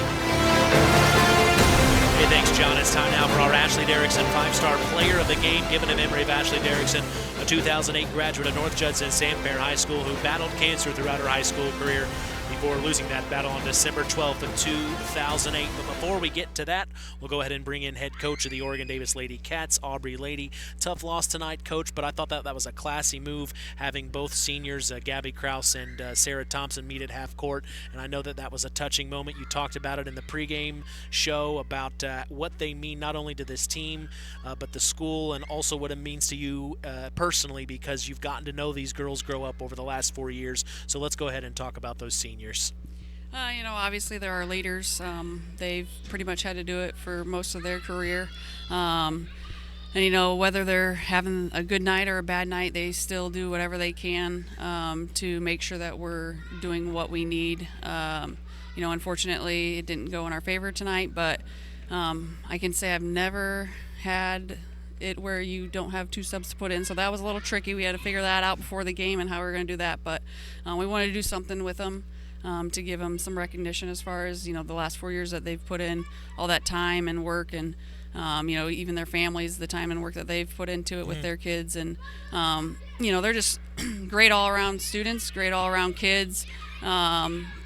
[SPEAKER 1] Hey, thanks, John. It's time now for our Ashley Derrickson 5-star player of the game, given in memory of Ashley Derrickson, a 2008 graduate of North Judson Sanfair High School who battled cancer throughout her high school career before losing that battle on December 12th of 2008. But before we get to that, we'll go ahead and bring in head coach of the Oregon Davis Lady Cats, Aubrey Lady. Tough loss tonight, coach, but I thought that was a classy move, having both seniors, Gabby Krause and Sarah Thompson, meet at half court. And I know that was a touching moment. You talked about it in the pregame show about what they mean not only to this team, but the school, and also what it means to you personally, because you've gotten to know these girls grow up over the last 4 years. So let's go ahead and talk about those seniors.
[SPEAKER 23] Obviously they're our leaders. They've pretty much had to do it for most of their career. And, whether they're having a good night or a bad night, they still do whatever they can to make sure that we're doing what we need. Unfortunately, it didn't go in our favor tonight, but I can say I've never had it where you don't have two subs to put in, so that was a little tricky. We had to figure that out before the game and how we were going to do that, but we wanted to do something with them to give them some recognition as far as the last 4 years that they've put in all that time and work, and even their families, the time and work that they've put into it with their kids, and they're just great all-around students, great all-around kids,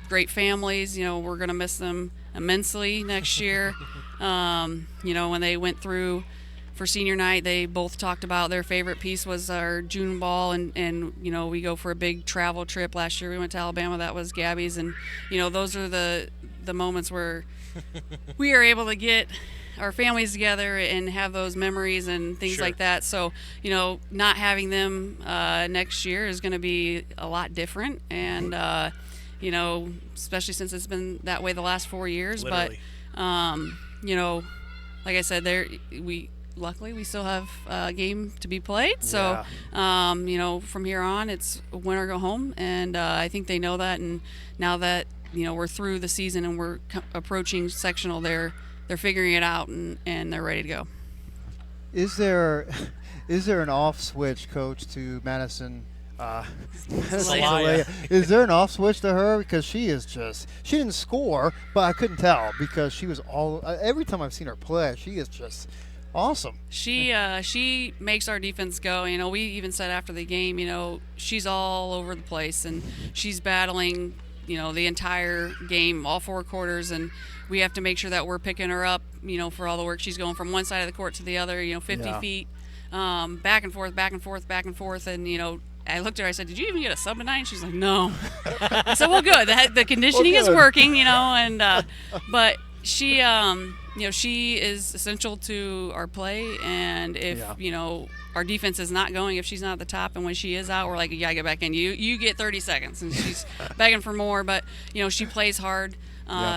[SPEAKER 23] great families. We're going to miss them immensely next year. When they went through for senior night, they both talked about their favorite piece was our June ball, and we go for a big travel trip. Last year we went to Alabama. That was Gabby's, and those are the moments where we are able to get our families together and have those memories and things like that. So not having them next year is going to be a lot different, and especially since it's been that way the last 4 years.
[SPEAKER 1] Literally.
[SPEAKER 23] But like I said, luckily we still have a game to be played, so from here on it's win or go home, and I think they know that, and now that we're through the season and we're approaching sectional, they're figuring it out, and they're ready to go.
[SPEAKER 3] Is there an off switch, coach, to Madison
[SPEAKER 1] Zelaya?
[SPEAKER 3] Is there an off switch to her? Because she didn't score, but I couldn't tell because she was every time I've seen her play, she is just awesome.
[SPEAKER 23] She makes our defense go. We even said after the game, she's all over the place, and she's battling, the entire game, all 4 quarters, and we have to make sure that we're picking her up, for all the work she's going from one side of the court to the other, 50 feet, back and forth, and I looked at her, I said, "Did you even get a sub tonight?" She's like, "No." I said, "Well, good. The conditioning is working, and but she, she is essential to our play, and if our defense is not going, if she's not at the top, and when she is out, we're like, "You gotta get back in. You get 30 seconds," and she's begging for more. But she plays hard.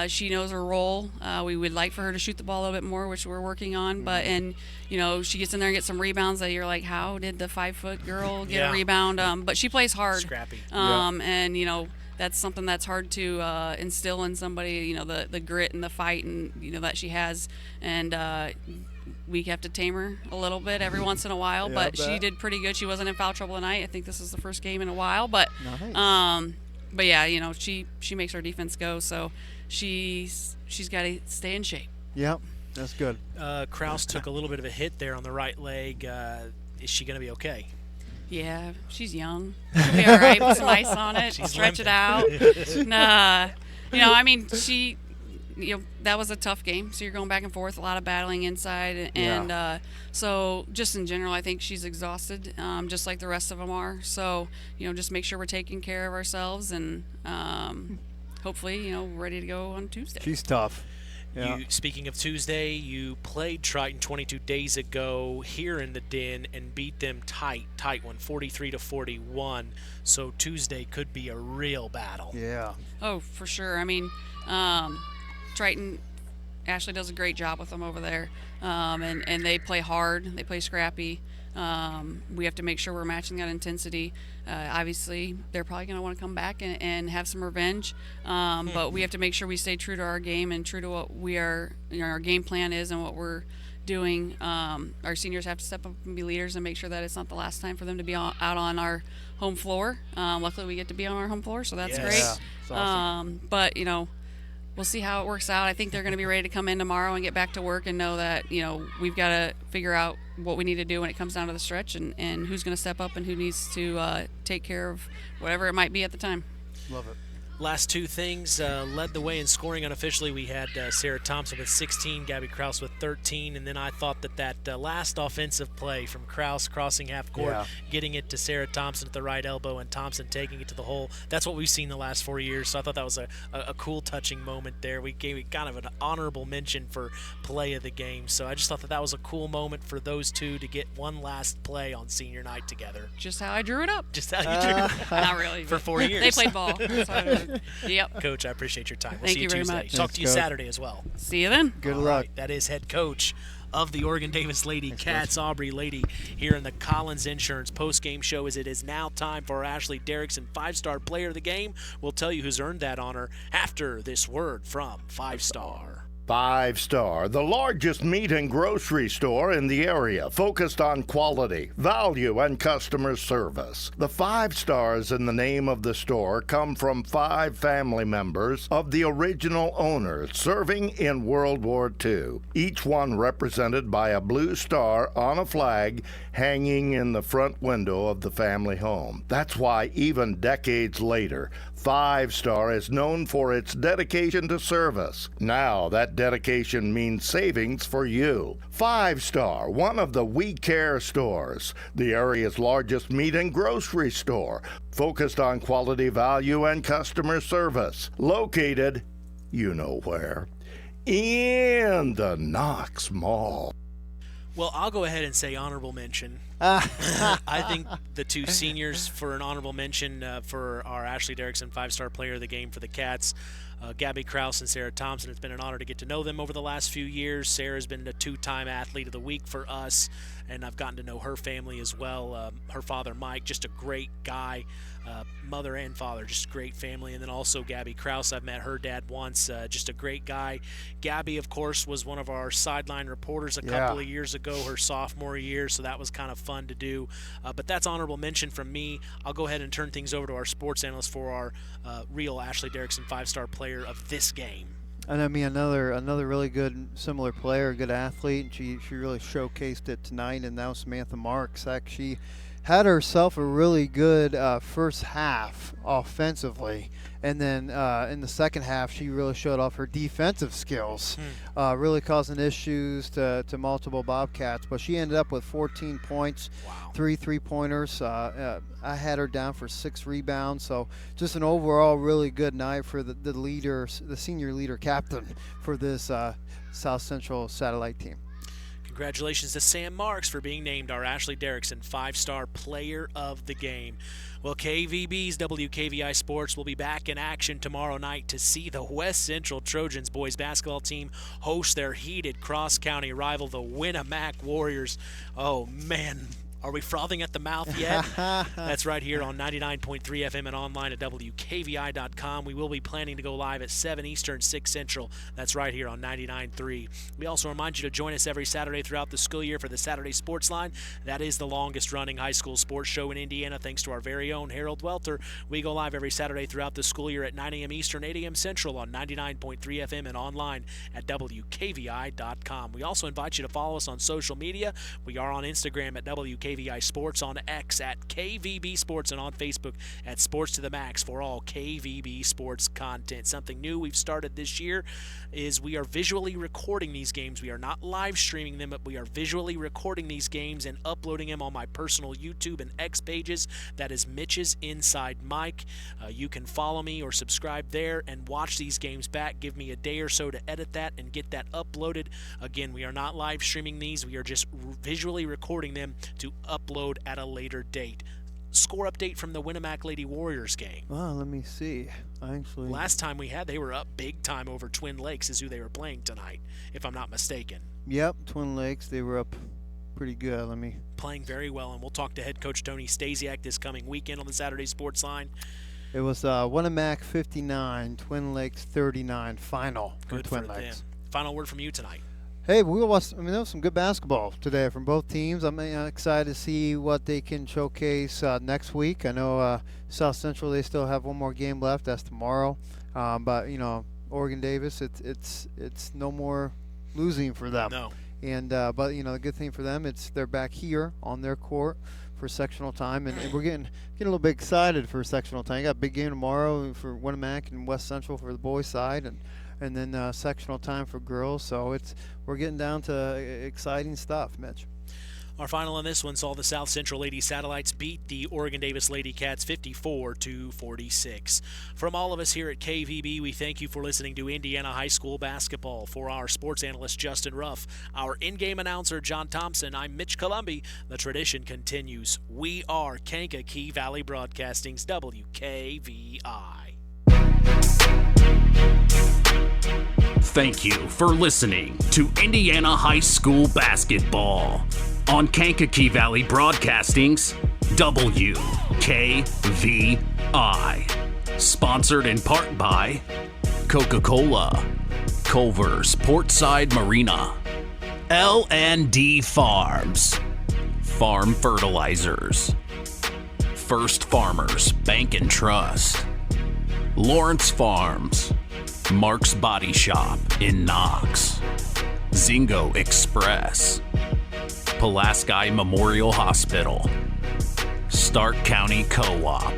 [SPEAKER 23] She knows her role. We would like for her to shoot the ball a little bit more, which we're working on. But she gets in there and gets some rebounds that you're like, how did the 5-foot girl get a rebound? But she plays hard.
[SPEAKER 1] Scrappy.
[SPEAKER 23] And that's something that's hard to instill in somebody. The grit and the fight and that she has. And we have to tame her a little bit every once in a while. But she did pretty good. She wasn't in foul trouble tonight. I think this is the first game in a while. But But yeah, she makes our defense go, so she's got to stay in shape.
[SPEAKER 3] Yep, that's good.
[SPEAKER 1] Kraus took a little bit of a hit there on the right leg. Is she going to be okay?
[SPEAKER 23] Yeah, she's young. She'll be all right. Put some ice on it, stretch it out. She. That was a tough game. So you're going back and forth, a lot of battling inside, and so just in general, I think she's exhausted, just like the rest of them are. So just make sure we're taking care of ourselves, and hopefully, ready to go on Tuesday.
[SPEAKER 3] She's tough. Yeah.
[SPEAKER 1] Speaking of Tuesday, you played Triton 22 days ago here in the Den and beat them tight one, 43-41. So Tuesday could be a real battle.
[SPEAKER 3] Yeah.
[SPEAKER 23] Oh, for sure. Triton, Ashley does a great job with them over there, and they play hard, they play scrappy. We have to make sure we're matching that intensity. Obviously, they're probably going to want to come back and have some revenge, but we have to make sure we stay true to our game and true to what we are, our game plan is and what we're doing. Our seniors have to step up and be leaders and make sure that it's not the last time for them to be out on our home floor. Luckily, we get to be on our home floor, so that's great.
[SPEAKER 3] Yeah, that's awesome.
[SPEAKER 23] But we'll see how it works out. I think they're going to be ready to come in tomorrow and get back to work and know that, we've got to figure out what we need to do when it comes down to the stretch and who's going to step up and who needs to take care of whatever it might be at the time.
[SPEAKER 3] Love it.
[SPEAKER 1] Last two things led the way in scoring unofficially. We had Sarah Thompson with 16, Gabby Kraus with 13, and then I thought that last offensive play from Kraus crossing half court, getting it to Sarah Thompson at the right elbow and Thompson taking it to the hole, that's what we've seen the last 4 years. So I thought that was a cool, touching moment there. We gave it kind of an honorable mention for play of the game. So I just thought that was a cool moment for those two to get one last play on senior night together.
[SPEAKER 23] Just how I drew it up.
[SPEAKER 1] Just how you drew it up.
[SPEAKER 23] Not really.
[SPEAKER 1] For 4 years.
[SPEAKER 23] They played ball. So yep.
[SPEAKER 1] Coach, I appreciate your time. We'll
[SPEAKER 23] Thank
[SPEAKER 1] see
[SPEAKER 23] you very
[SPEAKER 1] Tuesday.
[SPEAKER 23] much.
[SPEAKER 1] Talk to you Saturday as well.
[SPEAKER 23] See you then.
[SPEAKER 3] Good luck.
[SPEAKER 1] That is head coach of the Oregon Davis Lady Cats, Aubrey Lady, here in the Collins Insurance postgame show, as it is now time for Ashley Derrickson, 5-star player of the game. We'll tell you who's earned that honor after this word from 5-star.
[SPEAKER 6] 5-Star, the largest meat and grocery store in the area, focused on quality, value, and customer service. The 5 stars in the name of the store come from 5 family members of the original owners serving in World War II, each one represented by a blue star on a flag hanging in the front window of the family home. That's why even decades later, 5-Star is known for its dedication to service. Now that dedication means savings for you. 5-Star, one of the We Care stores, the area's largest meat and grocery store, focused on quality, value, and customer service. Located, you know where, in the Knox Mall.
[SPEAKER 1] Well, I'll go ahead and say honorable mention. I think the two seniors for an honorable mention for our Ashley Derrickson 5-star player of the game for the Cats, Gabby Kraus and Sarah Thompson. It's been an honor to get to know them over the last few years. Sarah's been a 2-time athlete of the week for us, and I've gotten to know her family as well. Her father, Mike, just a great guy. Mother and father, just great family. And then also Gabby Kraus, I've met her dad once, just a great guy. Gabby, of course, was one of our sideline reporters a couple of years ago, her sophomore year, so that was kind of fun to do. But that's honorable mention from me. I'll go ahead and turn things over to our sports analyst for our real Ashley Derrickson 5-star player of this game.
[SPEAKER 3] And I mean, another really good, similar player, good athlete, and she really showcased it tonight. And now Samantha Marks actually had herself a really good first half offensively, and then in the second half she really showed off her defensive skills, really causing issues to multiple Bobcats. But she ended up with 14 points, 3 3-pointers. I had her down for 6 rebounds, so just an overall really good night for the leader, the senior leader captain for this South Central Satellite team.
[SPEAKER 1] Congratulations to Sam Marks for being named our Ashley Derrickson 5-star player of the game. Well, KVB's WKVI Sports will be back in action tomorrow night to see the West Central Trojans boys basketball team host their heated cross-county rival, the Winamac Warriors. Oh, man. Are we frothing at the mouth yet? That's right here on 99.3 FM and online at WKVI.com. We will be planning to go live at 7 Eastern, 6 Central. That's right here on 99.3. We also remind you to join us every Saturday throughout the school year for the Saturday Sports Line. That is the longest-running high school sports show in Indiana, thanks to our very own Harold Welter. We go live every Saturday throughout the school year at 9 a.m. Eastern, 8 a.m. Central on 99.3 FM and online at WKVI.com. We also invite you to follow us on social media. We are on Instagram at WKVI Sports, on X at KVB Sports, and on Facebook at Sports to the Max for all KVB Sports content. Something new we've started this year is we are visually recording these games. We are not live streaming them, but we are visually recording these games and uploading them on my personal YouTube and X pages. That is Mitch's Inside Mike. You can follow me or subscribe there and watch these games back. Give me a day or so to edit that and get that uploaded. Again, we are not live streaming these. We are just visually recording them to upload at a later date. Score update from the Winamac Lady Warriors game.
[SPEAKER 3] Well, let me see.
[SPEAKER 1] Last time we had, they were up big time over Twin Lakes is who they were playing tonight, if I'm not mistaken.
[SPEAKER 3] Yep, Twin Lakes, they were up pretty good.
[SPEAKER 1] Playing very well, and we'll talk to head coach Tony Stasiak this coming weekend on the Saturday Sports Line.
[SPEAKER 3] It was Winamac 59, Twin Lakes 39 final for
[SPEAKER 1] Good
[SPEAKER 3] Twin
[SPEAKER 1] for
[SPEAKER 3] Lakes.
[SPEAKER 1] them. Final word from you tonight.
[SPEAKER 3] Hey, there was some good basketball today from both teams. I'm excited to see what they can showcase next week. I know South Central, they still have one more game left. That's tomorrow. But Oregon Davis, it's no more losing for them.
[SPEAKER 1] No.
[SPEAKER 3] And but the good thing for them, they're back here on their court for sectional time, and we're getting a little bit excited for sectional time. You got a big game tomorrow for Winamac and West Central for the boys' side, and then sectional time for girls. So we're getting down to exciting stuff, Mitch.
[SPEAKER 1] Our final on this one saw the South Central Lady Satellites beat the Oregon Davis Lady Cats 54-46. From all of us here at KVB, we thank you for listening to Indiana High School basketball. For our sports analyst Justin Ruff, our in-game announcer John Thompson, I'm Mitch Columbi. The tradition continues. We are Kankakee Valley Broadcasting's WKVI.
[SPEAKER 2] Thank you for listening to Indiana High School basketball on Kankakee Valley Broadcasting's WKVI. Sponsored in part by Coca-Cola, Culver's Portside Marina, L&D Farms, Farm Fertilizers, First Farmers Bank and Trust, Lawrence Farms, Mark's Body Shop in Knox, Zingo Express, Pulaski Memorial Hospital, Stark County Co-op,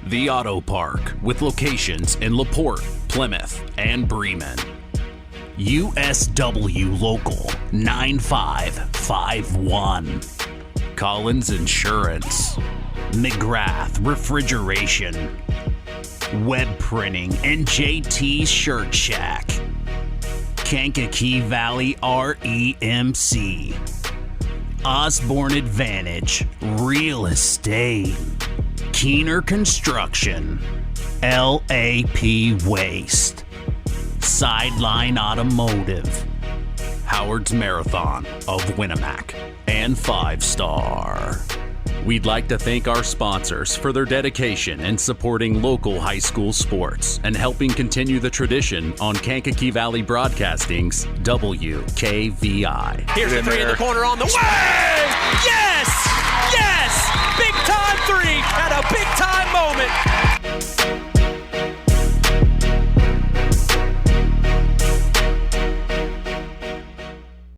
[SPEAKER 2] The Auto Park with locations in LaPorte, Plymouth, and Bremen, USW Local 9551, Collins Insurance, McGrath Refrigeration, Web Printing and JT Shirt Shack, Kankakee Valley REMC, Osborne Advantage Real Estate, Keener Construction, LAP Waste, Sideline Automotive, Howard's Marathon of Winamac, and 5-Star. We'd like to thank our sponsors for their dedication in supporting local high school sports and helping continue the tradition on Kankakee Valley Broadcasting's WKVI.
[SPEAKER 11] Here's the three in the corner on the way! Yes! Yes! Big time three at a big time moment.